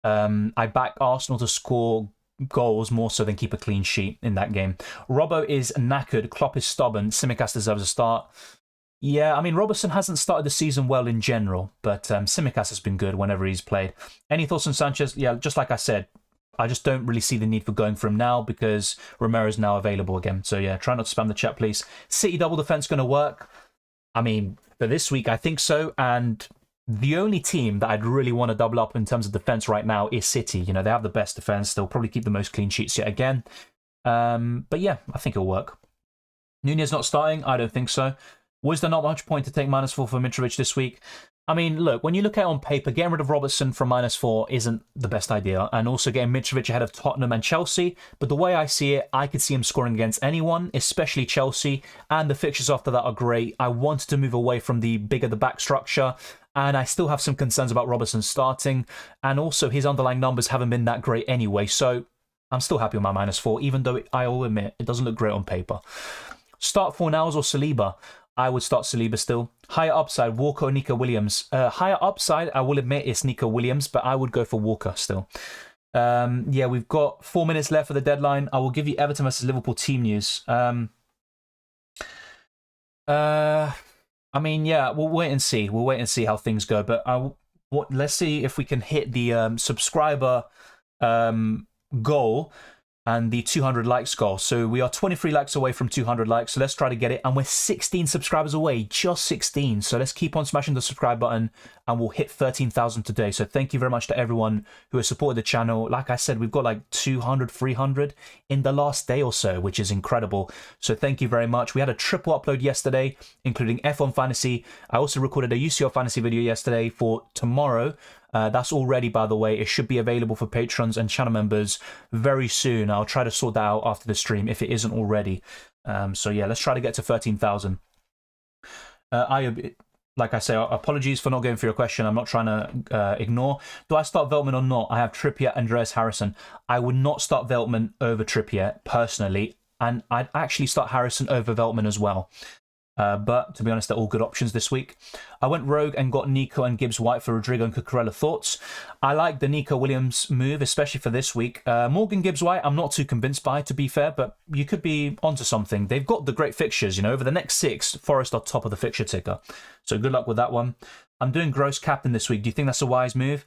[SPEAKER 1] I back Arsenal to score goals more so than keep a clean sheet in that game. Robbo is knackered. Klopp is stubborn. Tsimikas deserves a start. Yeah, I mean, Robertson hasn't started the season well in general, but Tsimikas has been good whenever he's played. Any thoughts on Sanchez? Yeah, just like I said, I just don't really see the need for going for him now because Romero's now available again. So yeah, try not to spam the chat, please. City double defense going to work? I mean, for this week, I think so. And the only team that I'd really want to double up in terms of defense right now is City. You know, they have the best defense. They'll probably keep the most clean sheets yet again. But yeah, I think it'll work. Nunez not starting? I don't think so. Was there not much point to take -4 for Mitrovic this week? I mean, look, when you look at it on paper, getting rid of Robertson from -4 isn't the best idea. And also getting Mitrovic ahead of Tottenham and Chelsea. But the way I see it, I could see him scoring against anyone, especially Chelsea. And the fixtures after that are great. I wanted to move away from the bigger the back structure. And I still have some concerns about Robertson starting. And also his underlying numbers haven't been that great anyway. So I'm still happy with my -4, even though I will admit it doesn't look great on paper. Start Fornals or Saliba? I would start Saliba still. Higher upside, Walker or Nico Williams? Higher upside, I will admit it's Nico Williams, but I would go for Walker still. Yeah, we've got 4 minutes left for the deadline. I will give you Everton versus Liverpool team news. I mean, yeah, we'll wait and see. We'll wait and see how things go. But let's see if we can hit the subscriber goal and the 200 likes goal. So we are 23 likes away from 200 likes. So let's try to get it. And we're 16 subscribers away, just 16. So let's keep on smashing the subscribe button and we'll hit 13,000 today. So thank you very much to everyone who has supported the channel. Like I said, we've got like 200, 300 in the last day or so, which is incredible. So thank you very much. We had a triple upload yesterday, including F1 Fantasy. I also recorded a UCL Fantasy video yesterday for tomorrow. That's all ready, by the way. It should be available for patrons and channel members very soon. I'll try to sort that out after the stream if it isn't already. So yeah, let's try to get to 13,000. Like I say, apologies for not going for your question. I'm not trying to ignore. Do I start Veltman or not? I have Trippier, Andreas Harrison. I would not start Veltman over Trippier, personally. And I'd actually start Harrison over Veltman as well. But to be honest, they're all good options this week. I went rogue and got Nico and Gibbs-White for Rodrigo and Cucurella. Thoughts? I like the Nico Williams move, especially for this week. Morgan Gibbs-White, I'm not too convinced by, to be fair, but you could be onto something. They've got the great fixtures, you know. Over the next 6, Forest are top of the fixture ticker. So good luck with that one. I'm doing Gross captain this week. Do you think that's a wise move?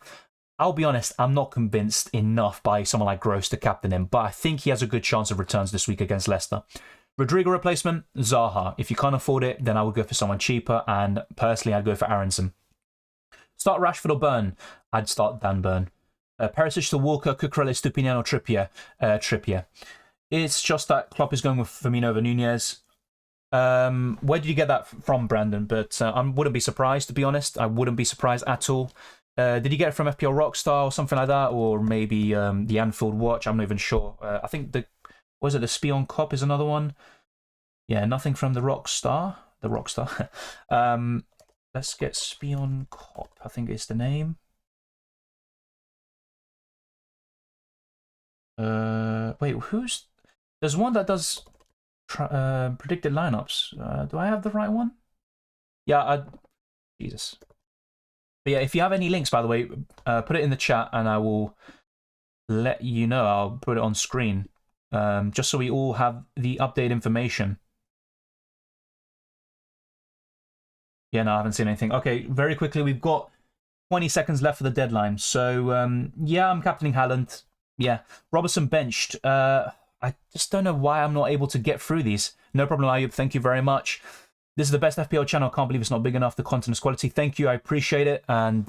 [SPEAKER 1] I'll be honest, I'm not convinced enough by someone like Gross to captain him, but I think he has a good chance of returns this week against Leicester. Rodrigo replacement, Zaha. If you can't afford it, then I would go for someone cheaper, and personally, I'd go for Aronson. Start Rashford or Burn? I'd start Dan Burn. Perisic to Walker, Cucurella, Stupinian or Trippier? Trippier. It's just that Klopp is going with Firmino over Nunez. Where did you get that from, Brandon? But I wouldn't be surprised, to be honest. I wouldn't be surprised at all. Did you get it from FPL Rockstar or something like that? Or maybe the Anfield Watch? I'm not even sure. I think was it the Spion Cop is another one? Yeah, nothing from the Rockstar. The Rockstar. Let's get Spion Cop, I think is the name. Wait, there's one that does predicted lineups. Do I have the right one? Yeah, Jesus. But yeah, if you have any links, by the way, put it in the chat and I will let you know. I'll put it on screen, just so we all have the updated information. Yeah, no, I haven't seen anything. Okay, very quickly, we've got 20 seconds left for the deadline. So, yeah, I'm captaining Haaland. Yeah, Robertson benched. I just don't know why I'm not able to get through these. No problem, Ayub. Thank you very much. This is the best FPL channel. I can't believe it's not big enough. The content is quality. Thank you. I appreciate it. And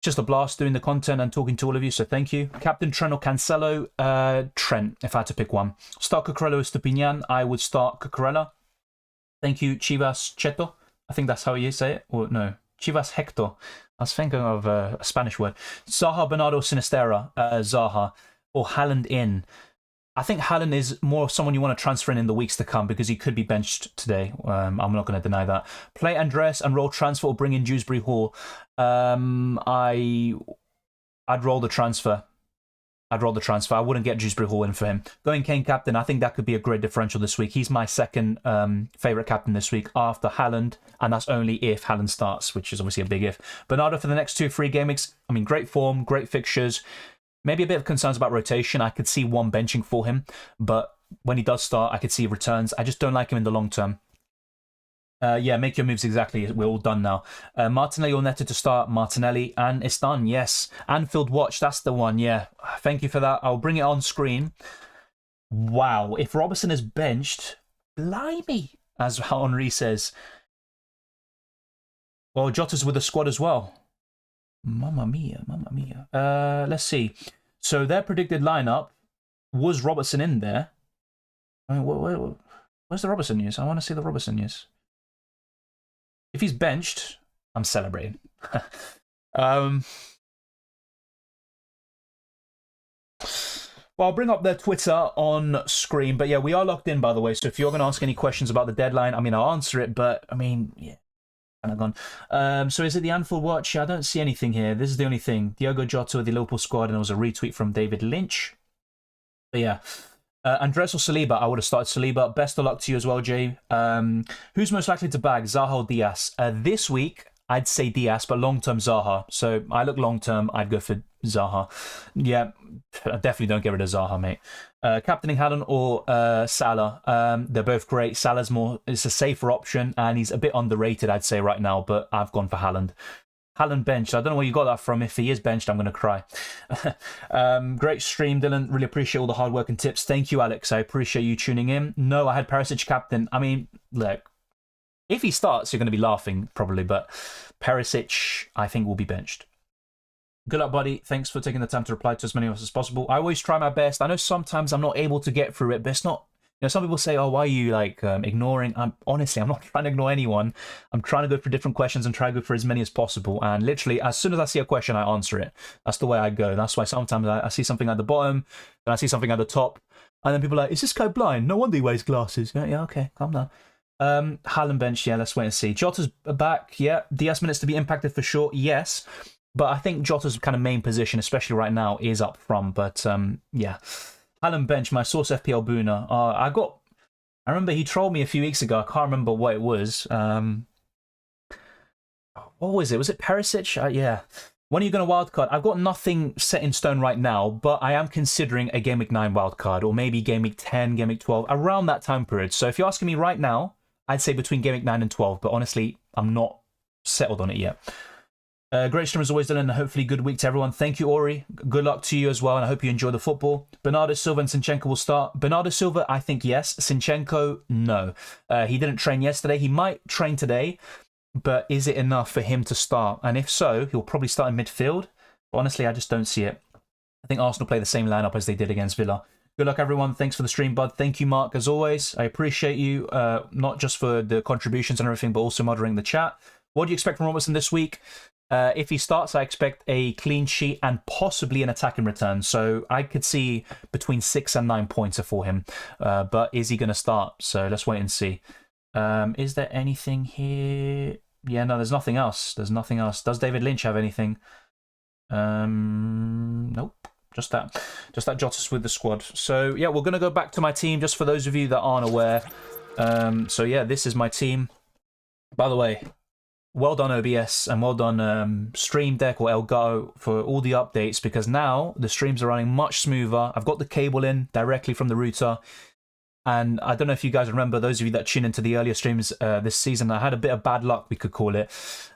[SPEAKER 1] just a blast doing the content and talking to all of you. So thank you. Captain Trent or Cancelo? Trent, if I had to pick one. Start Cucurella or Stupinian? I would start Cucurella. Thank you, Chivas Cheto. I think that's how you say it. Or no, Chivas Hector. I was thinking of a Spanish word. Zaha, Bernardo, Sinistera, Zaha, or Haaland in. I think Haaland is more someone you want to transfer in the weeks to come because he could be benched today. I'm not going to deny that. Play Andres and roll transfer or bring in Dewsbury Hall. I'd roll the transfer. I'd roll the transfer. I wouldn't get Dewsbury Hall in for him. Going Kane captain, I think that could be a great differential this week. He's my second favourite captain this week after Haaland, and that's only if Haaland starts, which is obviously a big if. Bernardo for the next 2-3 game weeks. I mean, great form, great fixtures. Maybe a bit of concerns about rotation. I could see one benching for him, but when he does start, I could see returns. I just don't like him in the long term. Yeah, make your moves exactly. We're all done now. Martinelli or Neto to start. Martinelli, and it's done. Yes. Anfield Watch, that's the one. Yeah. Thank you for that. I'll bring it on screen. Wow. If Robertson is benched, blimey, as Henri says. Well, Jota's with the squad as well. Mamma mia, mamma mia. Let's see. So their predicted lineup was Robertson in there. I mean, where's the Robertson news? I want to see the Robertson news. If he's benched, I'm celebrating. Well, I'll bring up their Twitter on screen. But yeah, we are locked in, by the way. So if you're going to ask any questions about the deadline, I mean, I'll answer it. But I mean, yeah. Kind of gone. So is it the Anfield Watch? I don't see anything here. This is the only thing. Diogo Jota with the Liverpool squad, and there was a retweet from David Lynch. But yeah. Andres or Saliba? I would have started Saliba. Best of luck to you as well, Jay. Who's most likely to bag, Zaha or Diaz? This week, I'd say Diaz, but long-term Zaha. So I look long-term, I'd go for Zaha. Yeah, I definitely don't get rid of Zaha, mate. Captaining Haaland or Salah? They're both great. Salah's it's a safer option, and he's a bit underrated, I'd say, right now, but I've gone for Haaland. Haaland benched. I don't know where you got that from. If he is benched, I'm going to cry. Great stream, Dylan. Really appreciate all the hard work and tips. Thank you, Alex. I appreciate you tuning in. No, I had Perisic captain. I mean, look, if he starts, you're going to be laughing, probably, but Perisic, I think, will be benched. Good luck, buddy. Thanks for taking the time to reply to as many of us as possible. I always try my best. I know sometimes I'm not able to get through it, but it's not... You know, some people say, oh, why are you, like, ignoring? Honestly, I'm not trying to ignore anyone. I'm trying to go for different questions and try to go for as many as possible. And literally, as soon as I see a question, I answer it. That's the way I go. That's why sometimes I see something at the bottom, then I see something at the top, and then people are like, is this guy blind? No wonder he wears glasses. Yeah, okay, calm down. Haaland bench, yeah, let's wait and see. Jota's back, yeah. Diaz minutes to be impacted for sure, yes. But I think Jota's kind of main position, especially right now, is up front. But, yeah. Haaland bench, my source FPL Boona. I remember he trolled me a few weeks ago. I can't remember what it was. What was it? Was it Perisic? Yeah. When are you going to wildcard? I've got nothing set in stone right now, but I am considering a Game Week 9 wildcard, or maybe Game Week 10, Game Week 12, around that time period. So if you're asking me right now, I'd say between Game Week 9 and 12, but honestly, I'm not settled on it yet. Great stream as always, Dylan, and hopefully good week to everyone. Thank you, Ori. Good luck to you as well, and I hope you enjoy the football. Bernardo Silva and Sinchenko will start. Bernardo Silva, I think yes. Sinchenko, no. He didn't train yesterday. He might train today, but is it enough for him to start? And if so, he'll probably start in midfield. But honestly, I just don't see it. I think Arsenal play the same lineup as they did against Villa. Good luck, everyone. Thanks for the stream, bud. Thank you, Mark, as always. I appreciate you, not just for the contributions and everything, but also moderating the chat. What do you expect from Robertson this week? If he starts, I expect a clean sheet and possibly an attacking return. So I could see between 6 and 9 points for him. But is he going to start? So let's wait and see. Is there anything here? Yeah, no, there's nothing else. There's nothing else. Does David Lynch have anything? Nope. just that jots us with the squad. So yeah, we're gonna go back to my team just for those of you that aren't aware. So yeah, this is my team. By the way, well done OBS and well done Stream Deck or Elgato for all the updates, because now the streams are running much smoother. I've got the cable in directly from the router. And I don't know if you guys remember, those of you that tune into the earlier streams this season, I had a bit of bad luck, we could call it,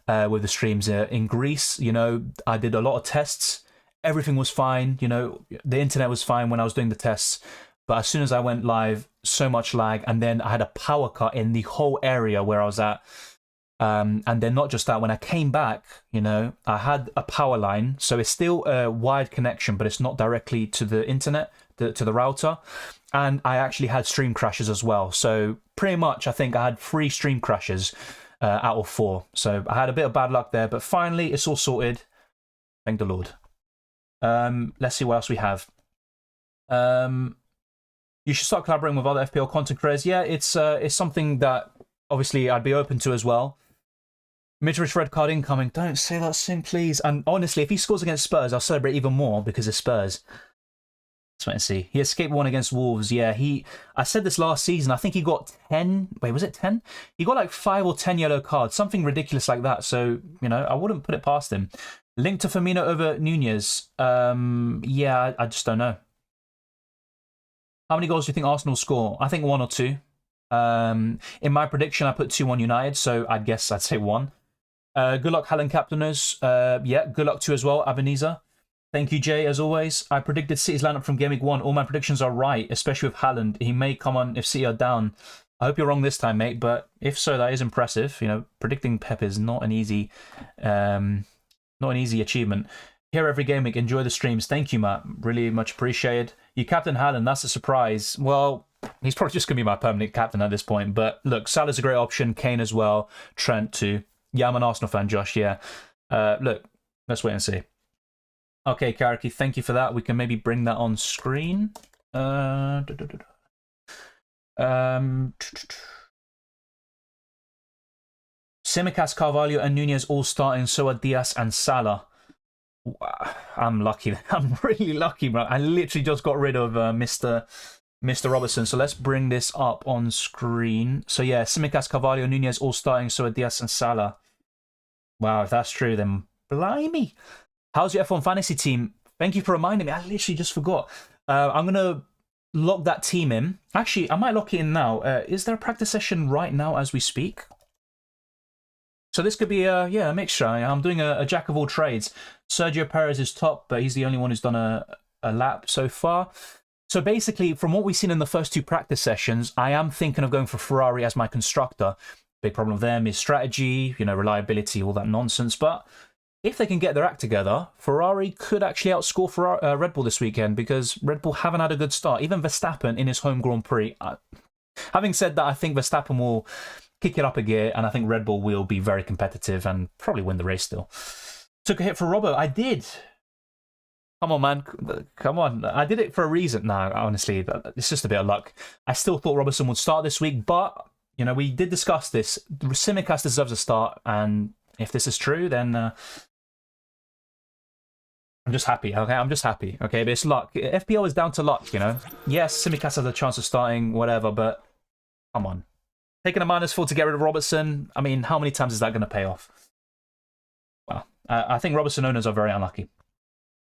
[SPEAKER 1] with the streams in Greece. You know, I did a lot of tests. Everything was fine. You know, the internet was fine when I was doing the tests. But as soon as I went live, so much lag. And then I had a power cut in the whole area where I was at. And then not just that, when I came back, you know, I had a power line. So it's still a wired connection, but it's not directly to the internet, to the router. And I actually had stream crashes as well. So pretty much, I think I had 3 stream crashes out of 4. So I had a bit of bad luck there, but finally it's all sorted. Thank the Lord. Let's see what else we have. You should start collaborating with other FPL content creators. Yeah, it's something that obviously I'd be open to as well. Mitrovic red card incoming. Don't say that, Sim, please. And honestly, if he scores against Spurs, I'll celebrate even more because it's Spurs. Let's wait and see. He escaped one against Wolves. Yeah, I said this last season. I think he got 10. Wait, was it 10? He got like 5 or 10 yellow cards, something ridiculous like that. So, you know, I wouldn't put it past him. Link to Firmino over Nunez. Yeah, I just don't know. How many goals do you think Arsenal score? I think 1 or 2. In my prediction, I put 2-1 United, so I guess I'd say 1. Good luck, Haaland captainers. Yeah, good luck to you as well, Ebenezer. Thank you, Jay, as always. I predicted City's lineup from Gameweek 1. All my predictions are right, especially with Haaland. He may come on if City are down. I hope you're wrong this time, mate, but if so, that is impressive. You know, predicting Pep is not an easy achievement. Here every game week. Enjoy the streams. Thank you, Matt. Really much appreciated. You captain Haaland, that's a surprise. Well, he's probably just going to be my permanent captain at this point. But look, Salah's a great option. Kane as well. Trent too. Yeah, I'm an Arsenal fan, Josh. Yeah. Look, let's wait and see. Okay, Karaki, thank you for that. We can maybe bring that on screen. Simicast, Carvalho, and Nunez all starting. So are Diaz and Salah. I'm lucky. I'm really lucky, bro. I literally just got rid of Mr. Robertson. So let's bring this up on screen. So yeah, Simicast, Carvalho, Nunez all starting. So are Diaz and Salah. Wow, if that's true, then blimey. How's your F1 fantasy team? Thank you for reminding me. I literally just forgot. I'm going to lock that team in. Actually, I might lock it in now. Is there a practice session right now as we speak? So this could be a mixture. I'm doing a jack of all trades. Sergio Perez is top, but he's the only one who's done a lap so far. So basically, from what we've seen in the first 2 practice sessions, I am thinking of going for Ferrari as my constructor. Big problem with them is strategy, you know, reliability, all that nonsense. But if they can get their act together, Ferrari could actually outscore Red Bull this weekend, because Red Bull haven't had a good start. Even Verstappen in his home Grand Prix. Having said that, I think Verstappen will kick it up a gear, and I think Red Bull will be very competitive and probably win the race still. Took a hit for Robbo. I did. Come on, man. Come on. I did it for a reason. No, honestly, it's just a bit of luck. I still thought Robertson would start this week, but, you know, we did discuss this. Simicast deserves a start, and if this is true, then I'm just happy, okay? I'm just happy, okay? But it's luck. FPL is down to luck, you know? Yes, Simicast has a chance of starting, whatever, but come on. Taking a -4 to get rid of Robertson, I mean, how many times is that going to pay off? Well, I think Robertson owners are very unlucky.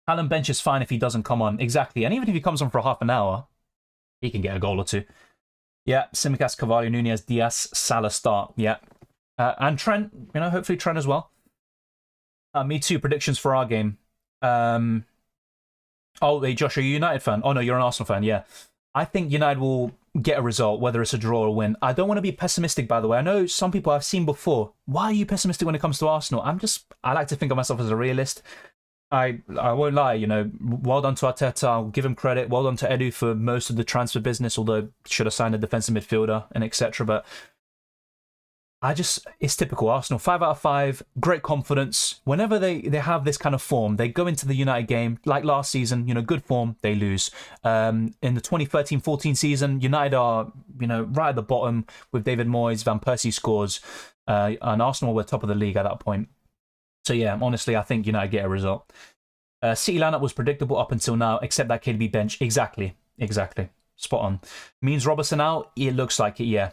[SPEAKER 1] Haaland bench is fine if he doesn't come on. Exactly. And even if he comes on for half an hour, he can get a goal or 2. Yeah, Simicast, Carvalho, Nunez, Diaz, Salah start. Yeah. And Trent, you know, hopefully Trent as well. Me too. Predictions for our game. Oh, hey, Josh, are you a United fan? Oh, no, you're an Arsenal fan, yeah. I think United will get a result, whether it's a draw or a win. I don't want to be pessimistic, by the way. I know some people I've seen before. Why are you pessimistic when it comes to Arsenal? I like to think of myself as a realist. I won't lie, you know, well done to Arteta. I'll give him credit. Well done to Edu for most of the transfer business, although should have signed a defensive midfielder and etc. But it's typical Arsenal. 5 out of 5, great confidence. Whenever they have this kind of form, they go into the United game, like last season, you know, good form, they lose. In the 2013-14 season, United are, you know, right at the bottom with David Moyes, Van Persie scores, and Arsenal were top of the league at that point. So yeah, honestly, I think United get a result. City lineup was predictable up until now, except that KDB bench. Exactly. Spot on. Means Robertson out? It looks like it, yeah.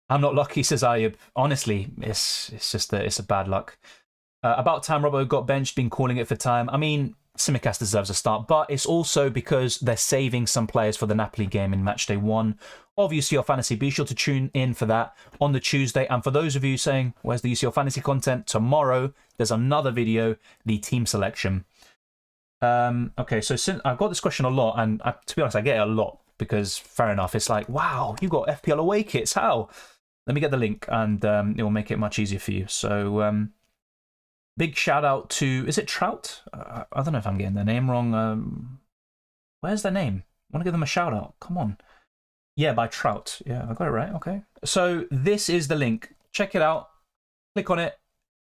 [SPEAKER 1] I'm not lucky, says Ayub. Honestly, it's just it's a bad luck. About time Robbo got benched, been calling it for time. I mean, Tsimikas deserves a start, but it's also because they're saving some players for the Napoli game in matchday 1 of UCL Fantasy. Be sure to tune in for that on the Tuesday. And for those of you saying, where's the UCL Fantasy content? Tomorrow, there's another video, the team selection. Okay, so since I've got this question a lot, and to be honest, I get it a lot because fair enough, it's like, wow, you got FPL away kits, how? Let me get the link and it will make it much easier for you. So big shout out to, is it Trout? I don't know if I'm getting their name wrong. Where's their name? I want to give them a shout out. Come on. Yeah, by Trout. Yeah, I got it right. Okay. So this is the link. Check it out. Click on it.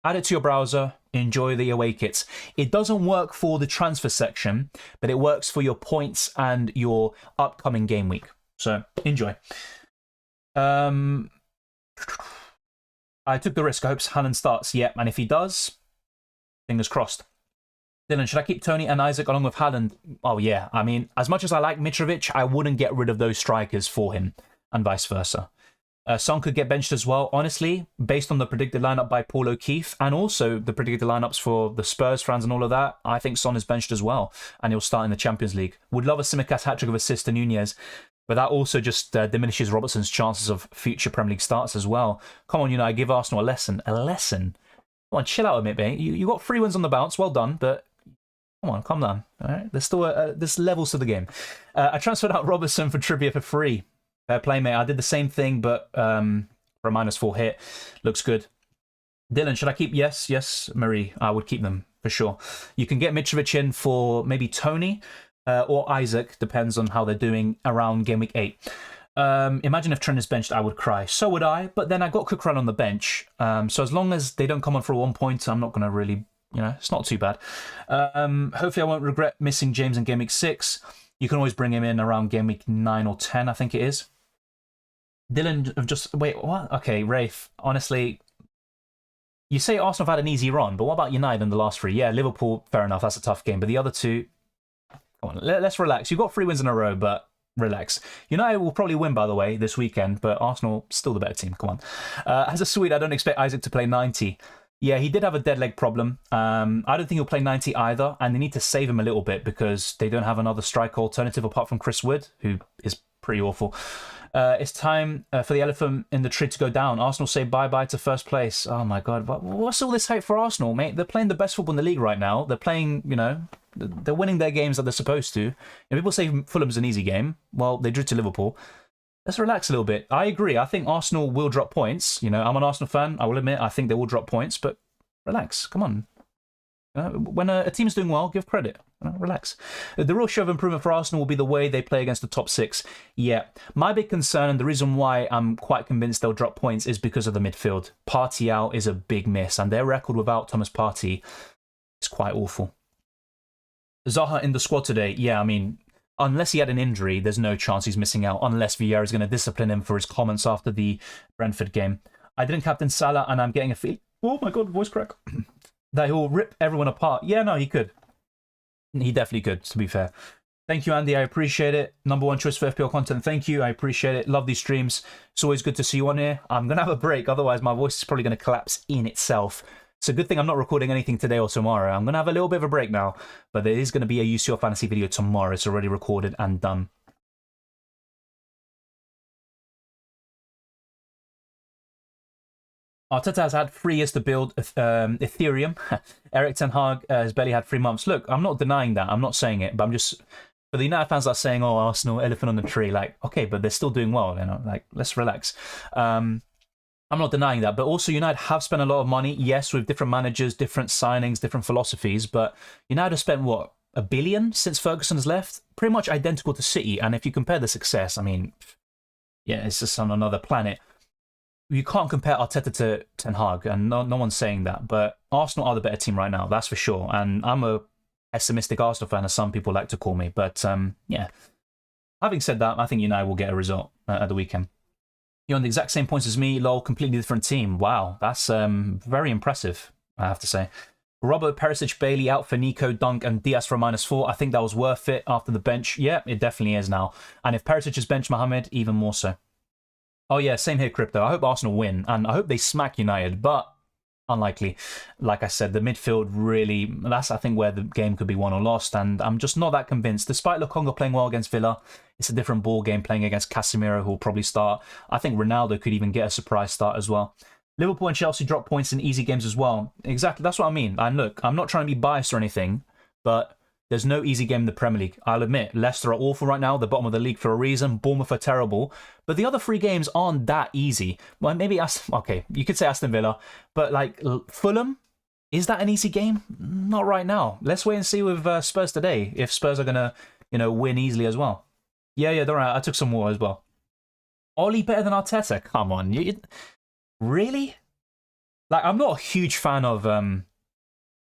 [SPEAKER 1] Add it to your browser. Enjoy the away kits. It doesn't work for the transfer section, but it works for your points and your upcoming game week. So enjoy. I took the risk. I hope Haaland starts. Yep, and if he does, fingers crossed. Dylan, should I keep Tony and Isaac along with Haaland? Oh, yeah. I mean, as much as I like Mitrovic, I wouldn't get rid of those strikers for him, and vice versa. Son could get benched as well. Honestly, based on the predicted lineup by Paul O'Keefe, and also the predicted lineups for the Spurs fans and all of that, I think Son is benched as well, and he'll start in the Champions League. Would love a Tsimikas hat-trick of assists to Nunez, but that also just diminishes Robertson's chances of future Premier League starts as well. Come on, I give Arsenal a lesson. A lesson? Come on, chill out a bit, mate. You got 3 wins on the bounce. Well done, but come on, calm down. All right, there's still there's levels to the game. I transferred out Robertson for Trippier for free. Fair play, mate. I did the same thing, but for a -4 hit. Looks good. Dylan, should I keep? Yes, Marie. I would keep them for sure. You can get Mitrovic in for maybe Tony or Isaac, depends on how they're doing around game week 8. Imagine if Trent is benched, I would cry. So would I, but then I got Cookran on the bench. So as long as they don't come on for a 1 point, I'm not going to really, it's not too bad. Hopefully I won't regret missing James in game week 6. You can always bring him in around game week 9 or 10, I think it is. Dylan, wait, what? Okay, Rafe, honestly, you say Arsenal have had an easy run, but what about United in the last 3? Yeah, Liverpool, fair enough, that's a tough game, but the other 2, come on, let's relax. You've got 3 wins in a row, but relax. United will probably win, by the way, this weekend, but Arsenal, still the better team, come on. As a Swede, I don't expect Isaac to play 90. Yeah, he did have a dead leg problem. I don't think he'll play 90 either, and they need to save him a little bit because they don't have another striker alternative apart from Chris Wood, who is pretty awful. It's time for the elephant in the tree to go down. Arsenal say bye-bye to first place. Oh, my God. What's all this hype for Arsenal, mate? They're playing the best football in the league right now. They're playing, they're winning their games that they're supposed to. And people say Fulham's an easy game. Well, they drew to Liverpool. Let's relax a little bit. I agree. I think Arsenal will drop points. I'm an Arsenal fan. I will admit, I think they will drop points, but relax. Come on. When a team's doing well, give credit. Relax. The real show of improvement for Arsenal will be the way they play against the top 6. Yeah. My big concern, and the reason why I'm quite convinced they'll drop points, is because of the midfield. Partey out is a big miss, and their record without Thomas Partey is quite awful. Zaha in the squad today. Yeah, I mean, unless he had an injury, there's no chance he's missing out, unless Vieira is going to discipline him for his comments after the Brentford game. I didn't captain Salah, and I'm getting a feel. Oh my God, voice crack. That he'll rip everyone apart. Yeah, no, he could. He definitely could, to be fair. Thank you, Andy. I appreciate it. #1 choice for FPL content. Thank you. I appreciate it. Love these streams. It's always good to see you on here. I'm going to have a break. Otherwise, my voice is probably going to collapse in itself. It's a good thing I'm not recording anything today or tomorrow. I'm going to have a little bit of a break now. But there is going to be a UCL Fantasy video tomorrow. It's already recorded and done. Arteta has had 3 years to build Ethereum. Eric Ten Hag has barely had 3 months. Look, I'm not denying that. I'm not saying it. But I'm just... For the United fans that are saying, oh, Arsenal, elephant on the tree. Like, okay, but they're still doing well. Like, let's relax. I'm not denying that. But also, United have spent a lot of money. Yes, with different managers, different signings, different philosophies. But United have spent, what, $1 billion since Ferguson has left? Pretty much identical to City. And if you compare the success, I mean, yeah, it's just on another planet. You can't compare Arteta to Ten Hag, and no one's saying that. But Arsenal are the better team right now, that's for sure. And I'm a pessimistic Arsenal fan, as some people like to call me. But yeah, having said that, I think United will get a result at the weekend. You're on the exact same points as me, lol, completely different team. Wow, that's very impressive, I have to say. Robert, Perisic, Bailey out for Nico, Dunk, and Diaz for -4. I think that was worth it after the bench. Yeah, it definitely is now. And if Perisic is bench Mohamed, even more so. Oh yeah, same here, Crypto. I hope Arsenal win, and I hope they smack United, but unlikely. Like I said, the midfield really, that's I think where the game could be won or lost, and I'm just not that convinced. Despite Lokonga playing well against Villa, it's a different ball game playing against Casemiro, who will probably start. I think Ronaldo could even get a surprise start as well. Liverpool and Chelsea drop points in easy games as well. Exactly, that's what I mean. And look, I'm not trying to be biased or anything, but there's no easy game in the Premier League. I'll admit, Leicester are awful right now, the bottom of the league for a reason. Bournemouth are terrible. But the other 3 games aren't that easy. Well, maybe, okay, you could say Aston Villa. But, like, Fulham, is that an easy game? Not right now. Let's wait and see with Spurs today, if Spurs are going to, win easily as well. Yeah, don't worry, I took some more as well. Oli better than Arteta? Come on. Really? Like, I'm not a huge fan of...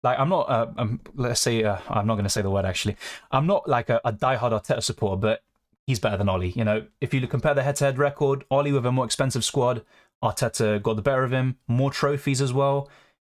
[SPEAKER 1] Like, I'm not, let's say, I'm not going to say the word, actually. I'm not, like, a diehard Arteta supporter, but he's better than Oli. If you compare the head-to-head record, Oli with a more expensive squad, Arteta got the better of him, more trophies as well.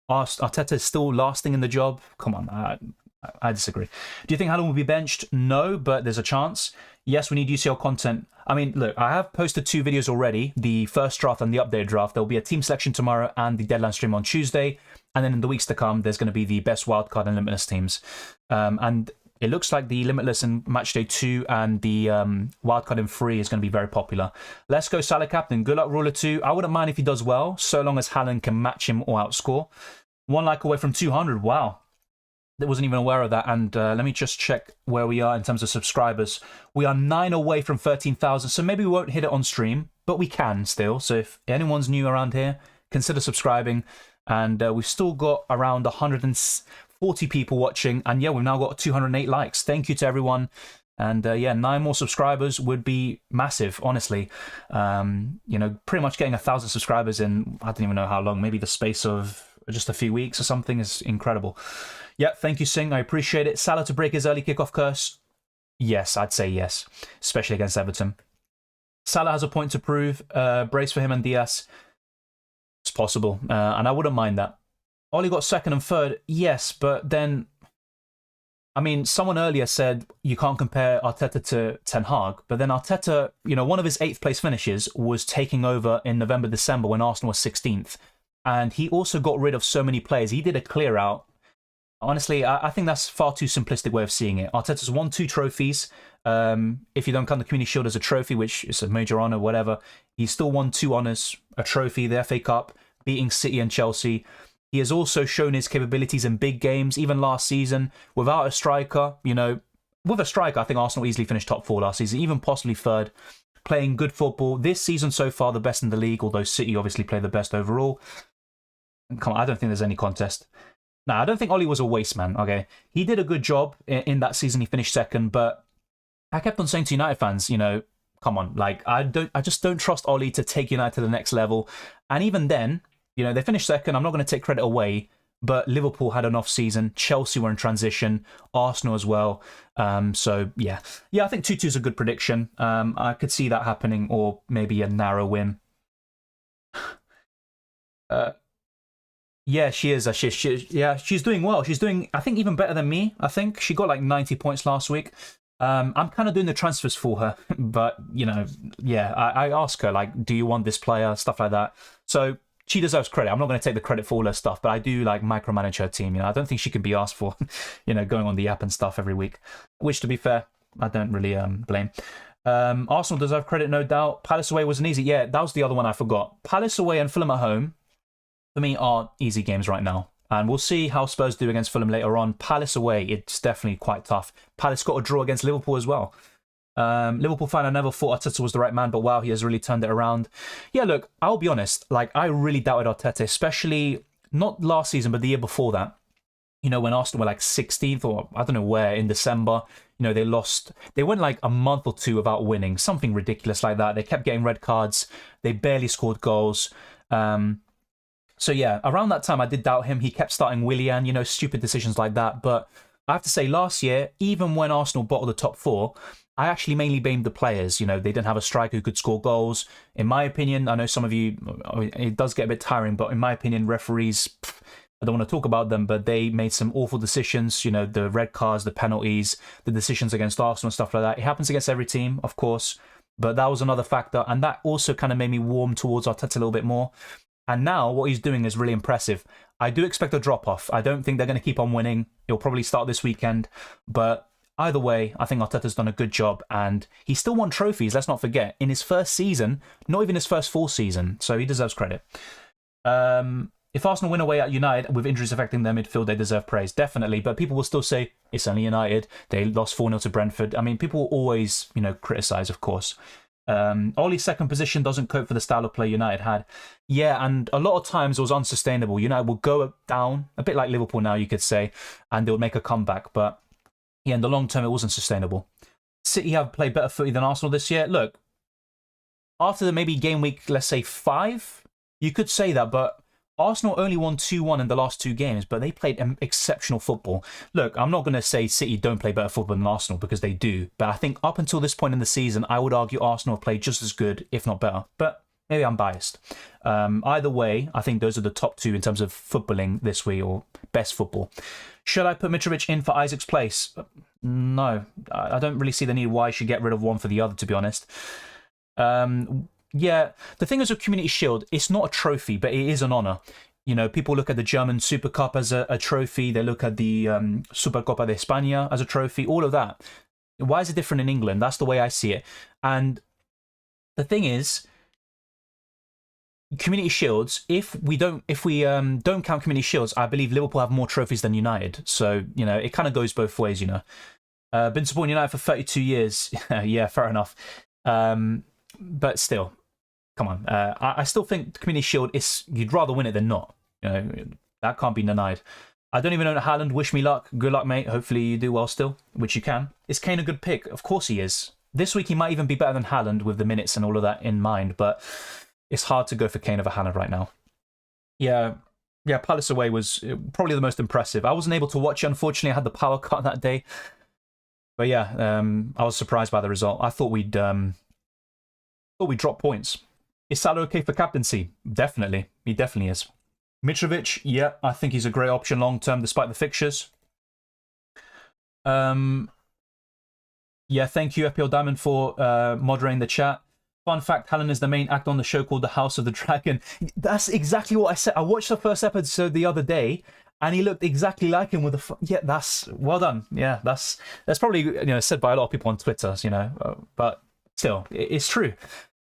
[SPEAKER 1] Arteta is still lasting in the job. Come on, I disagree. Do you think Haaland will be benched? No, but there's a chance. Yes, we need UCL content. I mean, look, I have posted 2 videos already, the first draft and the updated draft. There'll be a team selection tomorrow and the deadline stream on Tuesday. And then in the weeks to come, there's going to be the best wildcard and limitless teams. And it looks like the limitless in Matchday 2 and the wildcard in 3 is going to be very popular. Let's go Salah captain. Good luck, Ruler 2. I wouldn't mind if he does well, so long as Haaland can match him or outscore. 1 like away from 200. Wow. I wasn't even aware of that. And let me just check where we are in terms of subscribers. We are 9 away from 13,000, so maybe we won't hit it on stream, but we can still. So if anyone's new around here, consider subscribing. And we've still got around 140 people watching. And yeah, we've now got 208 likes. Thank you to everyone. And yeah, 9 more subscribers would be massive, honestly. Pretty much getting 1,000 subscribers in, I don't even know how long, maybe the space of just a few weeks or something is incredible. Yeah, thank you, Singh. I appreciate it. Salah to break his early kickoff curse? Yes, I'd say yes, especially against Everton. Salah has a point to prove. Brace for him and Diaz. It's possible, and I wouldn't mind that. Oli got 2nd and 3rd, yes, but then, I mean, someone earlier said you can't compare Arteta to Ten Hag, but then Arteta, one of his 8th place finishes was taking over in November, December when Arsenal was 16th, and he also got rid of so many players. He did a clear out. Honestly, I think that's far too simplistic way of seeing it. Arteta's won 2 trophies. If you don't count the Community Shield as a trophy, which is a major honour, whatever, he's still won 2 honours, a trophy, the FA Cup, beating City and Chelsea. He has also shown his capabilities in big games, even last season. Without a striker, with a striker, I think Arsenal easily finished top 4 last season, even possibly 3rd. Playing good football. This season so far, the best in the league, although City obviously play the best overall. Come on, I don't think there's any contest. No, I don't think Oli was a waste man, okay? He did a good job in that season. He finished 2nd, but I kept on saying to United fans, come on, like, I just don't trust Oli to take United to the next level. And even then, they finished 2nd. I'm not going to take credit away, but Liverpool had an off season. Chelsea were in transition. Arsenal as well. So, yeah. Yeah, I think 2-2 is a good prediction. I could see that happening, or maybe a narrow win. Yeah, she is. She's doing well. She's doing, I think, even better than me. I think she got like 90 points last week. I'm kind of doing the transfers for her, but yeah, I ask her like, do you want this player, stuff like that. So she deserves credit. I'm not going to take the credit for all her stuff, but I do like micromanage her team. I don't think she can be asked for, going on the app and stuff every week. Which, to be fair, I don't really blame. Arsenal deserve credit, no doubt. Palace away wasn't easy. Yeah, that was the other one I forgot. Palace away and Fulham at home, for me, are easy games right now. And we'll see how Spurs do against Fulham later on. Palace away, it's definitely quite tough. Palace got a draw against Liverpool as well. Liverpool fan, I never thought Arteta was the right man, but wow, he has really turned it around. Yeah, look, I'll be honest. Like, I really doubted Arteta, especially not last season, but the year before that. When Arsenal were like 16th or I don't know where in December. They lost. They went like a month or 2 without winning. Something ridiculous like that. They kept getting red cards. They barely scored goals. So yeah, around that time I did doubt him. He kept starting Willian, stupid decisions like that. But I have to say, last year, even when Arsenal bottled the top 4, I actually mainly blamed the players. They didn't have a striker who could score goals. In my opinion, I know some of you, it does get a bit tiring, but in my opinion, referees, I don't want to talk about them, but they made some awful decisions, you know, the red cards, the penalties, the decisions against Arsenal and stuff like that. It happens against every team, of course, but that was another factor, and that also kind of made me warm towards Arteta a little bit more. And now what he's doing is really impressive. I do expect a drop-off. I don't think they're going to keep on winning. It'll probably start this weekend, but either way, I think Arteta's done a good job, and he still won trophies, let's not forget, in his first season, not even his first full season, so he deserves credit. If Arsenal win away at United with injuries affecting their midfield, they deserve praise, definitely. But people will still say, it's only United. They lost 4-0 to Brentford. I mean, people will always, you know, criticise, of course. Ole's second position doesn't cope for the style of play United had. Yeah, and a lot of times it was unsustainable. United will go down, a bit like Liverpool now, you could say, and they'll make a comeback. But yeah, in the long term, it wasn't sustainable. City have played better footy than Arsenal this year. Look, after the maybe game week, let's say 5, you could say that, but Arsenal only won 2-1 in the last 2 games, but they played exceptional football. Look, I'm not going to say City don't play better football than Arsenal, because they do. But I think up until this point in the season, I would argue Arsenal have played just as good, if not better. But maybe I'm biased. Either way, I think those are the top 2 in terms of footballing this week, or best football. Should I put Mitrovic in for Isaac's place? No. I don't really see the need why I should get rid of one for the other, to be honest. Yeah, the thing is with Community Shield, it's not a trophy, but it is an honour. You know, people look at the German Super Cup as a trophy. They look at the Supercopa de España as a trophy, all of that. Why is it different in England? That's the way I see it. And the thing is, Community Shields, if we don't count Community Shields, I believe Liverpool have more trophies than United. So, you know, it kind of goes both ways, you know. Been supporting United for 32 years. Yeah, fair enough. But still, come on. I still think the Community Shield is, you'd rather win it than not. You know, that can't be denied. I don't even own Haaland. Wish me luck. Good luck, mate. Hopefully you do well still, which you can. Is Kane a good pick? Of course he is. This week he might even be better than Haaland with the minutes and all of that in mind, but it's hard to go for Kane over Haaland right now. Yeah, Palace away was probably the most impressive. I wasn't able to watch it, unfortunately. I had the power cut that day. But yeah, I was surprised by the result. I thought we'd drop points. Is Salah okay for captaincy? Definitely. He definitely is. Mitrovic, yeah, I think he's a great option long term despite the fixtures. Yeah, thank you, FPL Diamond, for moderating the chat. Fun fact, Haaland is the main actor on the show called The House of the Dragon. That's exactly what I said. I watched the first episode the other day, and he looked exactly like him with a... Yeah, that's... Well done. Yeah, that's probably, you know, said by a lot of people on Twitter, you know. But still, it's true.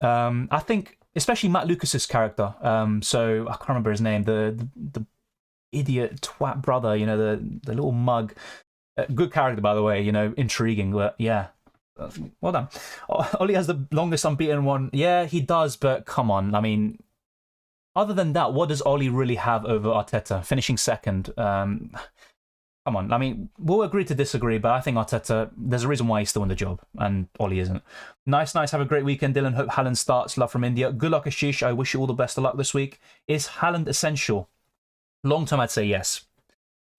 [SPEAKER 1] I think, especially Matt Lucas's character, so I can't remember his name, the idiot twat brother, you know, the little mug. Good character, by the way, you know, intriguing, but yeah. Well done. Ole has the longest unbeaten one. Yeah, he does, but come on. I mean, other than that, what does Ole really have over Arteta? Finishing second. Come on. I mean, we'll agree to disagree, but I think Arteta, there's a reason why he's still in the job, and Ole isn't. Nice. Have a great weekend, Dylan. Hope Haaland starts. Love from India. Good luck, Ashish. I wish you all the best of luck this week. Is Haaland essential? Long term, I'd say yes.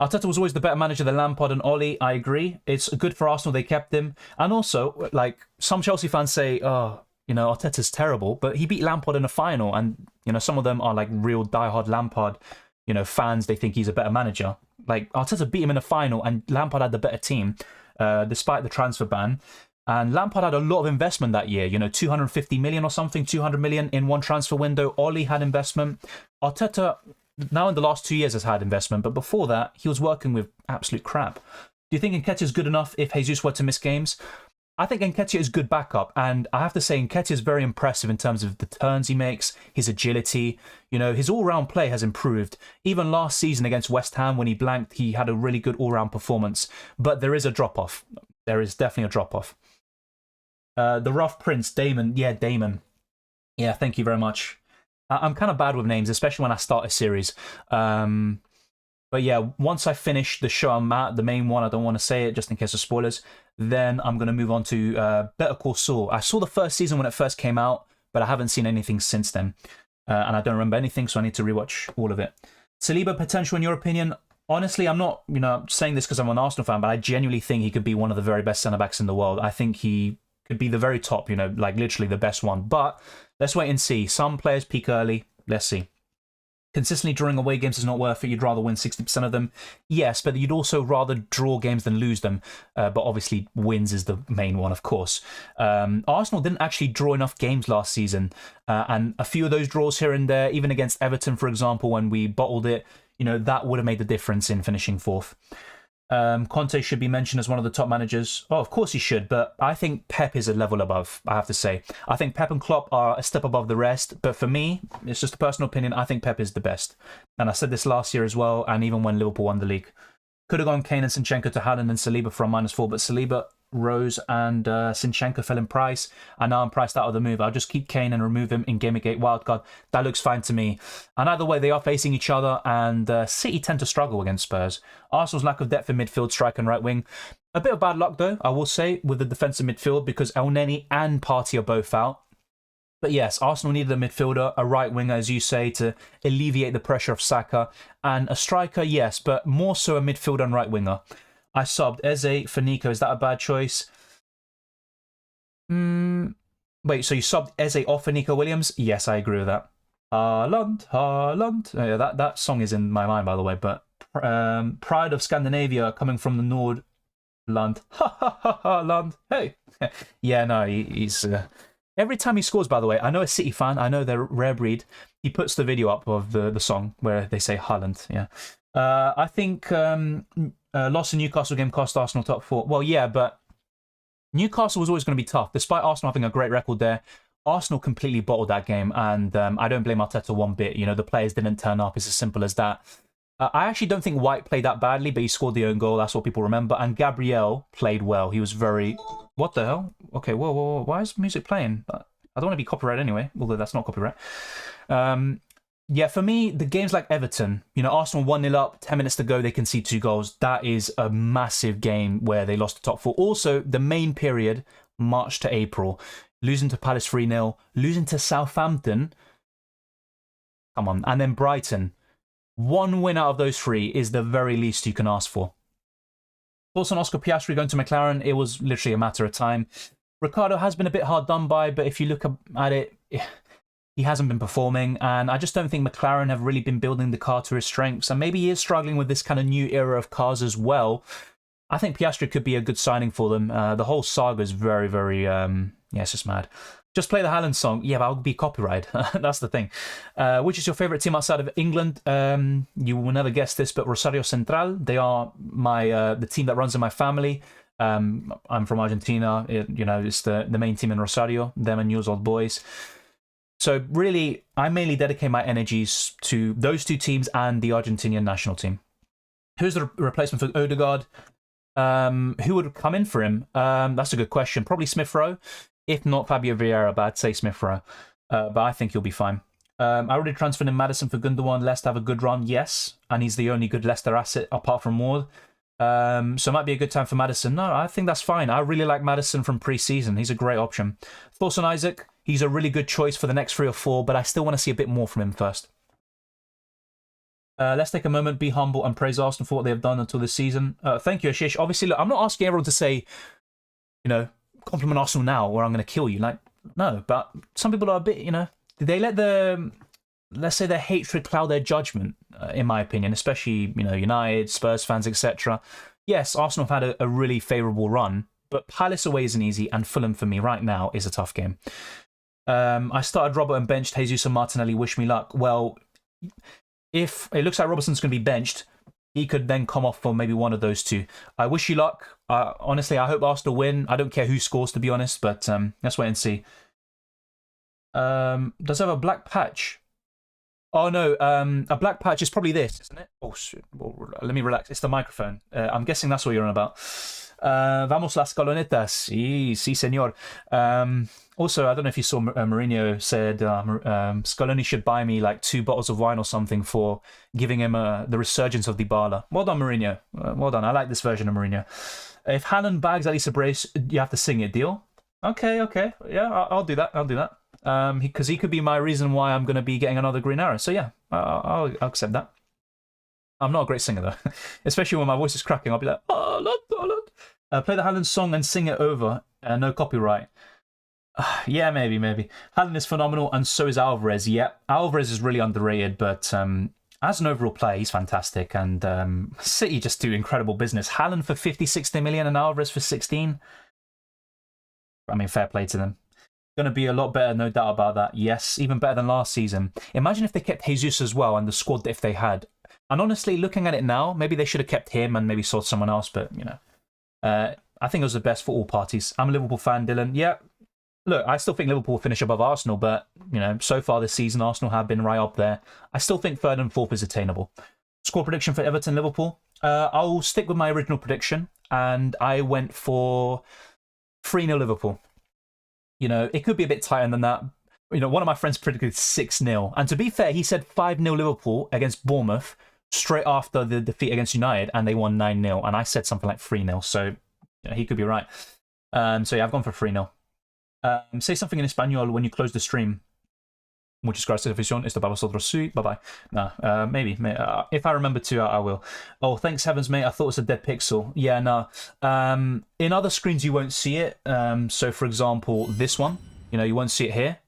[SPEAKER 1] Arteta was always the better manager than Lampard and Ole. I agree. It's good for Arsenal they kept him. And also, like, some Chelsea fans say, oh, you know, Arteta's terrible, but he beat Lampard in a final, and, you know, some of them are, like, real diehard Lampard, you know, fans. They think he's a better manager. Like, Arteta beat him in a final, and Lampard had the better team, despite the transfer ban. And Lampard had a lot of investment that year, you know, 250 million or something, 200 million in one transfer window. Ole had investment. Arteta... now in the last 2 years has had investment, but before that, he was working with absolute crap. Do you think Nketiah is good enough if Jesus were to miss games? I think Nketiah is good backup, and I have to say Nketiah is very impressive in terms of the turns he makes, his agility. You know, his all-round play has improved. Even last season against West Ham, when he blanked, he had a really good all-round performance. But there is a drop-off. There is definitely a drop-off. The Rough Prince, Damon. Yeah, Damon. Yeah, thank you very much. I'm kind of bad with names, especially when I start a series. But yeah, once I finish the show I'm at, the main one, I don't want to say it just in case of spoilers, then I'm going to move on to Better Call Saul. I saw the first season when it first came out, but I haven't seen anything since then. And I don't remember anything, so I need to rewatch all of it. Saliba potential, in your opinion? Honestly, I'm not, you know, saying this because I'm an Arsenal fan, but I genuinely think he could be one of the very best centre-backs in the world. I think he could be the very top, you know, like literally the best one. But let's wait and see. Some players peak early. Let's see. Consistently drawing away games is not worth it. You'd rather win 60% of them. Yes, but you'd also rather draw games than lose them. But obviously, wins is the main one, of course. Arsenal didn't actually draw enough games last season. And a few of those draws here and there, even against Everton, for example, when we bottled it, that would have made the difference in finishing fourth. Conte should be mentioned as one of the top managers. Oh, of course he should, but I think Pep is a level above, I have to say. I think Pep and Klopp are a step above the rest, but for me, it's just a personal opinion, I think Pep is the best. And I said this last year as well, and even when Liverpool won the league. Could have gone Kane and Zinchenko to Haaland and Saliba for a -4, but Saliba rose and Zinchenko fell in price, and now I'm priced out of the move. I'll just keep Kane and remove him in Game Week 8 wildcard. That looks fine to me. And either way, they are facing each other, and City tend to struggle against Spurs. Arsenal's lack of depth in midfield, strike and right wing. A bit of bad luck, though, I will say, with the defensive midfield, because El Neni and Partey are both out. But yes, Arsenal needed a midfielder, a right winger, as you say, to alleviate the pressure of Saka, and a striker, yes, but more so a midfielder and right winger. I subbed Eze for Nico. Is that a bad choice? Wait, so you subbed Eze off for Nico Williams? Yes, I agree with that. Haaland, Haaland. Yeah, that song is in my mind, by the way, but Pride of Scandinavia coming from the Nordland. Ha ha ha ha, land. Hey. Yeah, no, he's... Every time he scores, by the way, I know a City fan, I know they're a rare breed, he puts the video up of the song where they say Haaland, yeah. I think loss in Newcastle game cost Arsenal top 4. Well, yeah, but Newcastle was always going to be tough. Despite Arsenal having a great record there, Arsenal completely bottled that game, and I don't blame Arteta one bit. The players didn't turn up. It's as simple as that. I actually don't think White played that badly, but he scored the own goal. That's what people remember. And Gabriel played well. He was very... What the hell? Okay, whoa. Why is music playing? I don't want to be copyright anyway, although that's not copyright. Yeah, for me, the games like Everton, Arsenal 1-0 up, 10 minutes to go, they concede 2 goals. That is a massive game where they lost the top 4. Also, the main period, March to April, losing to Palace 3-0, losing to Southampton. Come on. And then Brighton. 1 win out of those 3 is the very least you can ask for. Thoughts on Oscar Piastri going to McLaren? It was literally a matter of time. Ricardo has been a bit hard done by, but if you look at it, he hasn't been performing, and I just don't think McLaren have really been building the car to his strengths, and maybe he is struggling with this kind of new era of cars as well. I think Piastri could be a good signing for them. The whole saga is very, very, it's just mad. Just play the Haaland song. Yeah, but I'll be copyright. That's the thing. Which is your favourite team outside of England? You will never guess this, but Rosario Central. They are the team that runs in my family. I'm from Argentina. It's the main team in Rosario. Them and News Old Boys. So really, I mainly dedicate my energies to those 2 teams and the Argentinian national team. Who's the replacement for Odegaard? Who would come in for him? That's a good question. Probably Smith Rowe. If not Fabio Vieira, but I'd say Smith Rowe. But I think he'll be fine. I already transferred in Maddison for Gundogan. Leicester have a good run, yes. And he's the only good Leicester asset apart from Ward. So it might be a good time for Maddison. No, I think that's fine. I really like Maddison from pre-season. He's a great option. Thoughts on Isaac? He's a really good choice for the next 3 or 4, but I still want to see a bit more from him first. Let's take a moment, be humble, and praise Arsenal for what they have done until this season. Thank you, Ashish. Obviously, look, I'm not asking everyone to say, compliment Arsenal now or I'm going to kill you. No, but some people are a bit, they let let's say their hatred cloud their judgment, in my opinion, especially, United, Spurs fans, etc. Yes, Arsenal have had a really favourable run, but Palace away isn't easy, and Fulham for me right now is a tough game. I started Robert and benched Jesus and Martinelli. Wish me luck. Well, if it looks like Robertson's going to be benched, he could then come off for maybe one of those 2. I wish you luck. Honestly, I hope Arsenal win. I don't care who scores, to be honest, but let's wait and see. Does it have a black patch? Oh, no. A black patch is probably this, isn't it? Oh, shit. Well, let me relax. It's the microphone. I'm guessing that's what you're on about. Vamos las colonetas. Sí, señor. Also, I don't know if you saw Mourinho said Scaloni should buy me 2 bottles of wine or something for giving him the resurgence of Dybala. Well done, Mourinho. Well done. I like this version of Mourinho. If Haaland bags at least a brace, you have to sing it. Deal? Okay. Yeah, I'll do that. Because he could be my reason why I'm going to be getting another green arrow. So yeah, I'll accept that. I'm not a great singer though, especially when my voice is cracking. I'll be like, Haaland. Play the Haaland song and sing it over. No copyright. Yeah, maybe. Haaland is phenomenal, and so is Alvarez. Yeah, Alvarez is really underrated, but as an overall player, he's fantastic. And City just do incredible business. Haaland for 50, 60 million and Alvarez for 16. I mean, fair play to them. Going to be a lot better, no doubt about that. Yes, even better than last season. Imagine if they kept Jesus as well and the squad if they had. And honestly, looking at it now, maybe they should have kept him and maybe sold someone else. But, you know, I think it was the best for all parties. I'm a Liverpool fan, Dylan. Yeah, look, I still think Liverpool will finish above Arsenal. But, you know, so far this season, Arsenal have been right up there. I still think third and fourth is attainable. Score prediction for Everton, Liverpool. I'll stick with my original prediction. And I went for 3-0 Liverpool. You know, it could be a bit tighter than that. You know, one of my friends predicted 6-0. And to be fair, he said 5-0 Liverpool against Bournemouth straight after the defeat against United, and they won 9-0. And I said something like 3-0. So, you know, he could be right. So, yeah, I've gone for 3-0. Say something in Espanol when you close the stream. Muchas gracias, afición. Esto para vosotros. Sí, bye-bye. Nah, maybe. If I remember to, I will. Oh, thanks heavens, mate. I thought it was a dead pixel. Yeah, no. In other screens, you won't see it. So, for example, this one. You know, you won't see it here.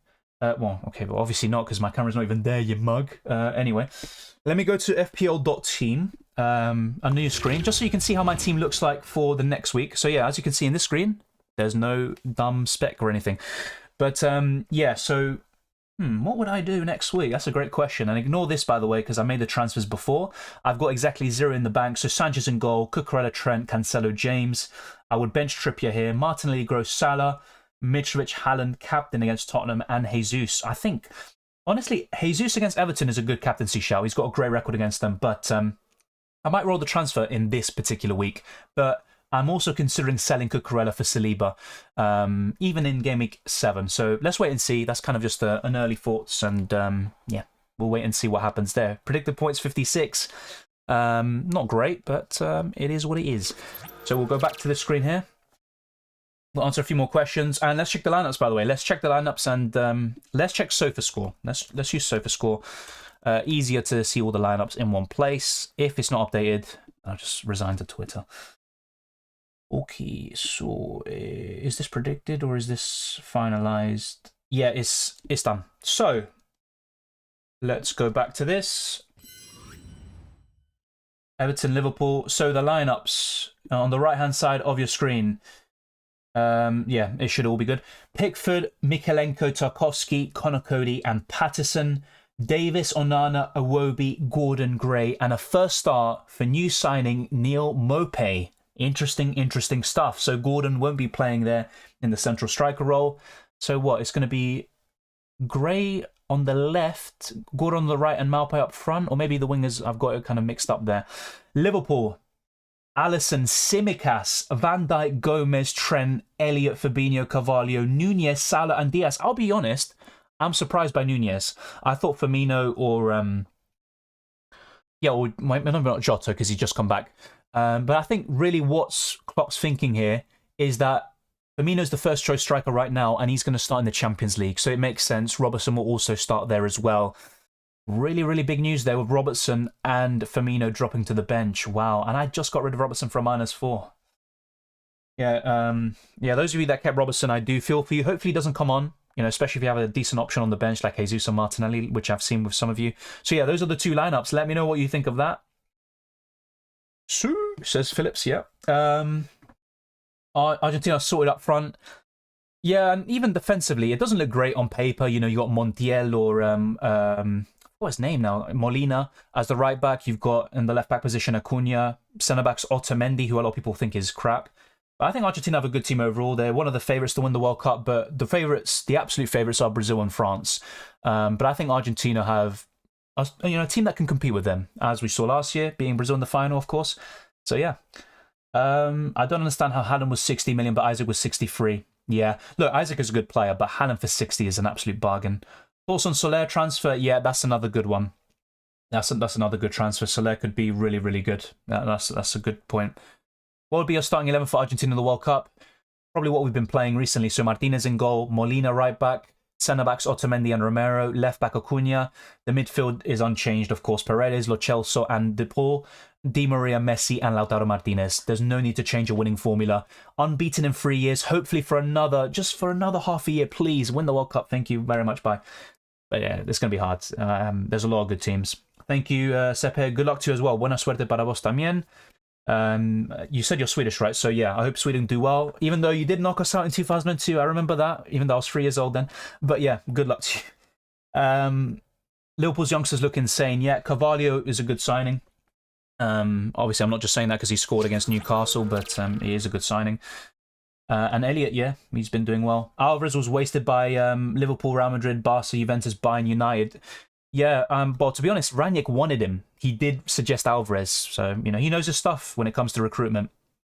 [SPEAKER 1] Well, okay, but obviously not because my camera's not even there, you mug. Anyway, let me go to FPL.team, a new screen, just so you can see how my team looks like for the next week. So, yeah, as you can see in this screen, there's no dumb spec or anything. But, yeah, so... what would I do next week? That's a great question. And ignore this, by the way, because I made the transfers before. I've got exactly 0 in the bank. So Sanchez in goal, Cucurella, Trent, Cancelo, James. I would bench Trippier here. Martinelli, Gross, Salah, Mitrovic, Haaland, captain against Tottenham, and Jesus. I think, honestly, Jesus against Everton is a good captaincy shout. He's got a great record against them. But I might roll the transfer in this particular week. But I'm also considering selling Cucurella for Saliba, even in Game Week 7. So let's wait and see. That's kind of just an early thoughts. And yeah, we'll wait and see what happens there. Predicted points 56. Not great, but it is what it is. So we'll go back to the screen here. We'll answer a few more questions. And let's check the lineups, by the way. Let's check the lineups and let's check SofaScore. Let's use SofaScore. Easier to see all the lineups in one place. If it's not updated, I'll just resign to Twitter. Okay, so is this predicted or is this finalized? Yeah, it's done. So let's go back to this. Everton, Liverpool. So the lineups on the right-hand side of your screen. Yeah, it should all be good. Pickford, Mikalenko, Tarkowski, Connor Cody, and Patterson. Davis, Onana, Iwobi, Gordon, Gray, and a first start for new signing Neil Maupay. Interesting stuff. So Gordon won't be playing there in the central striker role. So what? It's going to be Gray on the left, Gordon on the right, and Maupay up front. Or maybe the wingers, I've got it kind of mixed up there. Liverpool, Alisson, Tsimikas, Van Dijk, Gomez, Trent, Elliott, Fabinho, Carvalho, Nunez, Salah, and Diaz. I'll be honest, I'm surprised by Nunez. I thought Firmino or not Jota because he's just come back. But I think really what Klopp's thinking here is that Firmino's the first choice striker right now, and he's going to start in the Champions League. So it makes sense. Robertson will also start there as well. Really big news there with Robertson and Firmino dropping to the bench. Wow. And I just got rid of Robertson for a -4. Yeah, those of you that kept Robertson, I do feel for you. Hopefully he doesn't come on, you know, especially if you have a decent option on the bench like Jesus or Martinelli, which I've seen with some of you. So yeah, those are the two lineups. Let me know what you think of that. Says Phillips, yeah. Argentina sorted up front. Yeah, and even defensively, it doesn't look great on paper. You know, you got Montiel or what's his name now? Molina as the right back. You've got in the left back position Acuna, centre backs Otamendi, who a lot of people think is crap. But I think Argentina have a good team overall. They're one of the favourites to win the World Cup, but the absolute favourites are Brazil and France. But I think Argentina have a team that can compete with them, as we saw last year, beating Brazil in the final, of course. So yeah, I don't understand how Haaland was 60 million, but Isaac was 63. Yeah, look, Isaac is a good player, but Haaland for 60 is an absolute bargain. Thoughts on Soler transfer? Yeah, that's another good one. That's another good transfer. Soler could be really good. That's a good point. What would be your starting 11 for Argentina in the World Cup? Probably what we've been playing recently. So Martinez in goal, Molina right back, centre backs Otamendi and Romero, left back Acuna. The midfield is unchanged, of course. Paredes, Lo Celso, and De Paul. Di Maria, Messi, and Lautaro Martinez. There's no need to change a winning formula. Unbeaten in 3 years. Hopefully for another half a year, please win the World Cup. Thank you very much. Bye. But yeah, it's going to be hard. There's a lot of good teams. Thank you, Sepe. Good luck to you as well. Buena suerte para vos también. You said you're Swedish, right? So yeah, I hope Sweden do well. Even though you did knock us out in 2002, I remember that. Even though I was 3 years old then. But yeah, good luck to you. Liverpool's youngsters look insane. Yeah, Carvalho is a good signing. Obviously, I'm not just saying that because he scored against Newcastle, but he is a good signing. And Elliott, yeah, he's been doing well. Alvarez was wasted by Liverpool, Real Madrid, Barca, Juventus, Bayern, United. Yeah, but to be honest, Ranić wanted him. He did suggest Alvarez, so you know he knows his stuff when it comes to recruitment.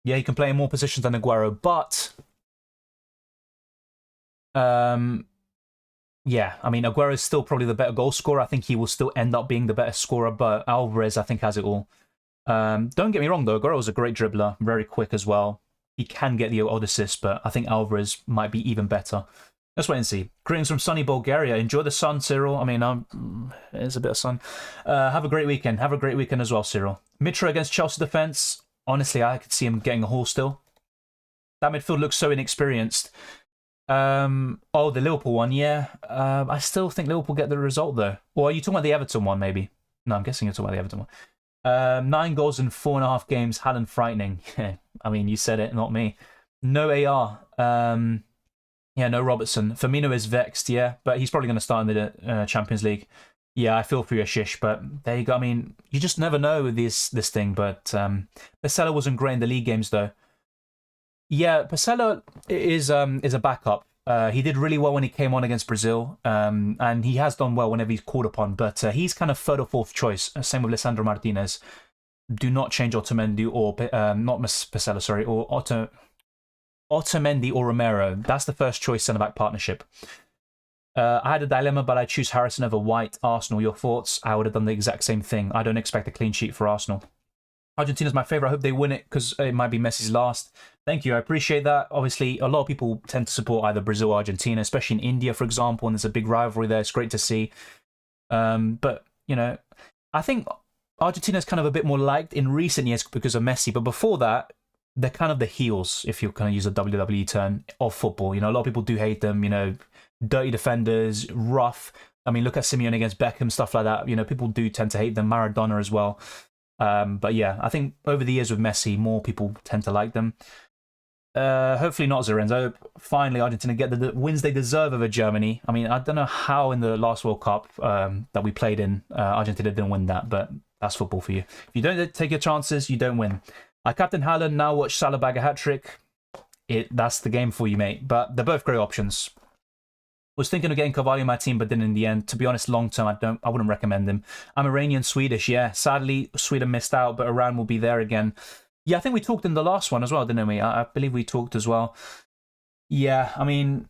[SPEAKER 1] Yeah, he can play in more positions than Aguero, but yeah, I mean Aguero is still probably the better goal scorer. I think he will still end up being the better scorer, but Alvarez I think has it all. Don't get me wrong though, Aguero is a great dribbler, very quick as well. He can get the odd assist, but I think Alvarez might be even better. Let's wait and see. Greetings from sunny Bulgaria. Enjoy the sun, Cyril. I mean, it's a bit of sun. Have a great weekend. Have a great weekend as well, Cyril. Mitra against Chelsea defence. Honestly, I could see him getting a haul still. That midfield looks so inexperienced. Oh, the Liverpool one, yeah. I still think Liverpool get the result, though. Or are you talking about the Everton one, maybe? No, I'm guessing you're talking about the Everton one. 9 goals in 4.5 games. Haaland frightening. I mean, you said it, not me. No AR. Yeah, no Robertson. Firmino is vexed, yeah, but he's probably going to start in the Champions League. Yeah, I feel for you, Ashish, but there you go. I mean, you just never know with this thing, but Pesela wasn't great in the league games, though. Yeah, Pesela is a backup. He did really well when he came on against Brazil, and he has done well whenever he's called upon, but he's kind of third or fourth choice. Same with Lisandro Martinez. Do not change Otamendi or, not Pesela, sorry, or Otamendi or Romero. That's the first choice centre-back partnership. I had a dilemma, but I choose Harrison over White. Arsenal, your thoughts? I would have done the exact same thing. I don't expect a clean sheet for Arsenal. Argentina's my favourite. I hope they win it because it might be Messi's last. Thank you. I appreciate that. Obviously, a lot of people tend to support either Brazil or Argentina, especially in India, for example, and there's a big rivalry there. It's great to see. But, you know, I think Argentina's kind of a bit more liked in recent years because of Messi. But before that, they're kind of the heels, if you're going to use a WWE term, of football. You know, a lot of people do hate them, you know, dirty defenders, rough. I mean, look at Simeone against Beckham, stuff like that. You know, people do tend to hate them, Maradona as well. But yeah, I think over the years with Messi, more people tend to like them. Hopefully not, Zorenz. I hope finally Argentina get the wins they deserve over Germany. I mean, I don't know how in the last World Cup that we played in, Argentina didn't win that, but that's football for you. If you don't take your chances, you don't win. I captain Haaland, now watch Salah bag a hat-trick. That's the game for you, mate. But they're both great options. Was thinking of getting Carvalho in my team, but didn't in the end. To be honest, long term, I wouldn't recommend him. I'm Iranian Swedish, yeah. Sadly, Sweden missed out, but Iran will be there again. Yeah, I think we talked in the last one as well, didn't we? I believe we talked as well. Yeah, I mean,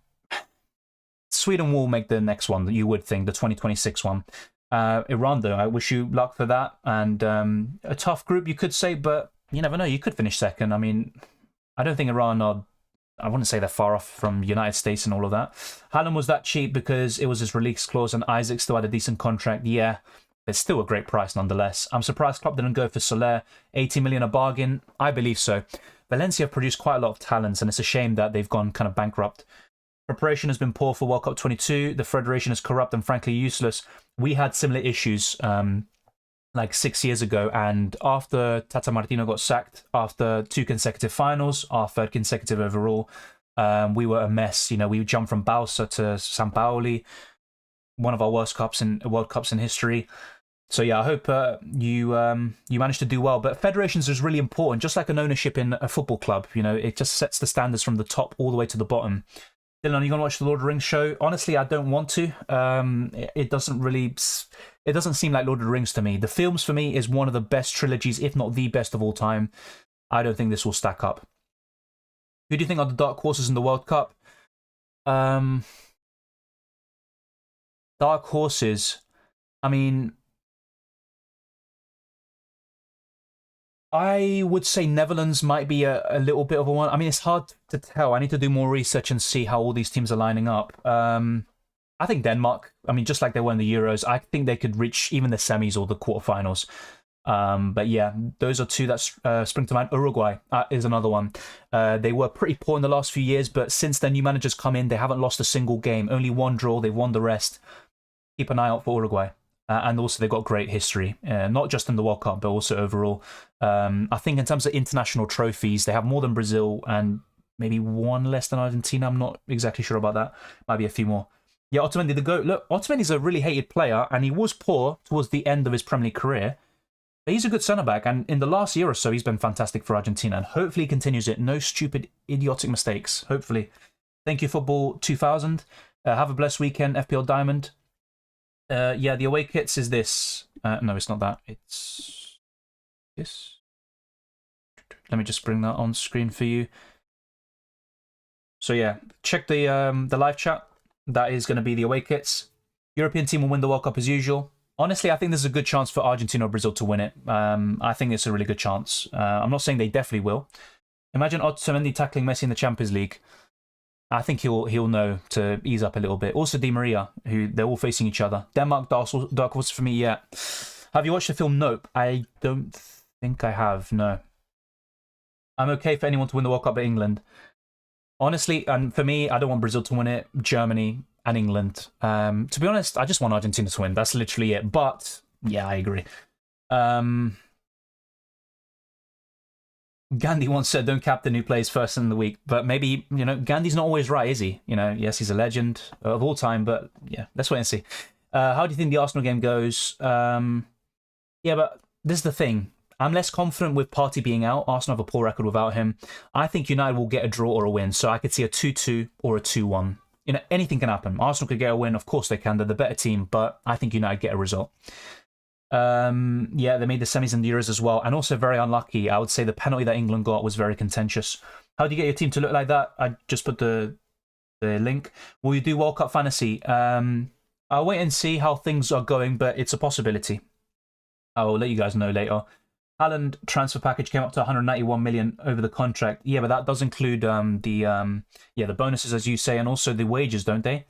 [SPEAKER 1] Sweden will make the next one, you would think, the 2026 one. Iran, though, I wish you luck for that. And a tough group, you could say, but you never know. You could finish second. I mean, I don't think Iran are... I wouldn't say they're far off from United States and all of that. Haaland was that cheap because it was his release clause and Isaac still had a decent contract. Yeah, it's still a great price nonetheless. I'm surprised Klopp didn't go for Soler. 80 million a bargain? I believe so. Valencia have produced quite a lot of talents and it's a shame that they've gone kind of bankrupt. Preparation has been poor for World Cup 22. The federation is corrupt and frankly useless. We had similar issues like 6 years ago, and after Tata Martino got sacked, after 2 consecutive finals, our 3rd consecutive overall, we were a mess. You know, we jumped from Bausa to Sampaoli, one of our worst World Cups in history. So yeah, I hope you managed to do well. But federations is really important, just like an ownership in a football club. You know, it just sets the standards from the top all the way to the bottom. Dylan, are you going to watch the Lord of the Rings show? Honestly, I don't want to. It doesn't seem like Lord of the Rings to me. The films for me is one of the best trilogies, if not the best of all time. I don't think this will stack up. Who do you think are the dark horses in the World Cup? Dark horses. I mean, I would say Netherlands might be a little bit of a one. I mean, it's hard to tell. I need to do more research and see how all these teams are lining up. I think Denmark, I mean, just like they were in the Euros, I think they could reach even the semis or the quarterfinals. But yeah, those are two that spring to mind. Uruguay is another one. They were pretty poor in the last few years, but since their new managers come in, they haven't lost a single game. Only one draw. They've won the rest. Keep an eye out for Uruguay. And also they've got great history, not just in the World Cup, but also overall. I think in terms of international trophies, they have more than Brazil and maybe one less than Argentina. I'm not exactly sure about that. Might be a few more. Yeah, Otamendi, the GOAT. Look, Otamendi's a really hated player, and he was poor towards the end of his Premier League career. But he's a good centre-back, and in the last year or so, he's been fantastic for Argentina, and hopefully he continues it. No stupid, idiotic mistakes, hopefully. Thank you, Football 2000. Have a blessed weekend, FPL Diamond. Yeah, the away kits is this. No, it's not that. It's this. Let me just bring that on screen for you. So yeah, check the live chat. That is going to be the away kits. European team will win the World Cup as usual. Honestly, I think there's a good chance for Argentina or Brazil to win it. I think it's a really good chance. I'm not saying they definitely will. Imagine Otamendi tackling Messi in the Champions League. I think he'll know to ease up a little bit. Also, Di Maria, who they're all facing each other. Denmark, dark horse for me, yeah. Have you watched the film Nope? I don't think I have, no. I'm okay for anyone to win the World Cup but England. Honestly, and for me, I don't want Brazil to win it, Germany and England. To be honest, I just want Argentina to win. That's literally it. But, yeah, I agree. Gandhi once said, don't captain who plays first in the week. But maybe, Gandhi's not always right, is he? Yes, he's a legend of all time, but yeah, let's wait and see. How do you think the Arsenal game goes? Yeah, but this is the thing. I'm less confident with Partey being out. Arsenal have a poor record without him. I think United will get a draw or a win. So I could see a 2-2 or a 2-1. Anything can happen. Arsenal could get a win. Of course they can. They're the better team. But I think United get a result. Yeah, they made the semis and the Euros as well. And also very unlucky. I would say the penalty that England got was very contentious. How do you get your team to look like that? I just put the link. Will you do World Cup fantasy? I'll wait and see how things are going, but it's a possibility. I'll let you guys know later. Haaland transfer package came up to 191 million over the contract. Yeah, but that does include the bonuses, as you say, and also the wages, don't they?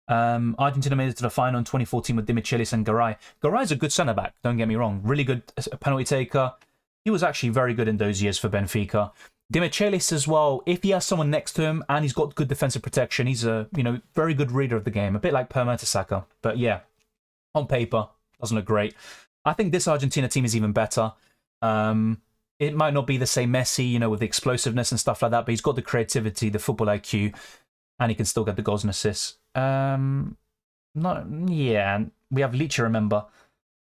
[SPEAKER 1] Argentina made it to the final in 2014 with Dimichelis and Garay. Garay's a good centre-back, don't get me wrong. Really good penalty taker. He was actually very good in those years for Benfica. Dimichelis as well, if he has someone next to him and he's got good defensive protection, he's a very good reader of the game, a bit like Per Mertesacker. But yeah, on paper, doesn't look great. I think this Argentina team is even better. It might not be the same Messi, with the explosiveness and stuff like that, but he's got the creativity, the football IQ, and he can still get the goals and assists. We have Leach, remember.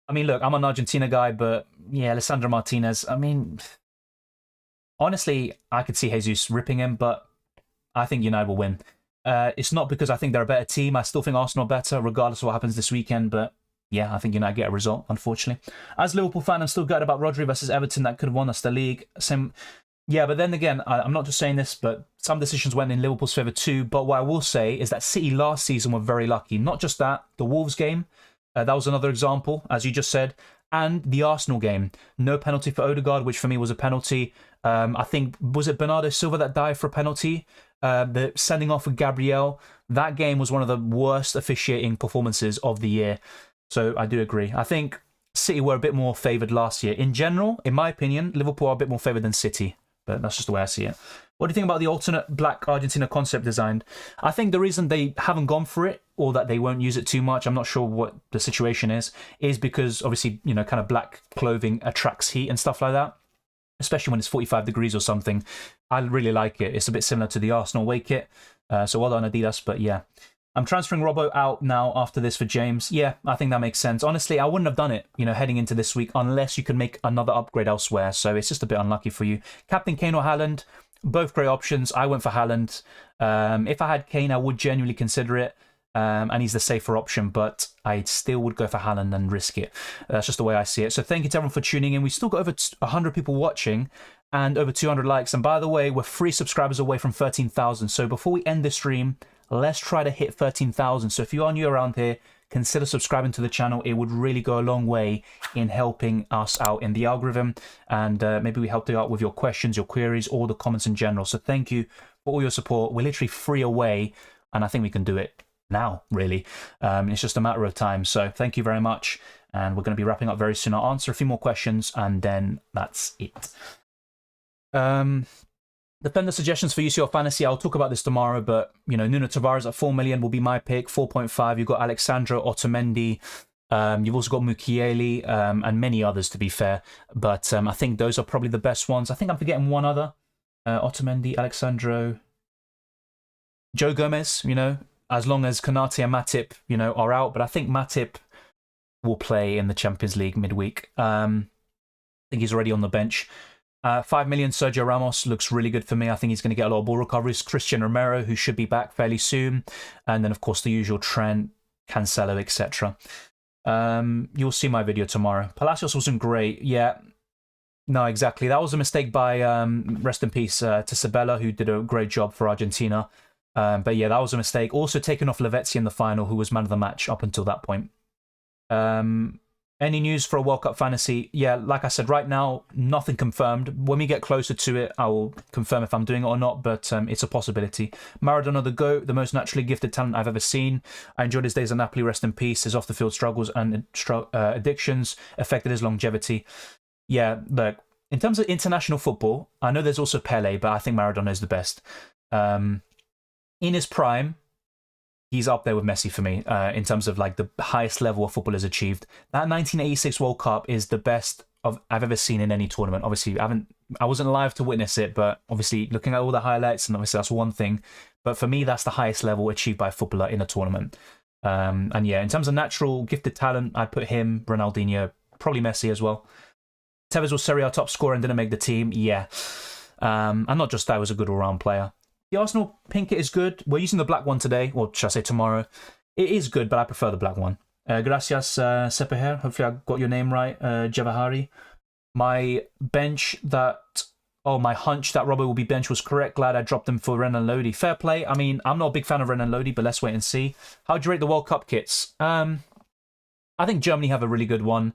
[SPEAKER 1] I mean, look, I'm an Argentina guy, but yeah, Alessandro Martinez, I mean, honestly, I could see Jesus ripping him, but I think United will win. It's not because I think they're a better team. I still think Arsenal are better, regardless of what happens this weekend, but yeah, I think United get a result, unfortunately. As a Liverpool fan, I'm still gutted about Rodri versus Everton. That could have won us the league. Yeah, but then again, I'm not just saying this, but some decisions went in Liverpool's favour too. But what I will say is that City last season were very lucky. Not just that, the Wolves game, that was another example, as you just said. And the Arsenal game. No penalty for Odegaard, which for me was a penalty. I think, was it Bernardo Silva that died for a penalty? The sending off of Gabriel. That game was one of the worst officiating performances of the year. So I do agree. I think City were a bit more favoured last year. In general, in my opinion, Liverpool are a bit more favoured than City. But that's just the way I see it. What do you think about the alternate black Argentina concept design? I think the reason they haven't gone for it, or that they won't use it too much, I'm not sure what the situation is because obviously, kind of black clothing attracts heat and stuff like that, especially when it's 45 degrees or something. I really like it. It's a bit similar to the Arsenal away kit. So well done, Adidas, but yeah. I'm transferring Robbo out now after this for James. Yeah, I think that makes sense. Honestly, I wouldn't have done it, heading into this week unless you could make another upgrade elsewhere. So it's just a bit unlucky for you. Captain Kane or Haaland, both great options. I went for Haaland. If I had Kane, I would genuinely consider it. And he's the safer option, but I still would go for Haaland and risk it. That's just the way I see it. So thank you to everyone for tuning in. We've still got over 100 people watching and over 200 likes. And by the way, we're 3 subscribers away from 13,000. So before we end the stream, let's try to hit 13,000. So if you are new around here, consider subscribing to the channel. It would really go a long way in helping us out in the algorithm. And maybe we helped you out with your questions, your queries, or the comments in general. So thank you for all your support. We're literally 3 away, and I think we can do it now, really. It's just a matter of time. So thank you very much. And we're going to be wrapping up very soon. I'll answer a few more questions, and then that's it. Defender suggestions for UCL Fantasy. I'll talk about this tomorrow, but, you know, Nuno Tavares at 4 million will be my pick. 4.5, you've got Alexandro Otamendi. You've also got Mukiele, and many others, to be fair. But I think those are probably the best ones. I think I'm forgetting one other. Otamendi, Alexandro, Joe Gomez, you know, as long as Konate and Matip, you know, are out. But I think Matip will play in the Champions League midweek. I think he's already on the bench. 5 million, Sergio Ramos looks really good for me. I think he's going to get a lot of ball recoveries. Christian Romero, who should be back fairly soon. And then, of course, the usual Trent, Cancelo, etc. You'll see my video tomorrow. Palacios wasn't great. Yeah, no, exactly. That was a mistake by, rest in peace, to Sabella, who did a great job for Argentina. But yeah, that was a mistake. Also taking off Lavezzi in the final, who was man of the match up until that point. Any news for a World Cup fantasy? Yeah, like I said, right now, nothing confirmed. When we get closer to it, I will confirm if I'm doing it or not, but it's a possibility. Maradona the GOAT, the most naturally gifted talent I've ever seen. I enjoyed his days at Napoli, rest in peace. His off-the-field struggles and addictions affected his longevity. Yeah, look, in terms of international football, I know there's also Pele, but I think Maradona is the best. In his prime, he's up there with Messi for me in terms of like the highest level of football has achieved. That 1986 World Cup is the best I've ever seen in any tournament. Obviously, I wasn't alive to witness it, but obviously looking at all the highlights, and obviously that's one thing. But for me, that's the highest level achieved by a footballer in a tournament. And yeah, in terms of natural gifted talent, I'd put him, Ronaldinho, probably Messi as well. Tevez was Serie A top scorer and didn't make the team. Yeah. And not just that, he was a good all-round player. The Arsenal pink kit is good. We're using the black one today, or should I say tomorrow. It is good, but I prefer the black one. Gracias, Sepeher. Hopefully I got your name right, Javahari. My bench that... Oh, my hunch that Robbo will be bench was correct. Glad I dropped him for Renan Lodi. Fair play. I mean, I'm not a big fan of Renan Lodi, but let's wait and see. How do you rate the World Cup kits? I think Germany have a really good one.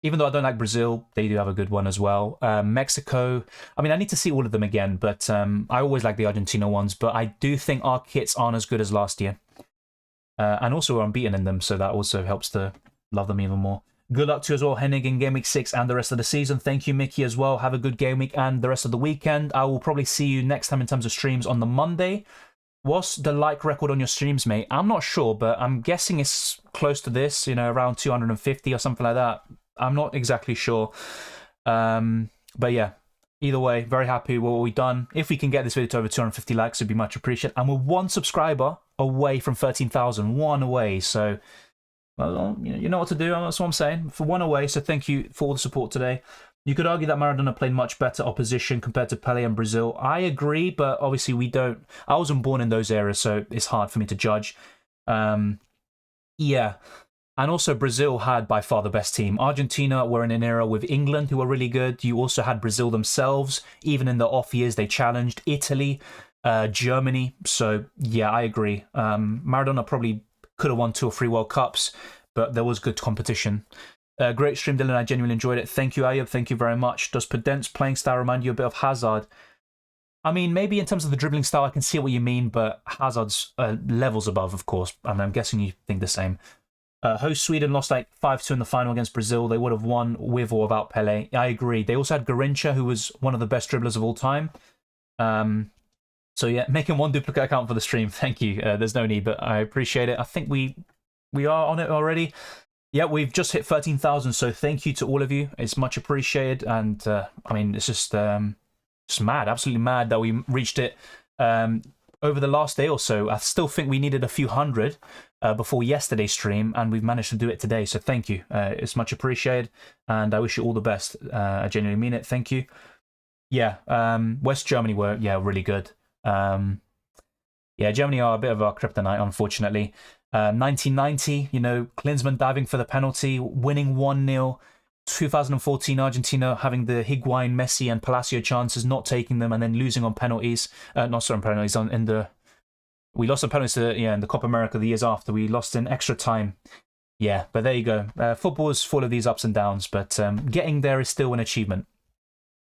[SPEAKER 1] Even though I don't like Brazil, they do have a good one as well. Mexico, I mean, I need to see all of them again, but I always like the Argentina ones. But I do think our kits aren't as good as last year. And also we're unbeaten in them, so that also helps to love them even more. Good luck to you as well, Hennig, in Game Week 6 and the rest of the season. Thank you, Mickey, as well. Have a good game week and the rest of the weekend. I will probably see you next time in terms of streams on the Monday. What's the like record on your streams, mate? I'm not sure, but I'm guessing it's close to this, you know, around 250 or something like that. I'm not exactly sure. But yeah, either way, very happy with what we've done. If we can get this video to over 250 likes, it'd be much appreciated. And we're one subscriber away from 13,000. One away. So, well, you know what to do. That's what I'm saying. For one away. So thank you for all the support today. You could argue that Maradona played much better opposition compared to Pele and Brazil. I agree, but obviously we don't... I wasn't born in those eras, so it's hard for me to judge. Yeah. And also Brazil had by far the best team. Argentina were in an era with England, who were really good. You also had Brazil themselves. Even in the off years, they challenged Italy, Germany. So, yeah, I agree. Maradona probably could have won 2 or 3 World Cups, but there was good competition. Great stream, Dylan. I genuinely enjoyed it. Thank you, Ayub. Thank you very much. Does Pedent's playing style remind you a bit of Hazard? I mean, maybe in terms of the dribbling style, I can see what you mean, but Hazard's levels above, of course. And I'm guessing you think the same. Host Sweden lost like 5-2 in the final against Brazil. They would have won with or without Pele. I agree. They also had Garincha, who was one of the best dribblers of all time. So yeah, making one duplicate account for the stream. Thank you. There's no need, but I appreciate it. I think we are on it already. Yeah, we've just hit 13,000, so thank you to all of you. It's much appreciated, and I mean, it's just mad, absolutely mad that we reached it over the last day or so. I still think we needed a few hundred before yesterday's stream, and we've managed to do it today, so thank you. It's much appreciated, and I wish you all the best. I genuinely mean it. Thank you. Yeah, West Germany were, really good. Yeah, Germany are a bit of our kryptonite, unfortunately. 1990, Klinsmann diving for the penalty, winning 1-0. 2014, Argentina having the Higuain, Messi, and Palacio chances, not taking them, and then losing on penalties. Not sorry, on penalties. We lost on penalties in the Copa America the years after. We lost in extra time. Yeah, but there you go. Football is full of these ups and downs, but getting there is still an achievement.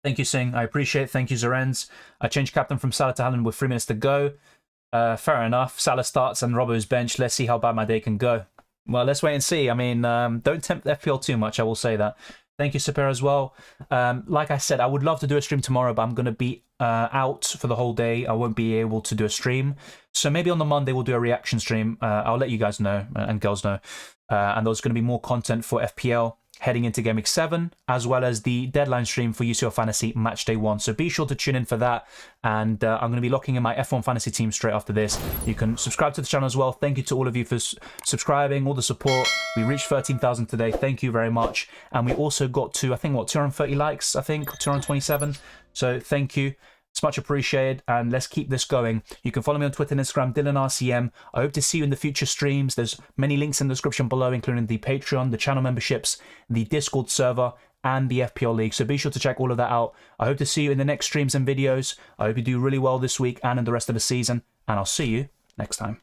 [SPEAKER 1] Thank you, Singh. I appreciate it. Thank you, Zorenz. I changed captain from Salah to Haaland with 3 minutes to go. Fair enough. Salah starts and Robbo's bench. Let's see how bad my day can go. Well, let's wait and see. I mean, don't tempt FPL too much, I will say that. Thank you, Super, as well. Like I said, I would love to do a stream tomorrow, but I'm going to be out for the whole day. I won't be able to do a stream. So maybe on the Monday we'll do a reaction stream. I'll let you guys know and girls know. And there's going to be more content for FPL heading into Game Week 7, as well as the deadline stream for UCL Fantasy Match Day 1. So be sure to tune in for that. And I'm going to be locking in my F1 Fantasy team straight after this. You can subscribe to the channel as well. Thank you to all of you for subscribing, all the support. We reached 13,000 today. Thank you very much. And we also got to, I think, what, 230 likes, I think, 227. So thank you. It's much appreciated, and let's keep this going. You can follow me on Twitter and Instagram, DylanRCM. I hope to see you in the future streams. There's many links in the description below, including the Patreon, the channel memberships, the Discord server, and the FPL League. So be sure to check all of that out. I hope to see you in the next streams and videos. I hope you do really well this week and in the rest of the season, and I'll see you next time.